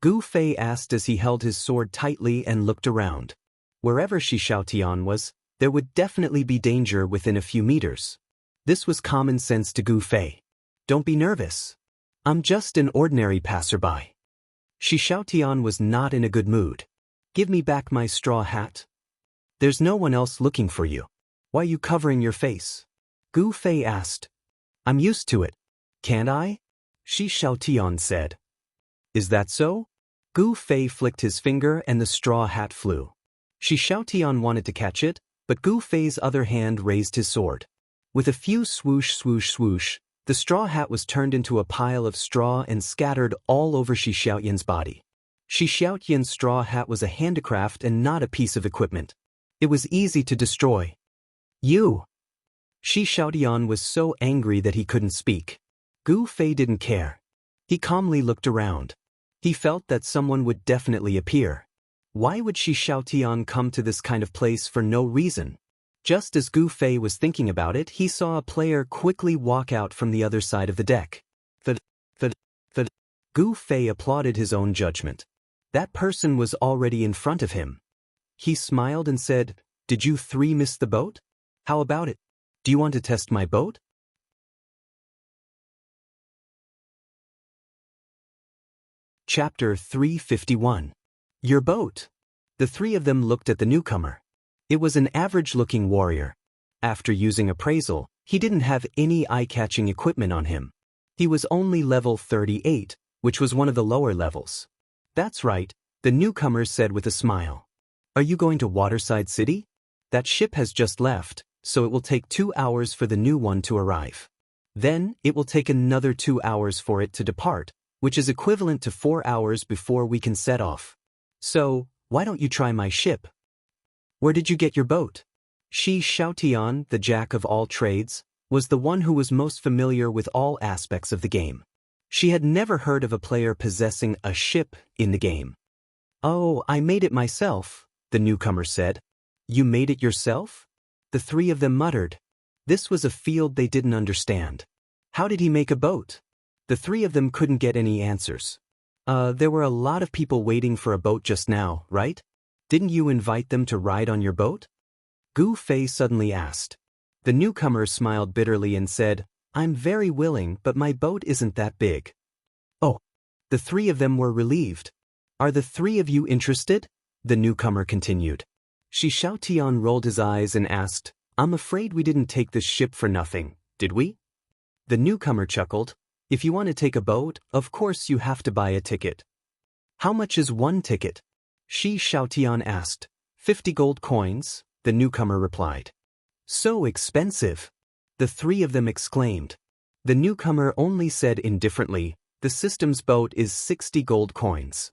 Gu Fei asked as he held his sword tightly and looked around. Wherever Shi Xiaotian was, there would definitely be danger within a few meters. This was common sense to Gu Fei. Don't be nervous. I'm just an ordinary passerby. Shi Xiaotian was not in a good mood. Give me back my straw hat. There's no one else looking for you. Why are you covering your face? Gu Fei asked. I'm used to it. Can't I? Shi Xiaotian said. Is that so? Gu Fei flicked his finger and the straw hat flew. Shi Xiaotian wanted to catch it, but Gu Fei's other hand raised his sword. With a few swoosh swoosh swoosh, the straw hat was turned into a pile of straw and scattered all over Shi Xiaotian's body. Shi Xiaotian's straw hat was a handicraft and not a piece of equipment. It was easy to destroy. You! Shi Xiaotian was so angry that he couldn't speak. Gu Fei didn't care. He calmly looked around. He felt that someone would definitely appear. Why would Shi Xiaotian come to this kind of place for no reason? Just as Gu Fei was thinking about it, he saw a player quickly walk out from the other side of the deck. Gu Fei applauded his own judgment. That person was already in front of him. He smiled and said, Did you 3 miss the boat? How about it? Do you want to test my boat? Chapter 351. Your boat. The 3 of them looked at the newcomer. It was an average-looking warrior. After using appraisal, he didn't have any eye-catching equipment on him. He was only level 38, which was one of the lower levels. That's right, the newcomer said with a smile. Are you going to Waterside City? That ship has just left, so it will take 2 hours for the new one to arrive. Then, it will take another 2 hours for it to depart, which is equivalent to 4 hours before we can set off. So, why don't you try my ship? Where did you get your boat? Shi Xiaotian, the jack of all trades, was the one who was most familiar with all aspects of the game. She had never heard of a player possessing a ship in the game. "Oh, I made it myself," the newcomer said. "You made it yourself?" The three of them muttered. This was a field they didn't understand. How did he make a boat? The three of them couldn't get any answers. There were a lot of people waiting for a boat just now, right? Didn't you invite them to ride on your boat?" Gu Fei suddenly asked. The newcomer smiled bitterly and said, "I'm very willing, but my boat isn't that big." "Oh." The three of them were relieved. "Are the three of you interested?" the newcomer continued. Shi Xiaotian rolled his eyes and asked, "I'm afraid we didn't take this ship for nothing, did we?" The newcomer chuckled. "If you want to take a boat, of course you have to buy a ticket." "How much is one ticket?" Shi Xiaotian asked. 50 gold coins, the newcomer replied. "So expensive!" the three of them exclaimed. The newcomer only said indifferently, "The system's boat is 60 gold coins."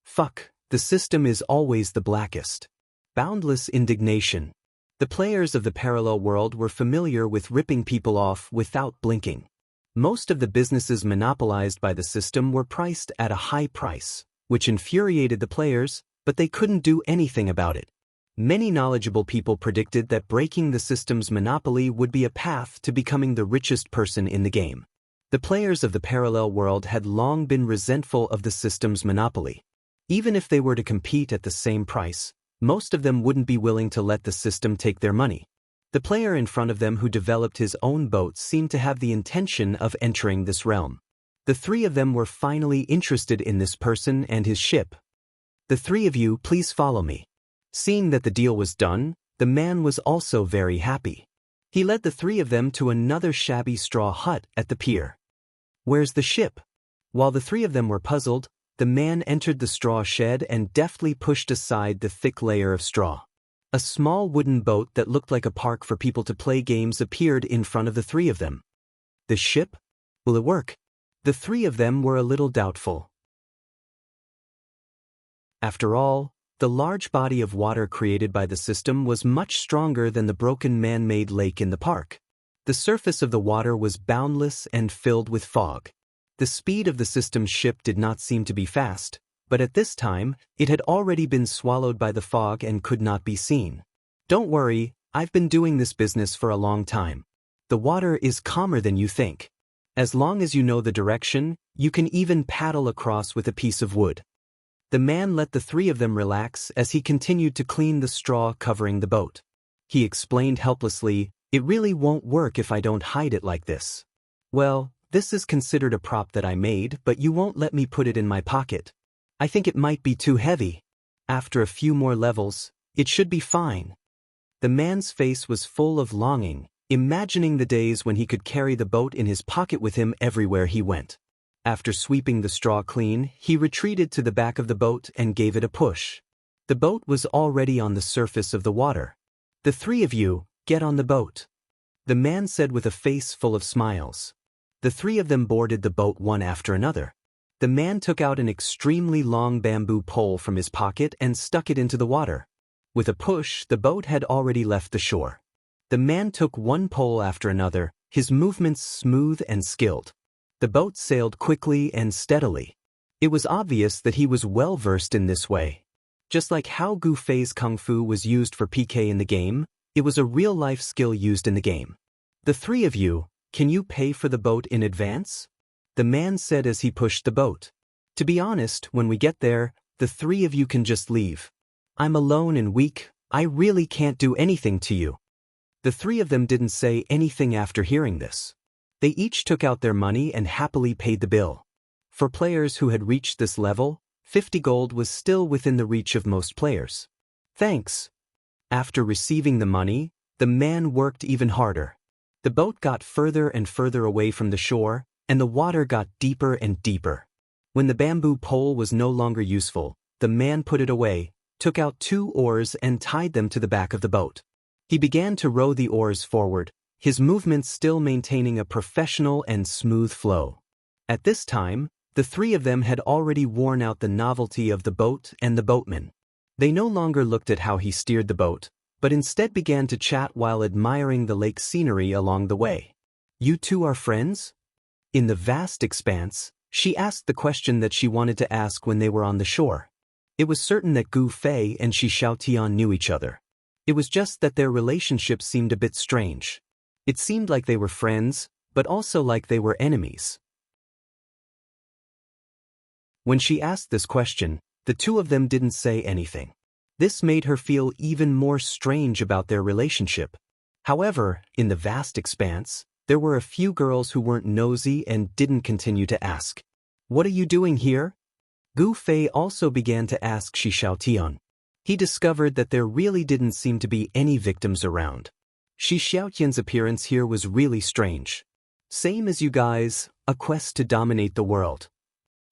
Fuck, the system is always the blackest. Boundless indignation. The players of the parallel world were familiar with ripping people off without blinking. Most of the businesses monopolized by the system were priced at a high price, which infuriated the players, but they couldn't do anything about it. Many knowledgeable people predicted that breaking the system's monopoly would be a path to becoming the richest person in the game. The players of the parallel world had long been resentful of the system's monopoly. Even if they were to compete at the same price, most of them wouldn't be willing to let the system take their money. The player in front of them who developed his own boat seemed to have the intention of entering this realm. The three of them were finally interested in this person and his ship. "The three of you, please follow me." Seeing that the deal was done, the man was also very happy. He led the three of them to another shabby straw hut at the pier. "Where's the ship?" While the three of them were puzzled, the man entered the straw shed and deftly pushed aside the thick layer of straw. A small wooden boat that looked like a park for people to play games appeared in front of the three of them. The ship? Will it work? The three of them were a little doubtful. After all, the large body of water created by the system was much stronger than the broken man-made lake in the park. The surface of the water was boundless and filled with fog. The speed of the system's ship did not seem to be fast, but at this time, it had already been swallowed by the fog and could not be seen. "Don't worry, I've been doing this business for a long time. The water is calmer than you think. As long as you know the direction, you can even paddle across with a piece of wood." The man let the three of them relax as he continued to clean the straw covering the boat. He explained helplessly, "It really won't work if I don't hide it like this." "Well, this is considered a prop that I made, but you won't let me put it in my pocket. I think it might be too heavy. After a few more levels, it should be fine." The man's face was full of longing, imagining the days when he could carry the boat in his pocket with him everywhere he went. After sweeping the straw clean, he retreated to the back of the boat and gave it a push. The boat was already on the surface of the water. "The three of you, get on the boat," the man said with a face full of smiles. The three of them boarded the boat one after another. The man took out an extremely long bamboo pole from his pocket and stuck it into the water. With a push, the boat had already left the shore. The man took one pole after another, his movements smooth and skilled. The boat sailed quickly and steadily. It was obvious that he was well versed in this way. Just like how Gu Fei's kung fu was used for PK in the game, it was a real-life skill used in the game. "The three of you, can you pay for the boat in advance?" the man said as he pushed the boat. "To be honest, when we get there, the three of you can just leave. I'm alone and weak, I really can't do anything to you." The three of them didn't say anything after hearing this. They each took out their money and happily paid the bill. For players who had reached this level, 50 gold was still within the reach of most players. "Thanks." After receiving the money, the man worked even harder. The boat got further and further away from the shore, and the water got deeper and deeper. When the bamboo pole was no longer useful, the man put it away, took out 2 oars and tied them to the back of the boat. He began to row the oars forward, his movements still maintaining a professional and smooth flow. At this time, the three of them had already worn out the novelty of the boat and the boatman. They no longer looked at how he steered the boat, but instead began to chat while admiring the lake scenery along the way. You two are friends? In the vast expanse, she asked the question that she wanted to ask when they were on the shore. It was certain that Gu Fei and Shi Xiaotian knew each other. It was just that their relationship seemed a bit strange. It seemed like they were friends, but also like they were enemies. When she asked this question, the two of them didn't say anything. This made her feel even more strange about their relationship. However, in the vast expanse, there were a few girls who weren't nosy and didn't continue to ask. What are you doing here? Gu Fei also began to ask Shi Xiaotian. He discovered that there really didn't seem to be any victims around. Shi Xiaotian's appearance here was really strange. Same as you guys, a quest to dominate the world.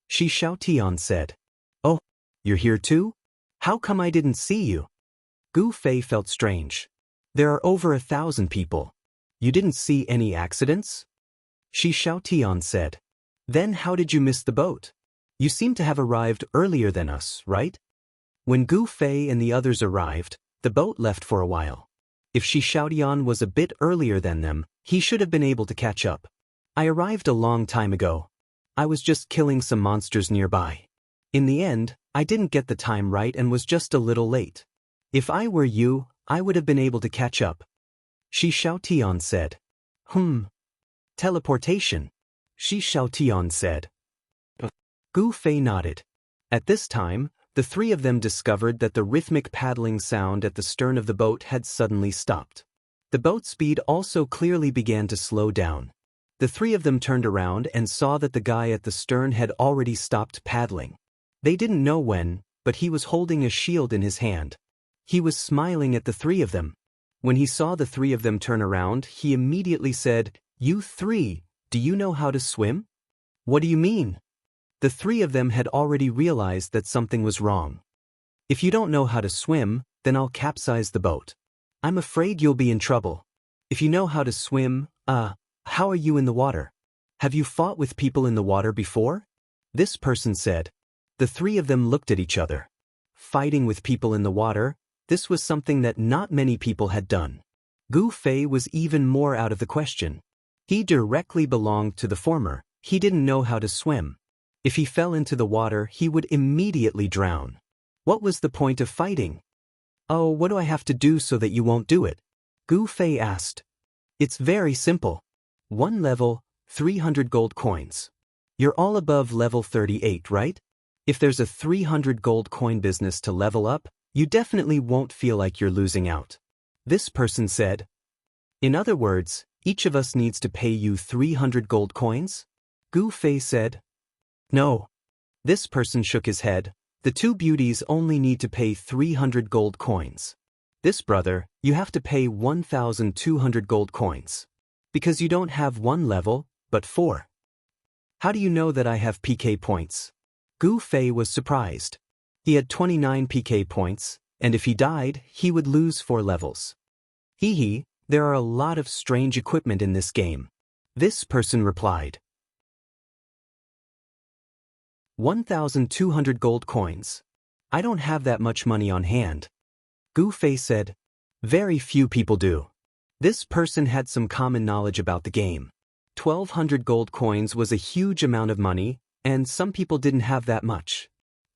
Shi Xiaotian said. Oh, you're here too? How come I didn't see you? Gu Fei felt strange. There are over 1,000 people. You didn't see any accidents? Shi Xiaotian said. Then how did you miss the boat? You seem to have arrived earlier than us, right? When Gu Fei and the others arrived, the boat left for a while. If Shi Xiaotian was a bit earlier than them, he should have been able to catch up. I arrived a long time ago. I was just killing some monsters nearby. In the end, I didn't get the time right and was just a little late. If I were you, I would have been able to catch up. Shi Xiaotian said. Teleportation. Shi Xiaotian said. Gu Fei nodded. At this time, the three of them discovered that the rhythmic paddling sound at the stern of the boat had suddenly stopped. The boat speed also clearly began to slow down. The three of them turned around and saw that the guy at the stern had already stopped paddling. They didn't know when, but he was holding a shield in his hand. He was smiling at the three of them. When he saw the three of them turn around, he immediately said, "You three, do you know how to swim?" "What do you mean?" The three of them had already realized that something was wrong. "If you don't know how to swim, then I'll capsize the boat. I'm afraid you'll be in trouble. If you know how to swim, how are you in the water? Have you fought with people in the water before?" This person said. The three of them looked at each other. Fighting with people in the water, this was something that not many people had done. Gu Fei was even more out of the question. He directly belonged to the former. He didn't know how to swim. If he fell into the water, he would immediately drown. What was the point of fighting? "Oh, what do I have to do so that you won't do it?" Gu Fei asked. "It's very simple. 1 level, 300 gold coins. You're all above level 38, right? If there's a 300 gold coin business to level up, you definitely won't feel like you're losing out." This person said. "In other words, each of us needs to pay you 300 gold coins?" Gu Fei said. "No." This person shook his head. "The two beauties only need to pay 300 gold coins. This brother, you have to pay 1,200 gold coins. Because you don't have 1 level, but 4. How do you know that I have PK points?" Gu Fei was surprised. He had 29 PK points, and if he died, he would lose 4 levels. Hee, there are a lot of strange equipment in this game. This person replied. 1,200 gold coins. I don't have that much money on hand. Gu Fei said. Very few people do. This person had some common knowledge about the game. 1,200 gold coins was a huge amount of money, and some people didn't have that much.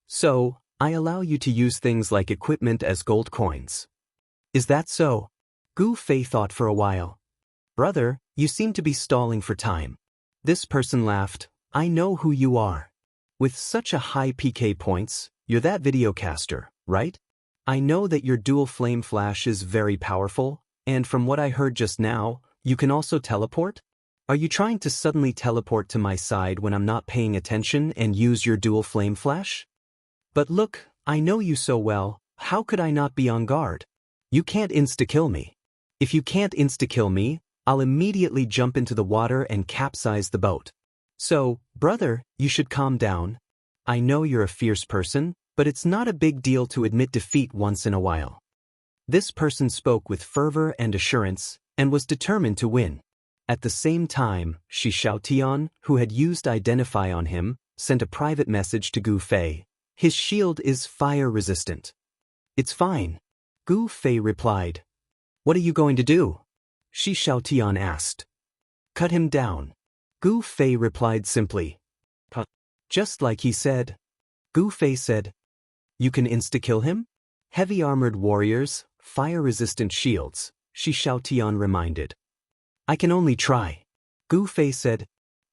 So, I allow you to use things like equipment as gold coins. Is that so? Gu Fei thought for a while. Brother, you seem to be stalling for time. This person laughed. I know who you are. With such a high PK points, you're that videocaster, right? I know that your dual flame flash is very powerful, and from what I heard just now, you can also teleport? Are you trying to suddenly teleport to my side when I'm not paying attention and use your dual flame flash? But look, I know you so well, how could I not be on guard? You can't insta-kill me. If you can't insta-kill me, I'll immediately jump into the water and capsize the boat. So, brother, you should calm down. I know you're a fierce person, but it's not a big deal to admit defeat once in a while. This person spoke with fervor and assurance, and was determined to win. At the same time, Shi Xiaotian, who had used Identify on him, sent a private message to Gu Fei. His shield is fire resistant. It's fine. Gu Fei replied. What are you going to do? Shi Xiaotian asked. Cut him down. Gu Fei replied simply. Cut. Just like he said. Gu Fei said. You can insta-kill him? Heavy armored warriors, fire-resistant shields, Shi Xiaotian reminded. I can only try. Gu Fei said.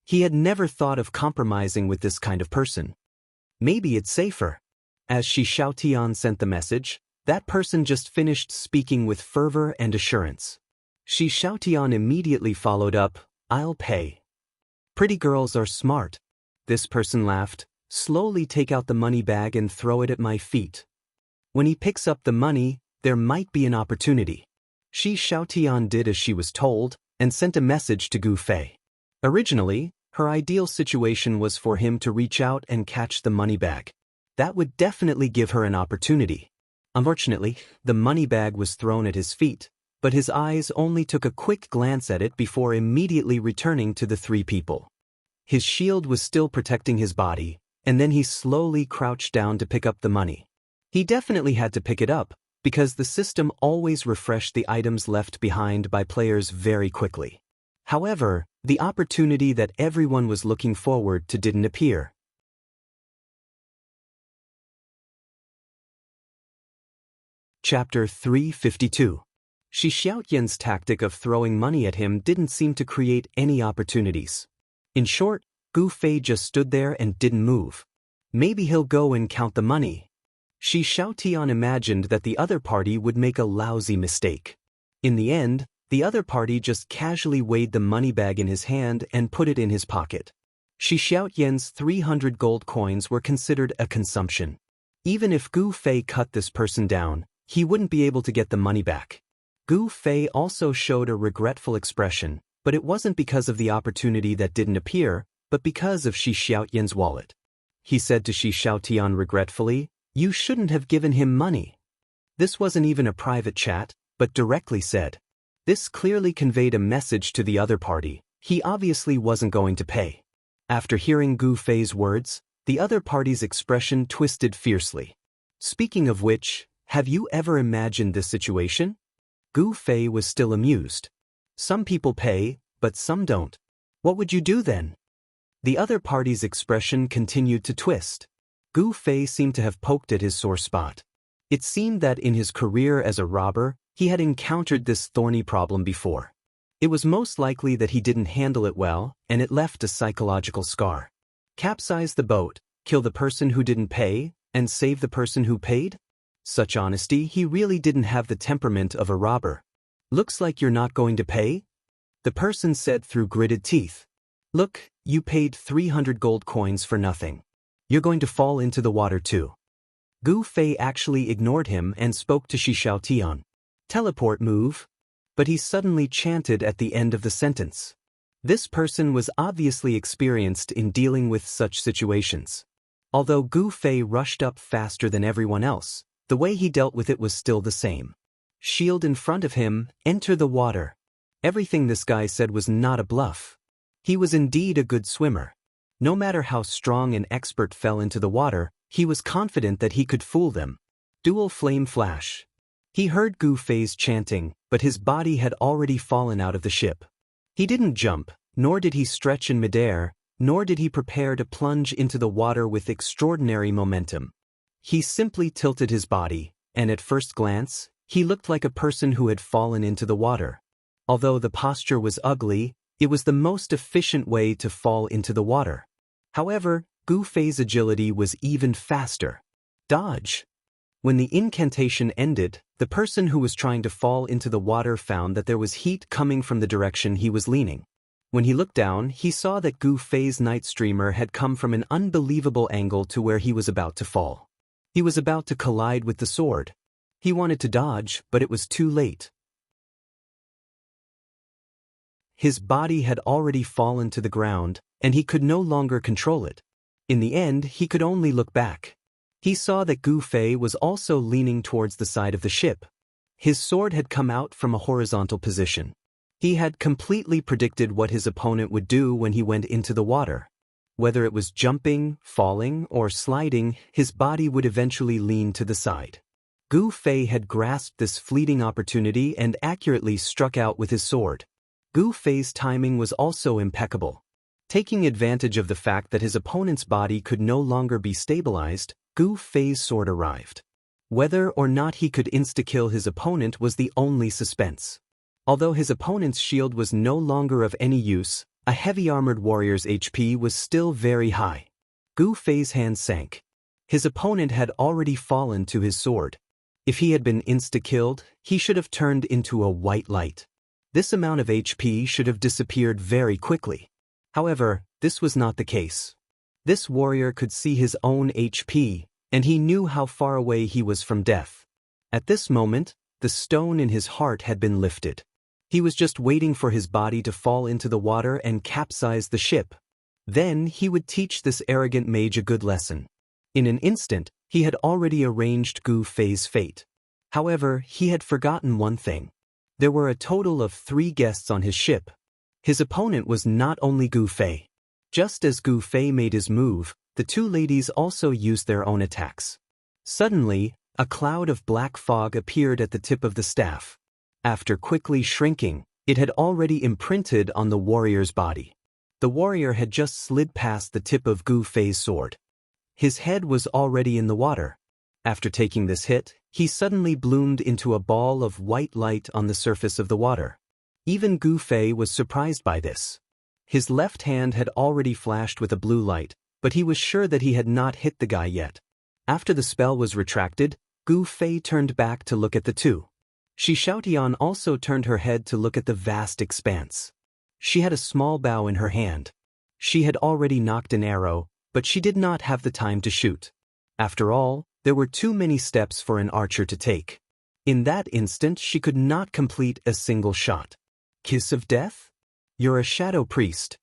He had never thought of compromising with this kind of person. Maybe it's safer. As Shi Xiaotian sent the message, that person just finished speaking with fervor and assurance. Shi Xiaotian immediately followed up, I'll pay. Pretty girls are smart. This person laughed. Slowly take out the money bag and throw it at my feet. When he picks up the money, there might be an opportunity. Shi Xiaotian did as she was told, and sent a message to Gu Fei. Originally, her ideal situation was for him to reach out and catch the money bag. That would definitely give her an opportunity. Unfortunately, the money bag was thrown at his feet, but his eyes only took a quick glance at it before immediately returning to the three people. His shield was still protecting his body, and then he slowly crouched down to pick up the money. He definitely had to pick it up, because the system always refreshed the items left behind by players very quickly. However, the opportunity that everyone was looking forward to didn't appear. Chapter 352. Shi Xiaotian's tactic of throwing money at him didn't seem to create any opportunities. In short, Gu Fei just stood there and didn't move. Maybe he'll go and count the money. Shi Xiaotian imagined that the other party would make a lousy mistake. In the end, the other party just casually weighed the money bag in his hand and put it in his pocket. Shi Xiaotian's 300 gold coins were considered a consumption. Even if Gu Fei cut this person down, he wouldn't be able to get the money back. Gu Fei also showed a regretful expression, but it wasn't because of the opportunity that didn't appear, but because of Shi Xiaotian's wallet. He said to Shi Xiaotian regretfully, You shouldn't have given him money. This wasn't even a private chat, but directly said. This clearly conveyed a message to the other party. He obviously wasn't going to pay. After hearing Gu Fei's words, the other party's expression twisted fiercely. Speaking of which, have you ever imagined this situation? Gu Fei was still amused. Some people pay, but some don't. What would you do then? The other party's expression continued to twist. Gu Fei seemed to have poked at his sore spot. It seemed that in his career as a robber, he had encountered this thorny problem before. It was most likely that he didn't handle it well, and it left a psychological scar. Capsize the boat, kill the person who didn't pay, and save the person who paid? Such honesty, he really didn't have the temperament of a robber. Looks like you're not going to pay? The person said through gritted teeth. Look, you paid 300 gold coins for nothing. You're going to fall into the water too. Gu Fei actually ignored him and spoke to Shi Xiaotian. Teleport move. But he suddenly chanted at the end of the sentence. This person was obviously experienced in dealing with such situations. Although Gu Fei rushed up faster than everyone else, the way he dealt with it was still the same. Shield in front of him, enter the water. Everything this guy said was not a bluff. He was indeed a good swimmer. No matter how strong an expert fell into the water, he was confident that he could fool them. Dual flame flash. He heard Gu Fei's chanting, but his body had already fallen out of the ship. He didn't jump, nor did he stretch in midair, nor did he prepare to plunge into the water with extraordinary momentum. He simply tilted his body, and at first glance, he looked like a person who had fallen into the water. Although the posture was ugly, it was the most efficient way to fall into the water. However, Gu Fei's agility was even faster. Dodge. When the incantation ended, the person who was trying to fall into the water found that there was heat coming from the direction he was leaning. When he looked down, he saw that Gu Fei's night streamer had come from an unbelievable angle to where he was about to fall. He was about to collide with the sword. He wanted to dodge, but it was too late. His body had already fallen to the ground, and he could no longer control it. In the end, he could only look back. He saw that Gu Fei was also leaning towards the side of the ship. His sword had come out from a horizontal position. He had completely predicted what his opponent would do when he went into the water. Whether it was jumping, falling, or sliding, his body would eventually lean to the side. Gu Fei had grasped this fleeting opportunity and accurately struck out with his sword. Gu Fei's timing was also impeccable. Taking advantage of the fact that his opponent's body could no longer be stabilized, Gu Fei's sword arrived. Whether or not he could insta-kill his opponent was the only suspense. Although his opponent's shield was no longer of any use, a heavy-armored warrior's HP was still very high. Gu Fei's hand sank. His opponent had already fallen to his sword. If he had been insta-killed, he should have turned into a white light. This amount of HP should have disappeared very quickly. However, this was not the case. This warrior could see his own HP, and he knew how far away he was from death. At this moment, the stone in his heart had been lifted. He was just waiting for his body to fall into the water and capsize the ship. Then he would teach this arrogant mage a good lesson. In an instant, he had already arranged Gu Fei's fate. However, he had forgotten one thing. There were a total of 3 guests on his ship. His opponent was not only Gu Fei. Just as Gu Fei made his move, the 2 ladies also used their own attacks. Suddenly, a cloud of black fog appeared at the tip of the staff. After quickly shrinking, it had already imprinted on the warrior's body. The warrior had just slid past the tip of Gu Fei's sword. His head was already in the water. After taking this hit, he suddenly bloomed into a ball of white light on the surface of the water. Even Gu Fei was surprised by this. His left hand had already flashed with a blue light, but he was sure that he had not hit the guy yet. After the spell was retracted, Gu Fei turned back to look at the 2. Shi Xiaotian also turned her head to look at the vast expanse. She had a small bow in her hand. She had already knocked an arrow, but she did not have the time to shoot. After all, there were too many steps for an archer to take. In that instant, she could not complete a single shot. Kiss of death? You're a shadow priest.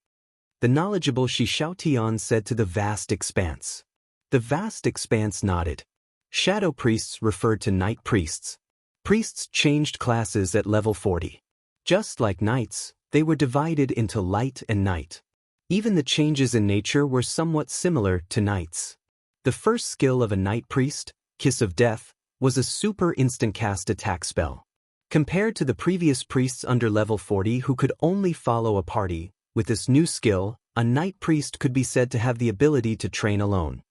The knowledgeable Shi Xiaotian said to the vast expanse. The vast expanse nodded. Shadow priests referred to night priests. Priests changed classes at level 40. Just like knights, they were divided into light and night. Even the changes in nature were somewhat similar to knights. The first skill of a night priest, Kiss of Death, was a super instant cast attack spell. Compared to the previous priests under level 40 who could only follow a party, with this new skill, a night priest could be said to have the ability to train alone.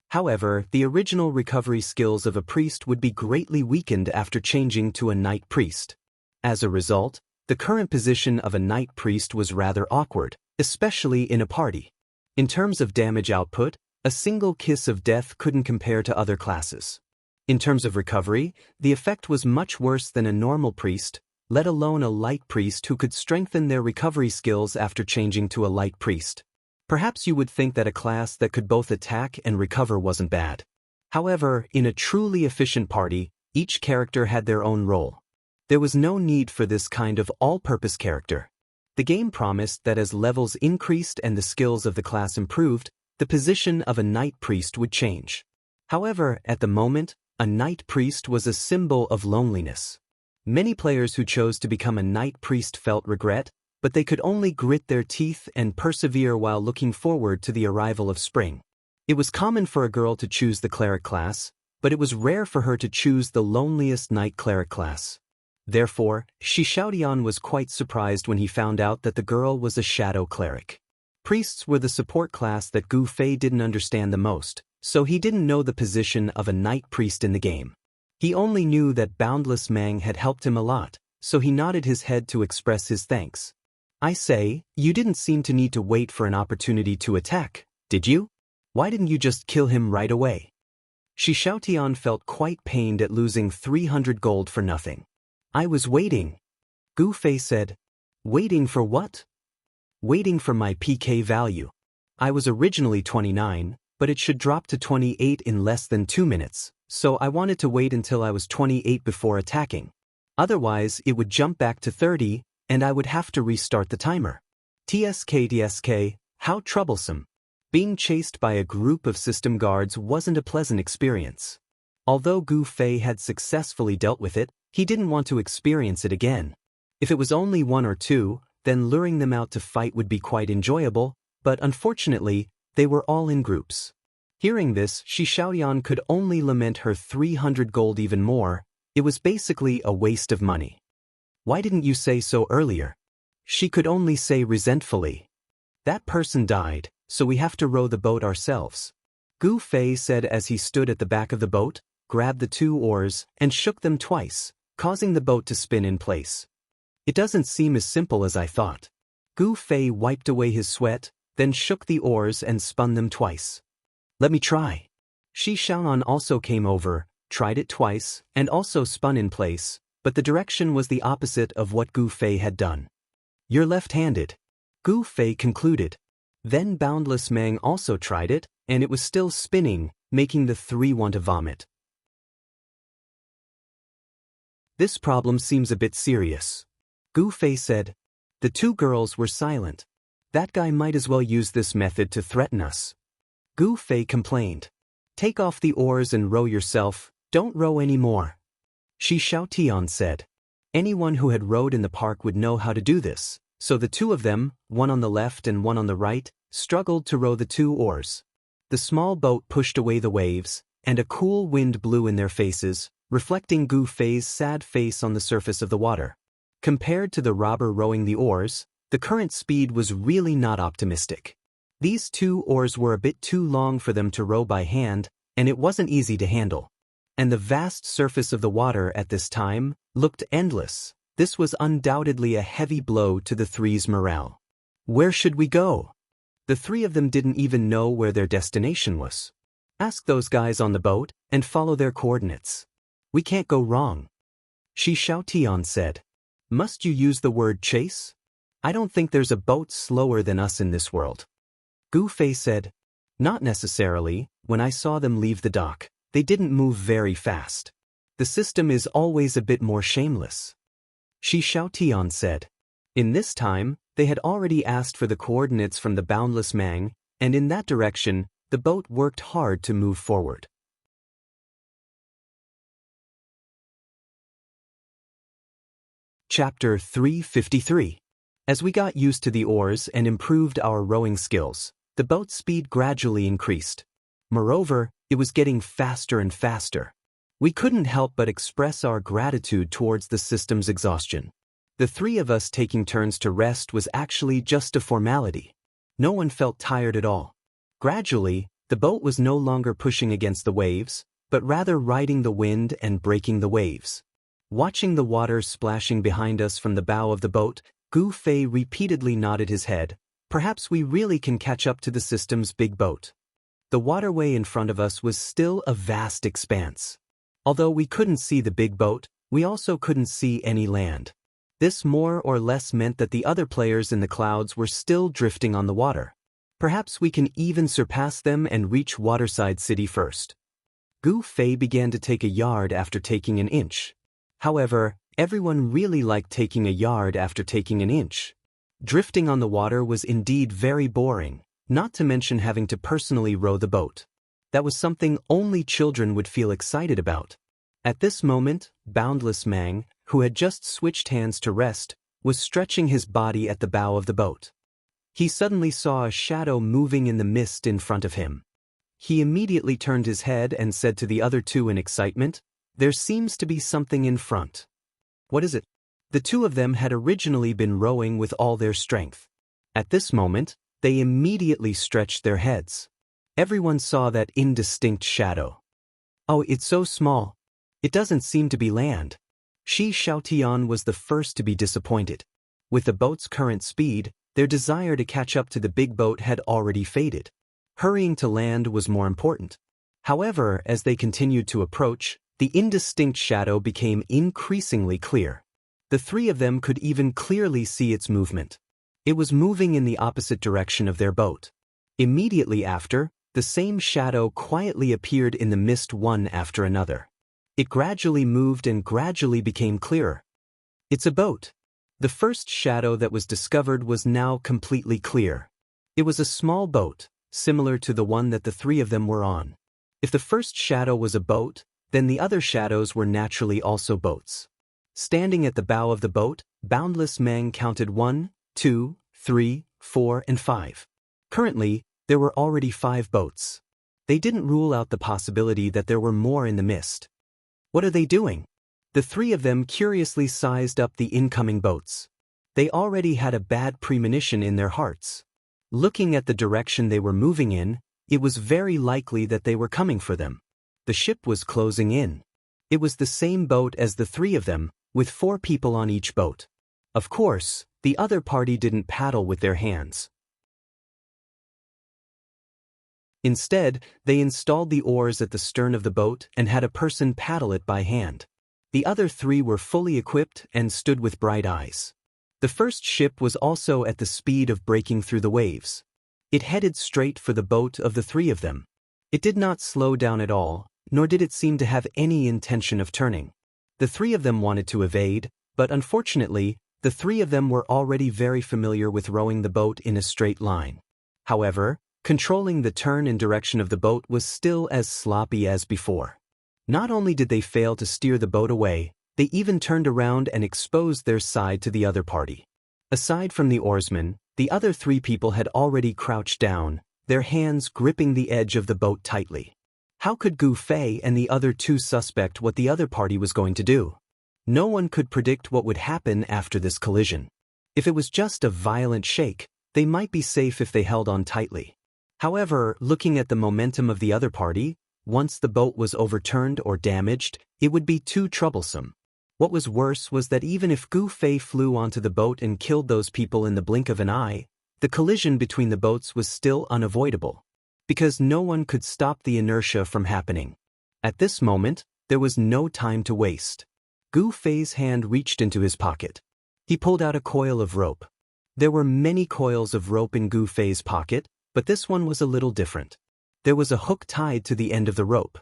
However, the original recovery skills of a priest would be greatly weakened after changing to a night priest. As a result, the current position of a night priest was rather awkward, especially in a party. In terms of damage output, a single Kiss of Death couldn't compare to other classes. In terms of recovery, the effect was much worse than a normal priest, let alone a light priest who could strengthen their recovery skills after changing to a light priest. Perhaps you would think that a class that could both attack and recover wasn't bad. However, in a truly efficient party, each character had their own role. There was no need for this kind of all-purpose character. The game promised that as levels increased and the skills of the class improved, the position of a night priest would change. However, at the moment, a night priest was a symbol of loneliness. Many players who chose to become a night priest felt regret, but they could only grit their teeth and persevere while looking forward to the arrival of spring. It was common for a girl to choose the cleric class, but it was rare for her to choose the loneliest night cleric class. Therefore, Shi Xiaotian was quite surprised when he found out that the girl was a shadow cleric. Priests were the support class that Gu Fei didn't understand the most, so he didn't know the position of a night priest in the game. He only knew that Boundless Mang had helped him a lot, so he nodded his head to express his thanks. I say, you didn't seem to need to wait for an opportunity to attack, did you? Why didn't you just kill him right away? Shi Xiaotian felt quite pained at losing 300 gold for nothing. I was waiting. Gu Fei said. Waiting for what? Waiting for my PK value. I was originally 29, but it should drop to 28 in less than 2 minutes, so I wanted to wait until I was 28 before attacking. Otherwise, it would jump back to 30, and I would have to restart the timer. TSK, how troublesome. Being chased by a group of system guards wasn't a pleasant experience. Although Gu Fei had successfully dealt with it, he didn't want to experience it again. If it was only 1 or 2, then luring them out to fight would be quite enjoyable, but unfortunately, they were all in groups. Hearing this, Shi Xiaoyan could only lament her 300 gold even more. It was basically a waste of money. Why didn't you say so earlier? She could only say resentfully. That person died, so we have to row the boat ourselves. Gu Fei said as he stood at the back of the boat, grabbed the 2 oars, and shook them twice, causing the boat to spin in place. It doesn't seem as simple as I thought. Gu Fei wiped away his sweat, then shook the oars and spun them twice. Let me try. Shi Xiaoyan also came over, tried it twice, and also spun in place, but the direction was the opposite of what Gu Fei had done. You're left-handed. Gu Fei concluded. Then Boundless Mang also tried it, and it was still spinning, making the 3 want to vomit. This problem seems a bit serious. Gu Fei said. The 2 girls were silent. That guy might as well use this method to threaten us. Gu Fei complained. Take off the oars and row yourself, don't row anymore. Shi Xiaotian said. Anyone who had rowed in the park would know how to do this, so the 2 of them, one on the left and one on the right, struggled to row the 2 oars. The small boat pushed away the waves, and a cool wind blew in their faces, reflecting Gu Fei's sad face on the surface of the water. Compared to the robber rowing the oars, the current speed was really not optimistic. These 2 oars were a bit too long for them to row by hand, and it wasn't easy to handle. And the vast surface of the water at this time looked endless. This was undoubtedly a heavy blow to the 3's morale. Where should we go? The 3 of them didn't even know where their destination was. Ask those guys on the boat and follow their coordinates. We can't go wrong. Shi Xiaotian said. Must you use the word chase? I don't think there's a boat slower than us in this world. Gu Fei said. Not necessarily. When I saw them leave the dock, they didn't move very fast. The system is always a bit more shameless. Shi Xiaotian said. In this time, they had already asked for the coordinates from the Boundless Mang, and in that direction, the boat worked hard to move forward. Chapter 353. As we got used to the oars and improved our rowing skills, the boat's speed gradually increased. Moreover, it was getting faster and faster. We couldn't help but express our gratitude towards the system's exhaustion. The 3 of us taking turns to rest was actually just a formality. No one felt tired at all. Gradually, the boat was no longer pushing against the waves, but rather riding the wind and breaking the waves. Watching the water splashing behind us from the bow of the boat, Gu Fei repeatedly nodded his head. Perhaps we really can catch up to the system's big boat. The waterway in front of us was still a vast expanse. Although we couldn't see the big boat, we also couldn't see any land. This more or less meant that the other players in the clouds were still drifting on the water. Perhaps we can even surpass them and reach Waterside City first. Gu Fei began to take a yard after taking an inch. However, everyone really liked taking a yard after taking an inch. Drifting on the water was indeed very boring, not to mention having to personally row the boat. That was something only children would feel excited about. At this moment, Boundless Mang, who had just switched hands to rest, was stretching his body at the bow of the boat. He suddenly saw a shadow moving in the mist in front of him. He immediately turned his head and said to the other 2 in excitement, There seems to be something in front. What is it? The 2 of them had originally been rowing with all their strength. At this moment, they immediately stretched their heads. Everyone saw that indistinct shadow. Oh, it's so small. It doesn't seem to be land. Shi Xiaotian was the first to be disappointed. With the boat's current speed, their desire to catch up to the big boat had already faded. Hurrying to land was more important. However, as they continued to approach, the indistinct shadow became increasingly clear. The 3 of them could even clearly see its movement. It was moving in the opposite direction of their boat. Immediately after, the same shadow quietly appeared in the mist one after another. It gradually moved and gradually became clearer. It's a boat. The first shadow that was discovered was now completely clear. It was a small boat, similar to the one that the 3 of them were on. If the first shadow was a boat, then the other shadows were naturally also boats. Standing at the bow of the boat, Boundless Mang counted 1, 2, 3, 4, and 5. Currently, there were already 5 boats. They didn't rule out the possibility that there were more in the mist. What are they doing? The three of them curiously sized up the incoming boats. They already had a bad premonition in their hearts. Looking at the direction they were moving in, it was very likely that they were coming for them. The ship was closing in. It was the same boat as the three of them, with 4 people on each boat. Of course, the other party didn't paddle with their hands. Instead, they installed the oars at the stern of the boat and had a person paddle it by hand. The other 3 were fully equipped and stood with bright eyes. The first ship was also at the speed of breaking through the waves. It headed straight for the boat of the 3 of them. It did not slow down at all, nor did it seem to have any intention of turning. The 3 of them wanted to evade, but unfortunately, the 3 of them were already very familiar with rowing the boat in a straight line. However, controlling the turn and direction of the boat was still as sloppy as before. Not only did they fail to steer the boat away, they even turned around and exposed their side to the other party. Aside from the oarsmen, the other 3 people had already crouched down, their hands gripping the edge of the boat tightly. How could Gu Fei and the other 2 suspect what the other party was going to do? No one could predict what would happen after this collision. If it was just a violent shake, they might be safe if they held on tightly. However, looking at the momentum of the other party, once the boat was overturned or damaged, it would be too troublesome. What was worse was that even if Gu Fei flew onto the boat and killed those people in the blink of an eye, the collision between the boats was still unavoidable, because no one could stop the inertia from happening. At this moment, there was no time to waste. Gu Fei's hand reached into his pocket. He pulled out a coil of rope. There were many coils of rope in Gu Fei's pocket, but this one was a little different. There was a hook tied to the end of the rope.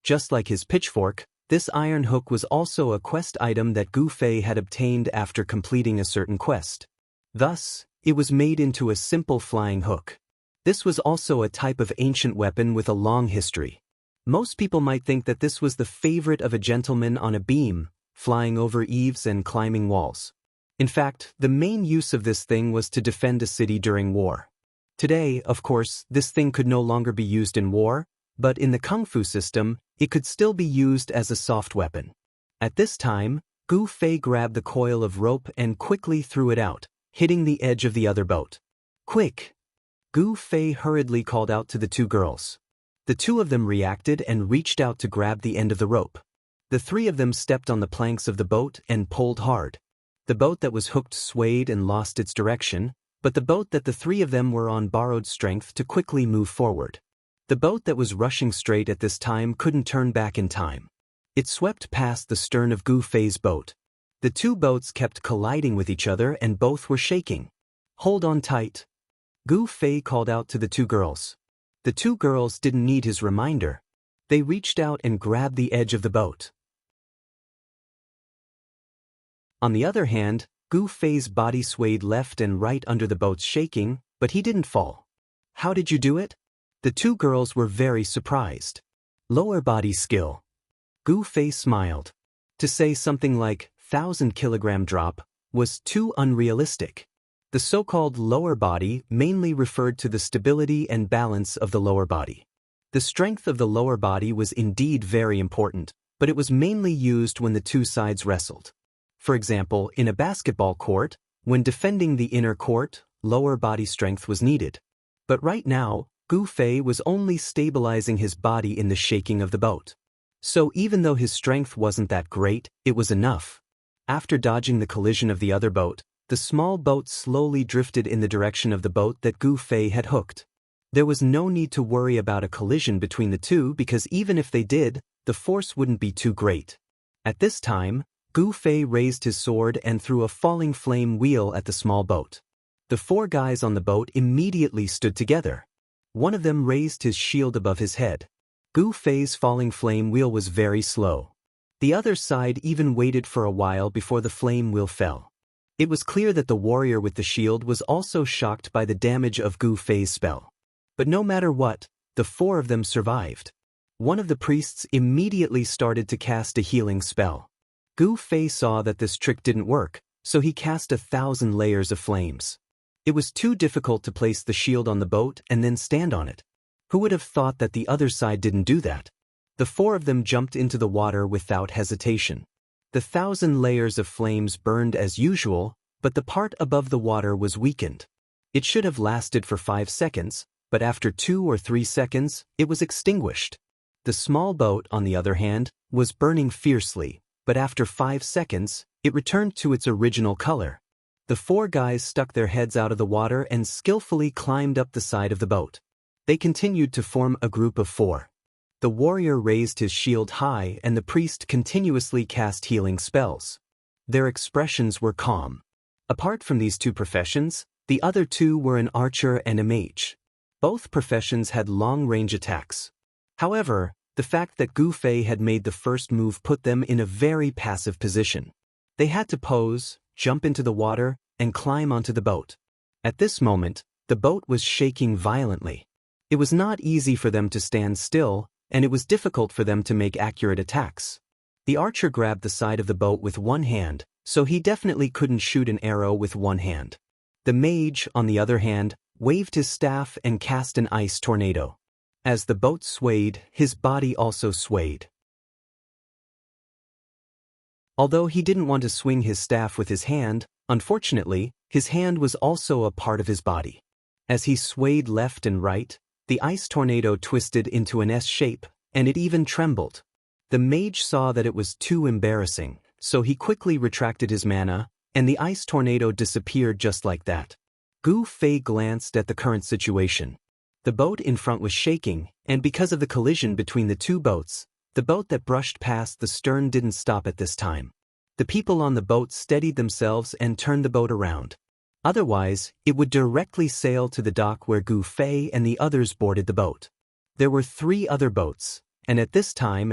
Just like his pitchfork, this iron hook was also a quest item that Gu Fei had obtained after completing a certain quest. Thus, it was made into a simple flying hook. This was also a type of ancient weapon with a long history. Most people might think that this was the favorite of a gentleman on a beam, flying over eaves and climbing walls. In fact, the main use of this thing was to defend a city during war. Today, of course, this thing could no longer be used in war, but in the Kung Fu system, it could still be used as a soft weapon. At this time, Gu Fei grabbed the coil of rope and quickly threw it out, hitting the edge of the other boat. "Quick!" Gu Fei hurriedly called out to the 2 girls. The 2 of them reacted and reached out to grab the end of the rope. The 3 of them stepped on the planks of the boat and pulled hard. The boat that was hooked swayed and lost its direction, but the boat that the 3 of them were on borrowed strength to quickly move forward. The boat that was rushing straight at this time couldn't turn back in time. It swept past the stern of Gu Fei's boat. The 2 boats kept colliding with each other and both were shaking. "Hold on tight," Gu Fei called out to the 2 girls. The 2 girls didn't need his reminder. They reached out and grabbed the edge of the boat. On the other hand, Gu Fei's body swayed left and right under the boat's shaking, but he didn't fall. "How did you do it?" The 2 girls were very surprised. "Lower body skill." Gu Fei smiled. To say something like 1,000-kilogram drop was too unrealistic. The so-called lower body mainly referred to the stability and balance of the lower body. The strength of the lower body was indeed very important, but it was mainly used when the 2 sides wrestled. For example, in a basketball court, when defending the inner court, lower body strength was needed. But right now, Gu Fei was only stabilizing his body in the shaking of the boat. So even though his strength wasn't that great, it was enough. After dodging the collision of the other boat, the small boat slowly drifted in the direction of the boat that Gu Fei had hooked. There was no need to worry about a collision between the 2 because even if they did, the force wouldn't be too great. At this time, Gu Fei raised his sword and threw a falling flame wheel at the small boat. The 4 guys on the boat immediately stood together. One of them raised his shield above his head. Gu Fei's falling flame wheel was very slow. The other side even waited for a while before the flame wheel fell. It was clear that the warrior with the shield was also shocked by the damage of Gu Fei's spell. But no matter what, the 4 of them survived. One of the priests immediately started to cast a healing spell. Gu Fei saw that this trick didn't work, so he cast 1,000 layers of flames. It was too difficult to place the shield on the boat and then stand on it. Who would have thought that the other side didn't do that? The four of them jumped into the water without hesitation. The 1,000 layers of flames burned as usual, but the part above the water was weakened. It should have lasted for 5 seconds, but after 2 or 3 seconds, it was extinguished. The small boat, on the other hand, was burning fiercely, but after 5 seconds, it returned to its original color. The 4 guys stuck their heads out of the water and skillfully climbed up the side of the boat. They continued to form a group of 4. The warrior raised his shield high and the priest continuously cast healing spells. Their expressions were calm. Apart from these 2 professions, the other 2 were an archer and a mage. Both professions had long-range attacks. However, the fact that Gu Fei had made the first move put them in a very passive position. They had to pose, jump into the water, and climb onto the boat. At this moment, the boat was shaking violently. It was not easy for them to stand still, and it was difficult for them to make accurate attacks. The archer grabbed the side of the boat with one hand, so he definitely couldn't shoot an arrow with one hand. The mage, on the other hand, waved his staff and cast an ice tornado. As the boat swayed, his body also swayed. Although he didn't want to swing his staff with his hand, unfortunately, his hand was also a part of his body. As he swayed left and right, the ice tornado twisted into an S shape, and it even trembled. The mage saw that it was too embarrassing, so he quickly retracted his mana, and the ice tornado disappeared just like that. Gu Fei glanced at the current situation. The boat in front was shaking, and because of the collision between the 2 boats, the boat that brushed past the stern didn't stop at this time. The people on the boat steadied themselves and turned the boat around. Otherwise, it would directly sail to the dock where Gu Fei and the others boarded the boat. There were 3 other boats, and at this time,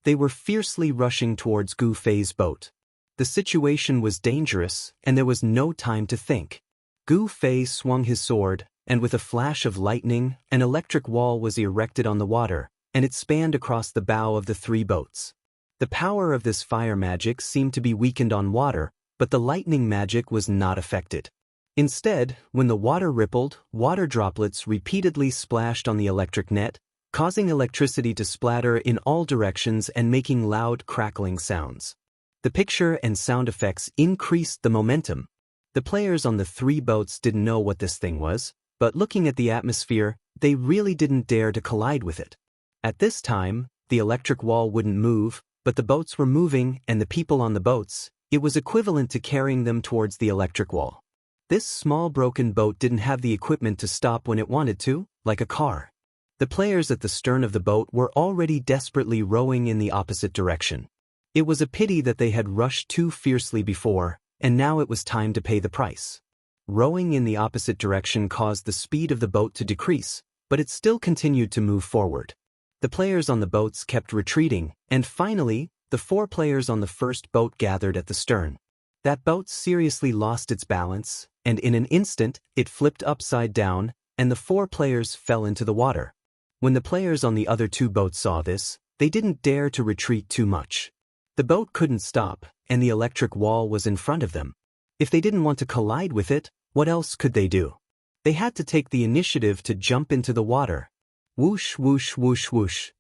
they were fiercely rushing towards Gu Fei's boat. The situation was dangerous, and there was no time to think. Gu Fei swung his sword, and with a flash of lightning, an electric wall was erected on the water, and it spanned across the bow of the 3 boats. The power of this fire magic seemed to be weakened on water, but the lightning magic was not affected. Instead, when the water rippled, water droplets repeatedly splashed on the electric net, causing electricity to splatter in all directions and making loud crackling sounds. The picture and sound effects increased the momentum. The players on the 3 boats didn't know what this thing was, but looking at the atmosphere, they really didn't dare to collide with it. At this time, the electric wall wouldn't move, but the boats were moving, and the people on the boats, it was equivalent to carrying them towards the electric wall. This small broken boat didn't have the equipment to stop when it wanted to, like a car. The players at the stern of the boat were already desperately rowing in the opposite direction. It was a pity that they had rushed too fiercely before, and now it was time to pay the price. Rowing in the opposite direction caused the speed of the boat to decrease, but it still continued to move forward. The players on the boats kept retreating, and finally, the 4 players on the first boat gathered at the stern. That boat seriously lost its balance, and in an instant, it flipped upside down, and the 4 players fell into the water. When the players on the other 2 boats saw this, they didn't dare to retreat too much. The boat couldn't stop, and the electric wall was in front of them. If they didn't want to collide with it, what else could they do? They had to take the initiative to jump into the water. Whoosh, whoosh, whoosh, whoosh.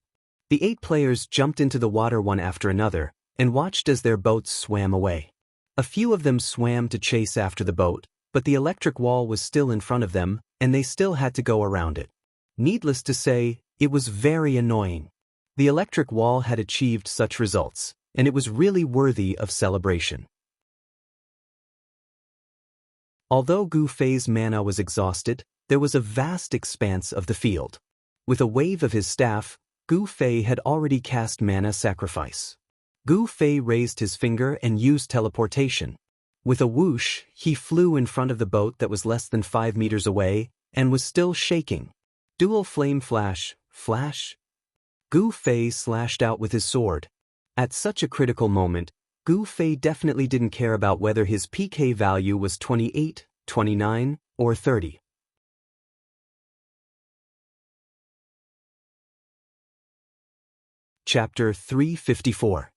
The 8 players jumped into the water one after another, and watched as their boats swam away. A few of them swam to chase after the boat, but the electric wall was still in front of them, and they still had to go around it. Needless to say, it was very annoying. The electric wall had achieved such results, and it was really worthy of celebration. Although Gu Fei's mana was exhausted, there was a vast expanse of the field. With a wave of his staff, Gu Fei had already cast Mana Sacrifice. Gu Fei raised his finger and used teleportation. With a whoosh, he flew in front of the boat that was less than 5 meters away, and was still shaking. Dual Flame Flash, flash. Gu Fei slashed out with his sword. At such a critical moment, Gu Fei definitely didn't care about whether his PK value was 28, 29, or 30. Chapter 354.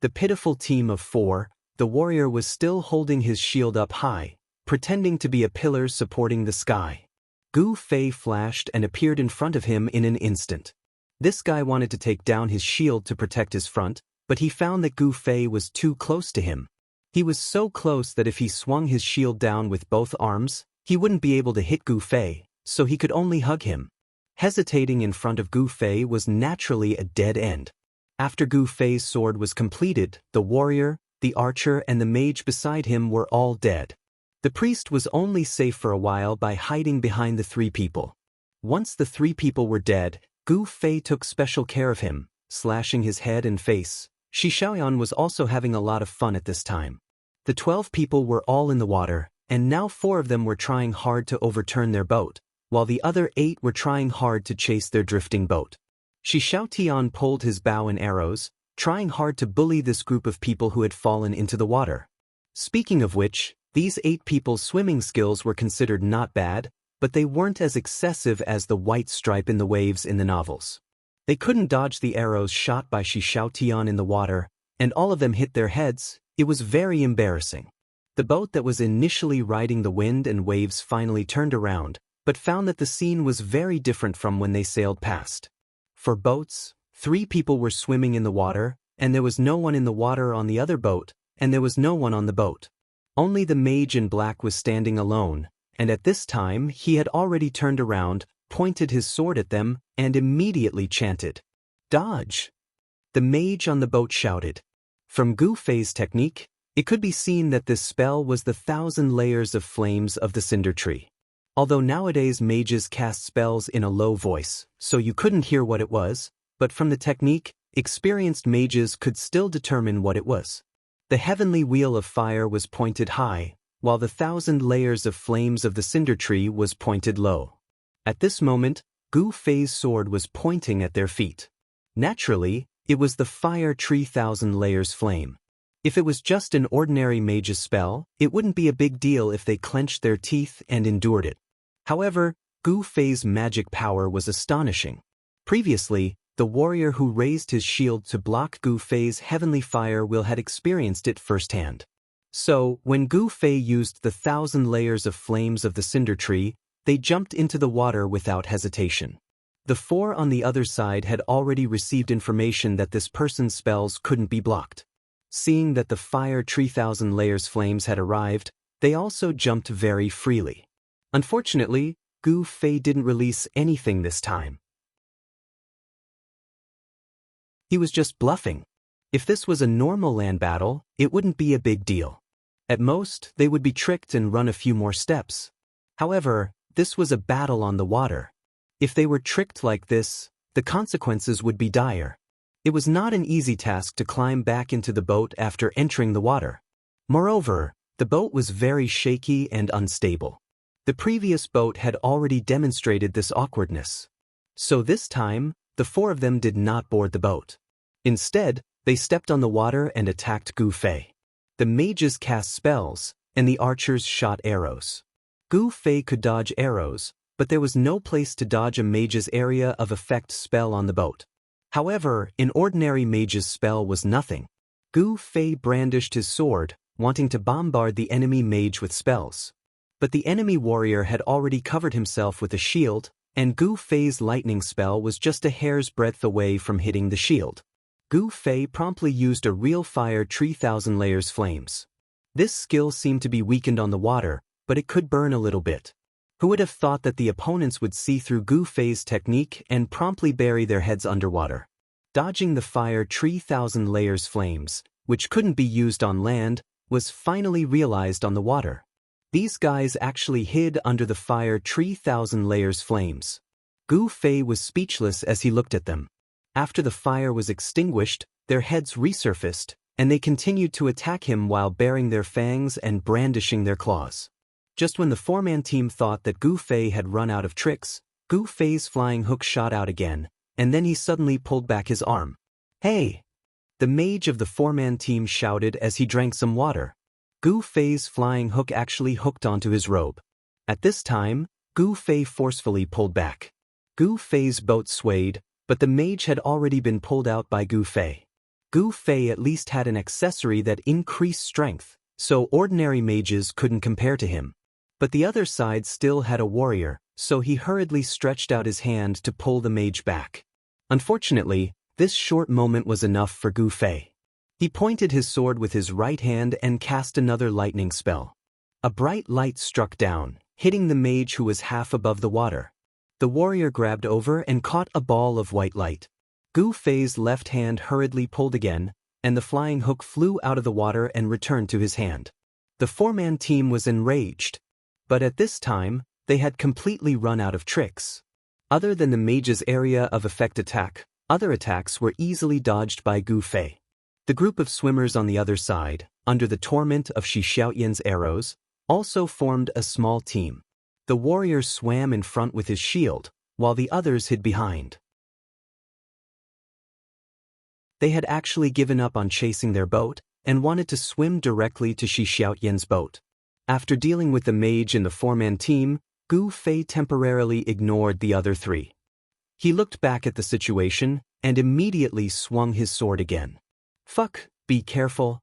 The pitiful team of 4, the warrior was still holding his shield up high, pretending to be a pillar supporting the sky. Gu Fei flashed and appeared in front of him in an instant. This guy wanted to take down his shield to protect his front, but he found that Gu Fei was too close to him. He was so close that if he swung his shield down with both arms, he wouldn't be able to hit Gu Fei, so he could only hug him. Hesitating in front of Gu Fei was naturally a dead end. After Gu Fei's sword was completed, the warrior, the archer and the mage beside him were all dead. The priest was only safe for a while by hiding behind the three people. Once the three people were dead, Gu Fei took special care of him, slashing his head and face. Shi Xiaoyan was also having a lot of fun at this time. The 12 people were all in the water, and now 4 of them were trying hard to overturn their boat, while the other 8 were trying hard to chase their drifting boat. Shi Xiaotian pulled his bow and arrows, trying hard to bully this group of people who had fallen into the water. Speaking of which, these 8 people's swimming skills were considered not bad, but they weren't as excessive as the white stripe in the waves in the novels. They couldn't dodge the arrows shot by Shi Xiaotian in the water, and all of them hit their heads. It was very embarrassing. The boat that was initially riding the wind and waves finally turned around, but found that the scene was very different from when they sailed past. For boats, 3 people were swimming in the water, and there was no one in the water on the other boat, and there was no one on the boat. Only the mage in black was standing alone, and at this time he had already turned around, pointed his sword at them, and immediately chanted, "Dodge!" The mage on the boat shouted. From Gu Fei's technique, it could be seen that this spell was the 1,000 layers of flames of the cinder tree. Although nowadays mages cast spells in a low voice, so you couldn't hear what it was, but from the technique, experienced mages could still determine what it was. The heavenly wheel of fire was pointed high, while the 1,000 layers of flames of the cinder tree was pointed low. At this moment, Gu Fei's sword was pointing at their feet. Naturally, it was the fire tree 1,000 layers flame. If it was just an ordinary mage's spell, it wouldn't be a big deal if they clenched their teeth and endured it. However, Gu Fei's magic power was astonishing. Previously, the warrior who raised his shield to block Gu Fei's heavenly fire will had experienced it firsthand. So, when Gu Fei used the 1,000 layers of flames of the cinder tree, they jumped into the water without hesitation. The 4 on the other side had already received information that this person's spells couldn't be blocked. Seeing that the fire tree 1,000 layers flames had arrived, they also jumped very freely. Unfortunately, Gu Fei didn't release anything this time. He was just bluffing. If this was a normal land battle, it wouldn't be a big deal. At most, they would be tricked and run a few more steps. However, this was a battle on the water. If they were tricked like this, the consequences would be dire. It was not an easy task to climb back into the boat after entering the water. Moreover, the boat was very shaky and unstable. The previous boat had already demonstrated this awkwardness. So this time, the 4 of them did not board the boat. Instead, they stepped on the water and attacked Gu Fei. The mages cast spells, and the archers shot arrows. Gu Fei could dodge arrows, but there was no place to dodge a mage's area of effect spell on the boat. However, an ordinary mage's spell was nothing. Gu Fei brandished his sword, wanting to bombard the enemy mage with spells. But the enemy warrior had already covered himself with a shield, and Gu Fei's lightning spell was just a hair's breadth away from hitting the shield. Gu Fei promptly used a real fire tree 1,000 layers flames. This skill seemed to be weakened on the water, but it could burn a little bit. Who would have thought that the opponents would see through Gu Fei's technique and promptly bury their heads underwater? Dodging the fire tree 1,000 layers flames, which couldn't be used on land, was finally realized on the water. These guys actually hid under the fire tree 1,000 layers flames. Gu Fei was speechless as he looked at them. After the fire was extinguished, their heads resurfaced, and they continued to attack him while baring their fangs and brandishing their claws. Just when the 4-man team thought that Gu Fei had run out of tricks, Gu Fei's flying hook shot out again, and then he suddenly pulled back his arm. "Hey!" The mage of the 4-man team shouted as he drank some water. Gu Fei's flying hook actually hooked onto his robe. At this time, Gu Fei forcefully pulled back. Gu Fei's boat swayed, but the mage had already been pulled out by Gu Fei. Gu Fei at least had an accessory that increased strength, so ordinary mages couldn't compare to him. But the other side still had a warrior, so he hurriedly stretched out his hand to pull the mage back. Unfortunately, this short moment was enough for Gu Fei. He pointed his sword with his right hand and cast another lightning spell. A bright light struck down, hitting the mage who was half above the water. The warrior grabbed over and caught a ball of white light. Gu Fei's left hand hurriedly pulled again, and the flying hook flew out of the water and returned to his hand. The four-man team was enraged. But at this time, they had completely run out of tricks. Other than the mage's area of effect attack, other attacks were easily dodged by Gu Fei. The group of swimmers on the other side, under the torment of Shi Xiaoyan's arrows, also formed a small team. The warrior swam in front with his shield, while the others hid behind. They had actually given up on chasing their boat, and wanted to swim directly to Shi Xiaoyan's boat. After dealing with the mage in the four-man team, Gu Fei temporarily ignored the other three. He looked back at the situation, and immediately swung his sword again. Fuck, be careful.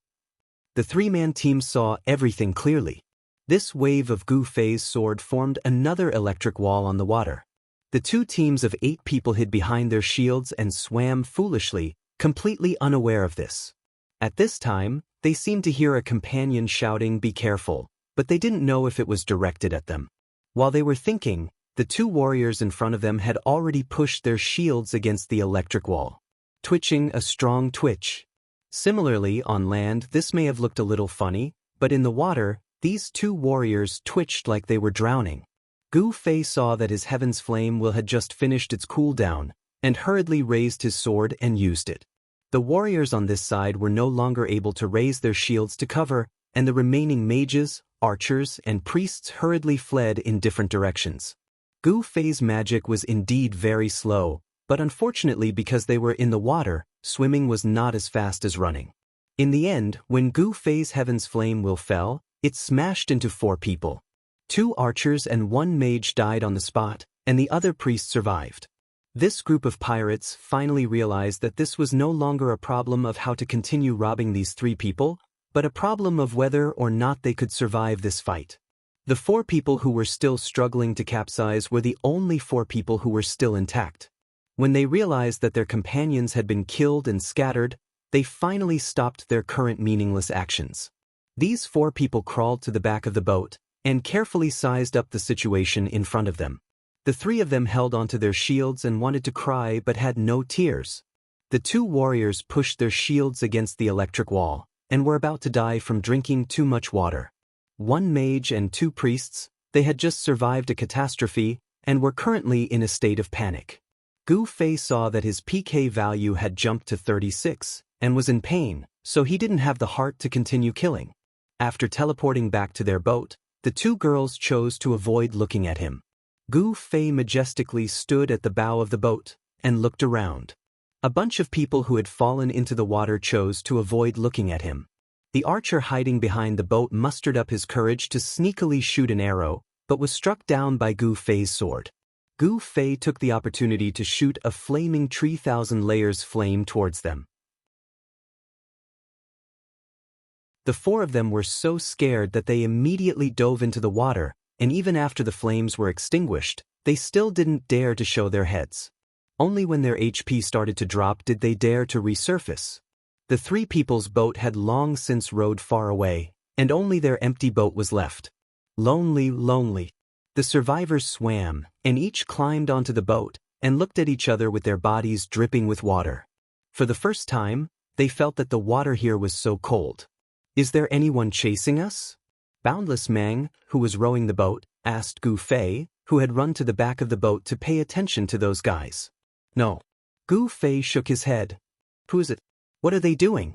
The three-man team saw everything clearly. This wave of Gu Fei's sword formed another electric wall on the water. The two teams of 8 people hid behind their shields and swam foolishly, completely unaware of this. At this time, they seemed to hear a companion shouting, "Be careful," but they didn't know if it was directed at them. While they were thinking, the two warriors in front of them had already pushed their shields against the electric wall, twitching a strong twitch. Similarly, on land, this may have looked a little funny, but in the water, these two warriors twitched like they were drowning. Gu Fei saw that his Heaven's Flame will had just finished its cooldown, and hurriedly raised his sword and used it. The warriors on this side were no longer able to raise their shields to cover, and the remaining mages, archers, and priests hurriedly fled in different directions. Gu Fei's magic was indeed very slow, but unfortunately because they were in the water, swimming was not as fast as running. In the end, when Gu Fei's Heaven's Flame will fell, it smashed into 4 people. 2 archers and 1 mage died on the spot, and the other priest survived. This group of pirates finally realized that this was no longer a problem of how to continue robbing these 3 people, but a problem of whether or not they could survive this fight. The 4 people who were still struggling to capsize were the only 4 people who were still intact. When they realized that their companions had been killed and scattered, they finally stopped their current meaningless actions. These 4 people crawled to the back of the boat and carefully sized up the situation in front of them. The 3 of them held onto their shields and wanted to cry but had no tears. The 2 warriors pushed their shields against the electric wall and were about to die from drinking too much water. 1 mage and 2 priests, they had just survived a catastrophe and were currently in a state of panic. Gu Fei saw that his PK value had jumped to 36 and was in pain, so he didn't have the heart to continue killing. After teleporting back to their boat, the 2 girls chose to avoid looking at him. Gu Fei majestically stood at the bow of the boat and looked around. A bunch of people who had fallen into the water chose to avoid looking at him. The archer hiding behind the boat mustered up his courage to sneakily shoot an arrow, but was struck down by Gu Fei's sword. Gu Fei took the opportunity to shoot a flaming 3,000 layers flame towards them. The 4 of them were so scared that they immediately dove into the water, and even after the flames were extinguished, they still didn't dare to show their heads. Only when their HP started to drop did they dare to resurface. The 3 people's boat had long since rowed far away, and only their empty boat was left. Lonely, lonely. The survivors swam, and each climbed onto the boat, and looked at each other with their bodies dripping with water. For the first time, they felt that the water here was so cold. "Is there anyone chasing us?" Boundless Mang, who was rowing the boat, asked Gu Fei, who had run to the back of the boat to pay attention to those guys. "No." Gu Fei shook his head. "Who's it? What are they doing?"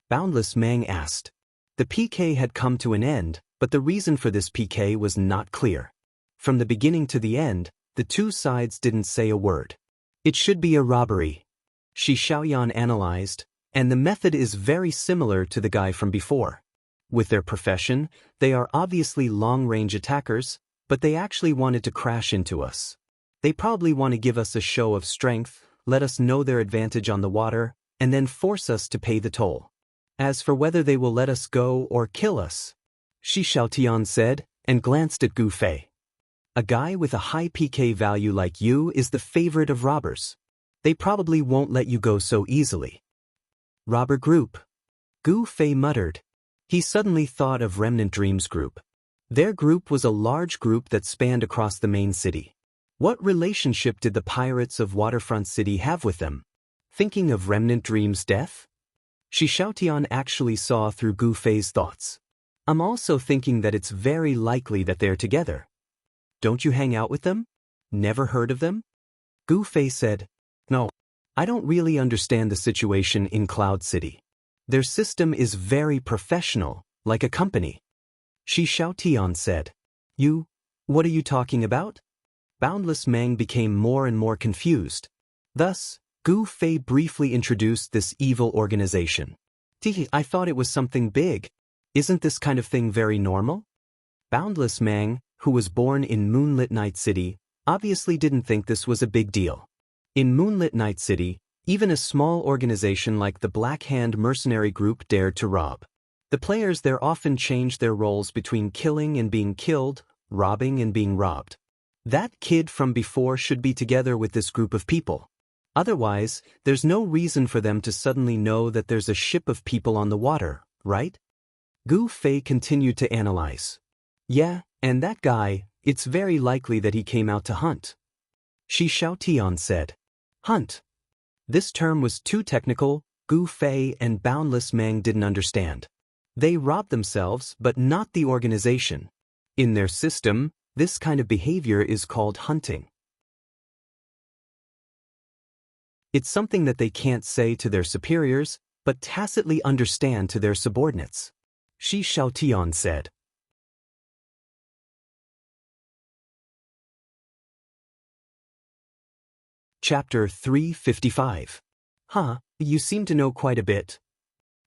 Boundless Mang asked. The PK had come to an end, but the reason for this PK was not clear. From the beginning to the end, the 2 sides didn't say a word. "It should be a robbery," Shi Xiaoyan analyzed, and the method is very similar to the guy from before. With their profession, they are obviously long-range attackers, but they actually wanted to crash into us. They probably want to give us a show of strength, let us know their advantage on the water, and then force us to pay the toll. As for whether they will let us go or kill us, Shi Xiaotian said, and glanced at Gu Fei. A guy with a high PK value like you is the favorite of robbers. They probably won't let you go so easily. Robber group. Gu Fei muttered. He suddenly thought of Remnant Dreams Group. Their group was a large group that spanned across the main city. What relationship did the pirates of Waterfront City have with them? Thinking of Remnant Dreams' death? Shi Xiaotian actually saw through Gu Fei's thoughts. I'm also thinking that it's very likely that they're together. Don't you hang out with them? Never heard of them? Gu Fei said. No. I don't really understand the situation in Cloud City. Their system is very professional, like a company. Shi Xiaotian said. What are you talking about? Boundless Mang became more and more confused. Thus, Gu Fei briefly introduced this evil organization. I thought it was something big. Isn't this kind of thing very normal? Boundless Mang, who was born in Moonlit Night City, obviously didn't think this was a big deal. In Moonlit Night City, even a small organization like the Black Hand Mercenary Group dared to rob. The players there often changed their roles between killing and being killed, robbing and being robbed. That kid from before should be together with this group of people. Otherwise, there's no reason for them to suddenly know that there's a ship of people on the water, right? Gu Fei continued to analyze. Yeah, and that guy, it's very likely that he came out to hunt. Shi Xiaotian said. Hunt. This term was too technical. Gu Fei and Boundless Mang didn't understand. They robbed themselves, but not the organization. In their system, this kind of behavior is called hunting. It's something that they can't say to their superiors, but tacitly understand to their subordinates. Shi Xiaotian said. Chapter 355. Huh, you seem to know quite a bit.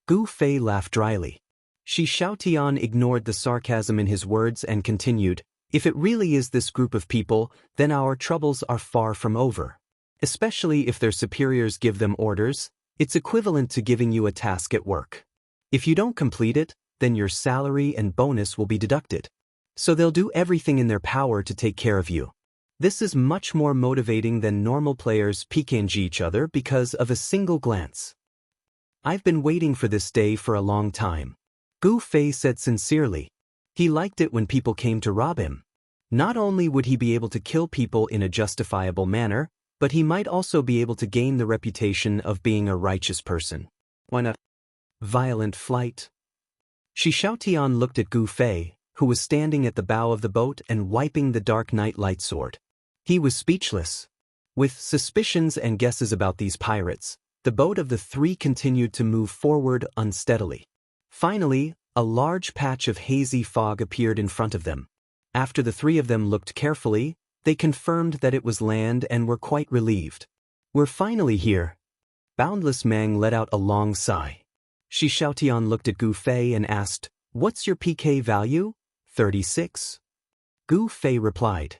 Gu Fei laughed dryly. Shi Xiaotian ignored the sarcasm in his words and continued, if it really is this group of people, then our troubles are far from over. Especially if their superiors give them orders, it's equivalent to giving you a task at work. If you don't complete it, then your salary and bonus will be deducted. So they'll do everything in their power to take care of you. This is much more motivating than normal players PKing each other because of a single glance. I've been waiting for this day for a long time. Gu Fei said sincerely. He liked it when people came to rob him. Not only would he be able to kill people in a justifiable manner, but he might also be able to gain the reputation of being a righteous person. Why not? Violent flight. Shi Xiaotian looked at Gu Fei, who was standing at the bow of the boat and wiping the dark night light sword. He was speechless. With suspicions and guesses about these pirates, the boat of the three continued to move forward unsteadily. Finally, a large patch of hazy fog appeared in front of them. After the three of them looked carefully, they confirmed that it was land and were quite relieved. We're finally here. Boundless Mang let out a long sigh. Shi Xiaotian looked at Gu Fei and asked, What's your PK value? 36. Gu Fei replied.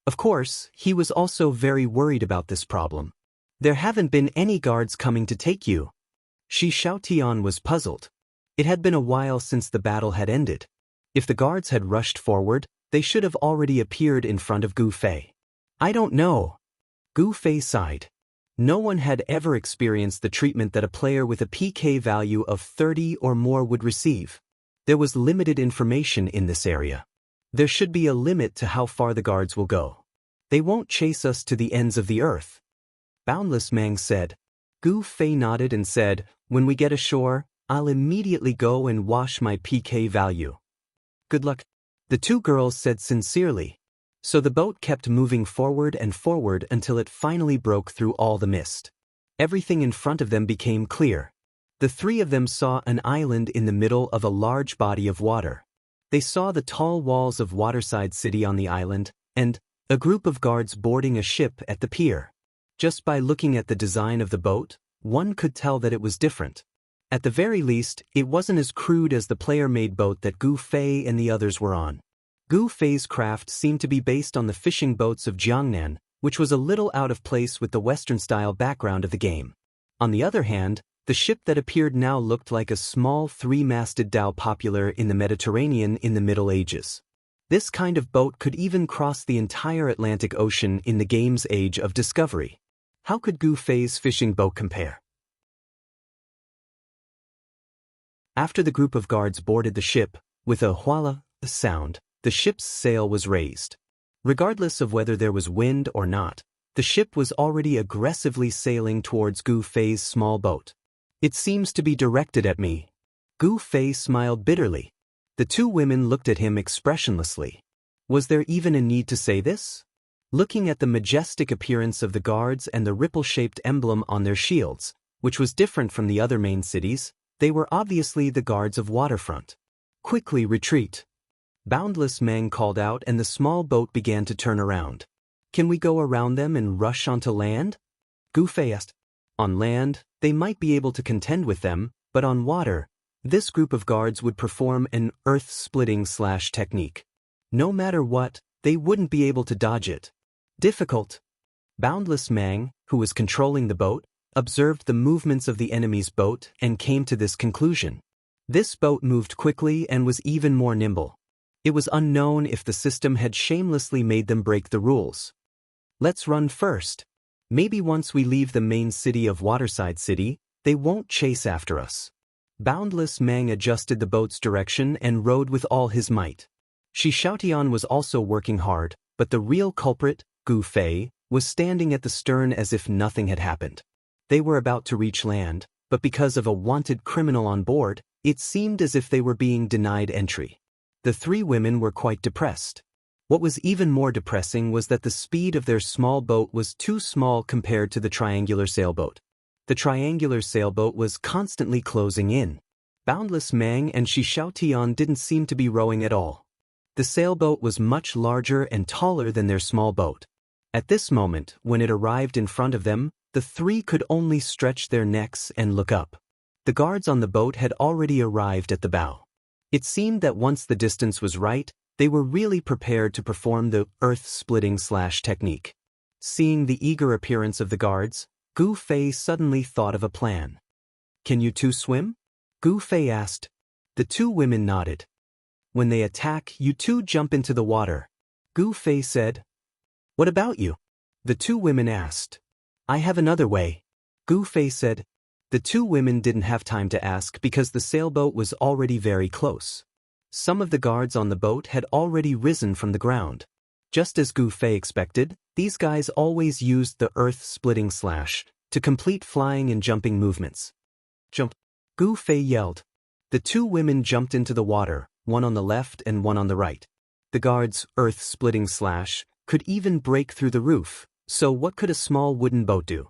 Of course, he was also very worried about this problem. There haven't been any guards coming to take you. Shi Xiaotian was puzzled. It had been a while since the battle had ended. If the guards had rushed forward, they should have already appeared in front of Gu Fei. I don't know. Gu Fei sighed. No one had ever experienced the treatment that a player with a PK value of 30 or more would receive. There was limited information in this area. There should be a limit to how far the guards will go. They won't chase us to the ends of the earth. Boundless Mang said. Gu Fei nodded and said, When we get ashore, I'll immediately go and wash my PK value. Good luck. The two girls said sincerely. So the boat kept moving forward and forward until it finally broke through all the mist. Everything in front of them became clear. The three of them saw an island in the middle of a large body of water. They saw the tall walls of Waterside City on the island, and a group of guards boarding a ship at the pier. Just by looking at the design of the boat, one could tell that it was different. At the very least, it wasn't as crude as the player-made boat that Gu Fei and the others were on. Gu Fei's craft seemed to be based on the fishing boats of Jiangnan, which was a little out of place with the Western-style background of the game. On the other hand, the ship that appeared now looked like a small three-masted dhow popular in the Mediterranean in the Middle Ages. This kind of boat could even cross the entire Atlantic Ocean in the game's age of discovery. How could Gu Fei's fishing boat compare? After the group of guards boarded the ship, with a "whala" sound, the ship's sail was raised. Regardless of whether there was wind or not, the ship was already aggressively sailing towards Gu Fei's small boat. "It seems to be directed at me." Gu Fei smiled bitterly. The two women looked at him expressionlessly. Was there even a need to say this? Looking at the majestic appearance of the guards and the ripple-shaped emblem on their shields, which was different from the other main cities, they were obviously the guards of Waterfront. "Quickly retreat." Boundless Mang called out, and the small boat began to turn around. "Can we go around them and rush onto land?" Gu Fei asked. On land, they might be able to contend with them, but on water, this group of guards would perform an earth-splitting slash technique. No matter what, they wouldn't be able to dodge it. Difficult. Boundless Mang, who was controlling the boat, observed the movements of the enemy's boat and came to this conclusion. This boat moved quickly and was even more nimble. It was unknown if the system had shamelessly made them break the rules. "Let's run first. Maybe once we leave the main city of Waterside City, they won't chase after us." Boundless Mang adjusted the boat's direction and rowed with all his might. Shi Xiaotian was also working hard, but the real culprit, Gu Fei, was standing at the stern as if nothing had happened. They were about to reach land, but because of a wanted criminal on board, it seemed as if they were being denied entry. The three women were quite depressed. What was even more depressing was that the speed of their small boat was too small compared to the triangular sailboat. The triangular sailboat was constantly closing in. Boundless Mang and Shi Xiaotian didn't seem to be rowing at all. The sailboat was much larger and taller than their small boat. At this moment, when it arrived in front of them, the three could only stretch their necks and look up. The guards on the boat had already arrived at the bow. It seemed that once the distance was right, they were really prepared to perform the earth-splitting slash technique. Seeing the eager appearance of the guards, Gu Fei suddenly thought of a plan. "Can you two swim?" Gu Fei asked. The two women nodded. "When they attack, you two jump into the water," Gu Fei said. "What about you?" the two women asked. "I have another way," Gu Fei said. The two women didn't have time to ask because the sailboat was already very close. Some of the guards on the boat had already risen from the ground. Just as Gu Fei expected, these guys always used the earth-splitting slash to complete flying and jumping movements. "Jump!" Gu Fei yelled. The two women jumped into the water, one on the left and one on the right. The guard's earth-splitting slash could even break through the roof, so what could a small wooden boat do?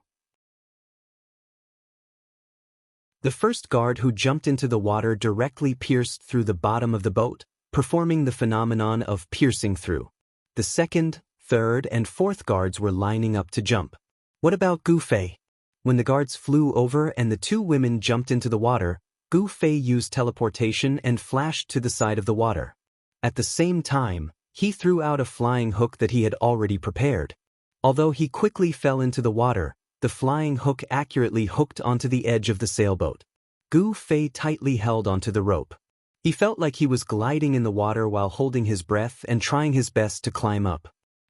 The first guard who jumped into the water directly pierced through the bottom of the boat, performing the phenomenon of piercing through. The second, third, and fourth guards were lining up to jump. What about Gu Fei? When the guards flew over and the two women jumped into the water, Gu Fei used teleportation and flashed to the side of the water. At the same time, he threw out a flying hook that he had already prepared. Although he quickly fell into the water, the flying hook accurately hooked onto the edge of the sailboat. Gu Fei tightly held onto the rope. He felt like he was gliding in the water while holding his breath and trying his best to climb up.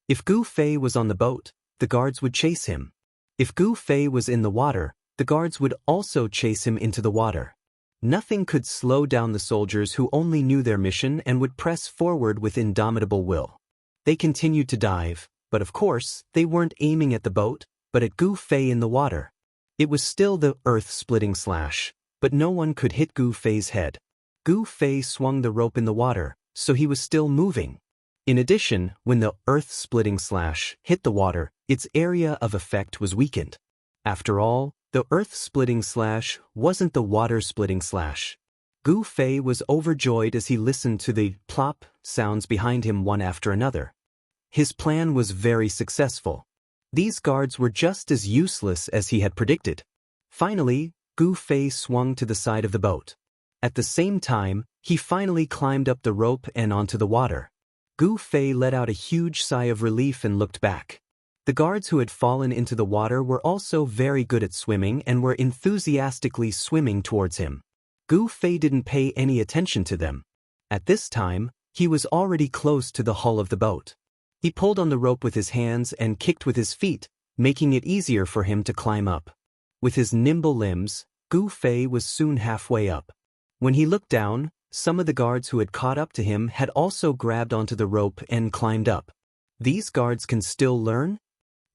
If Gu Fei was on the boat, the guards would chase him. If Gu Fei was in the water, the guards would also chase him into the water. Nothing could slow down the soldiers who only knew their mission and would press forward with indomitable will. They continued to dive, but of course, they weren't aiming at the boat, but at Gu Fei in the water. It was still the earth-splitting slash, but no one could hit Gu Fei's head. Gu Fei swung the rope in the water, so he was still moving. In addition, when the earth-splitting slash hit the water, its area of effect was weakened. After all, the earth-splitting slash wasn't the water-splitting slash. Gu Fei was overjoyed as he listened to the plop sounds behind him one after another. His plan was very successful. These guards were just as useless as he had predicted. Finally, Gu Fei swung to the side of the boat. At the same time, he finally climbed up the rope and onto the water. Gu Fei let out a huge sigh of relief and looked back. The guards who had fallen into the water were also very good at swimming and were enthusiastically swimming towards him. Gu Fei didn't pay any attention to them. At this time, He was already close to the hull of the boat. He pulled on the rope with his hands and kicked with his feet, making it easier for him to climb up. With his nimble limbs, Gu Fei was soon halfway up. When he looked down, some of the guards who had caught up to him had also grabbed onto the rope and climbed up. These guards can still learn?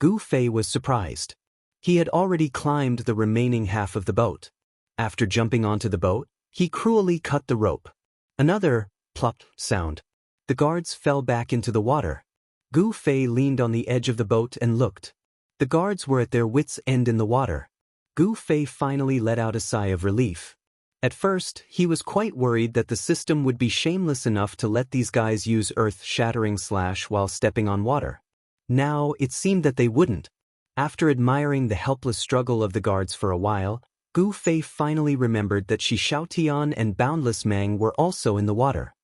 Gu Fei was surprised. He had already climbed the remaining half of the boat. After jumping onto the boat, he cruelly cut the rope. Another plop sound. The guards fell back into the water. Gu Fei leaned on the edge of the boat and looked. The guards were at their wits' end in the water. Gu Fei finally let out a sigh of relief. At first, he was quite worried that the system would be shameless enough to let these guys use earth-shattering slash while stepping on water. Now, it seemed that they wouldn't. After admiring the helpless struggle of the guards for a while, Gu Fei finally remembered that Shi Xiaotian and Boundless Mang were also in the water.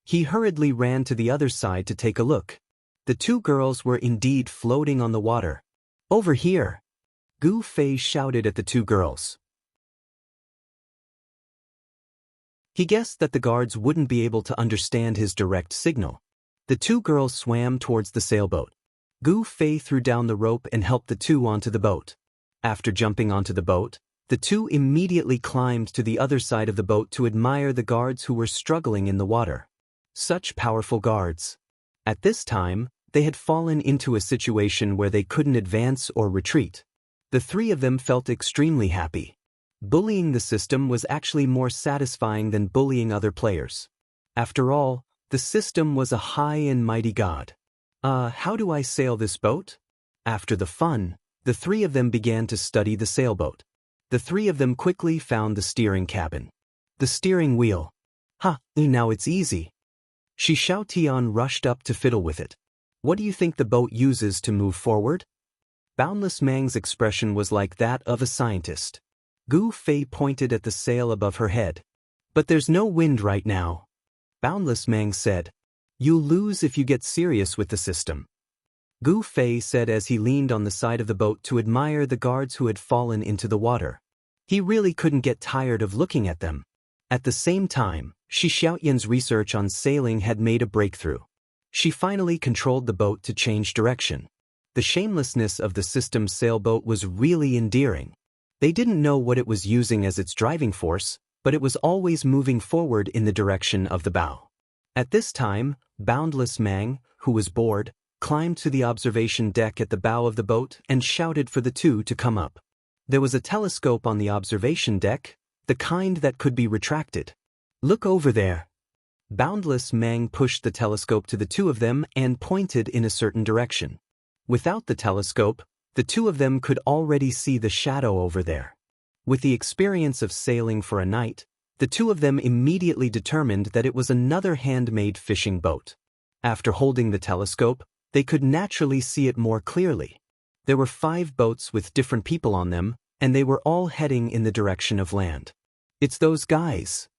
He hurriedly ran to the other side to take a look. The two girls were indeed floating on the water. "Over here!" Gu Fei shouted at the two girls. He guessed that the guards wouldn't be able to understand his direct signal. The two girls swam towards the sailboat. Gu Fei threw down the rope and helped the two onto the boat. After jumping onto the boat, the two immediately climbed to the other side of the boat to admire the guards who were struggling in the water. Such powerful guards. At this time, they had fallen into a situation where they couldn't advance or retreat. The three of them felt extremely happy. Bullying the system was actually more satisfying than bullying other players. After all, the system was a high and mighty god. How do I sail this boat? After the fun, the three of them began to study the sailboat. The three of them quickly found the steering cabin. The steering wheel. Now it's easy. Shi Xiaotian rushed up to fiddle with it. What do you think the boat uses to move forward? Boundless Mang's expression was like that of a scientist. Gu Fei pointed at the sail above her head. But there's no wind right now. Boundless Mang said. You'll lose if you get serious with the system. Gu Fei said as he leaned on the side of the boat to admire the guards who had fallen into the water. He really couldn't get tired of looking at them. At the same time, Shi Xiaotian's research on sailing had made a breakthrough. She finally controlled the boat to change direction. The shamelessness of the system's sailboat was really endearing. They didn't know what it was using as its driving force, but it was always moving forward in the direction of the bow. At this time, Boundless Mang, who was bored, climbed to the observation deck at the bow of the boat and shouted for the two to come up. There was a telescope on the observation deck, the kind that could be retracted. Look over there. Boundless Mang pushed the telescope to the two of them and pointed in a certain direction. Without the telescope, the two of them could already see the shadow over there. With the experience of sailing for a night, the two of them immediately determined that it was another handmade fishing boat. After holding the telescope, they could naturally see it more clearly. There were 5 boats with different people on them, and they were all heading in the direction of land. It's those guys.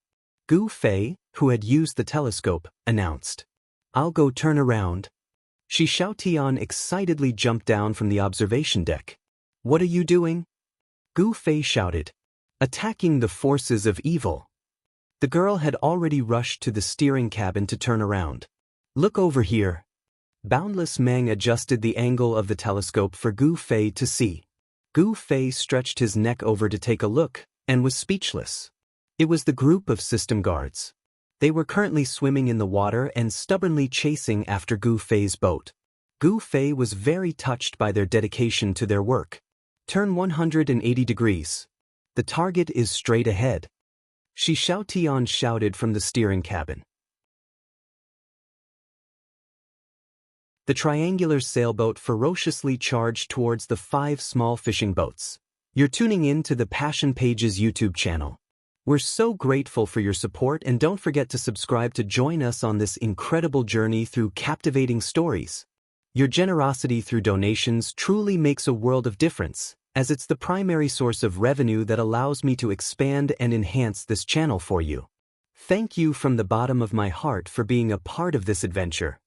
Gu Fei, who had used the telescope, announced. I'll go turn around. Shi Xiaotian excitedly jumped down from the observation deck. What are you doing? Gu Fei shouted. Attacking the forces of evil. The girl had already rushed to the steering cabin to turn around. Look over here. Boundless Mang adjusted the angle of the telescope for Gu Fei to see. Gu Fei stretched his neck over to take a look, and was speechless. It was the group of system guards. They were currently swimming in the water and stubbornly chasing after Gu Fei's boat. Gu Fei was very touched by their dedication to their work. Turn 180 degrees. The target is straight ahead. Shi Xiaotian shouted from the steering cabin. The triangular sailboat ferociously charged towards the 5 small fishing boats. You're tuning in to the Passion Page's YouTube channel. We're so grateful for your support, and don't forget to subscribe to join us on this incredible journey through captivating stories. Your generosity through donations truly makes a world of difference, as it's the primary source of revenue that allows me to expand and enhance this channel for you. Thank you from the bottom of my heart for being a part of this adventure.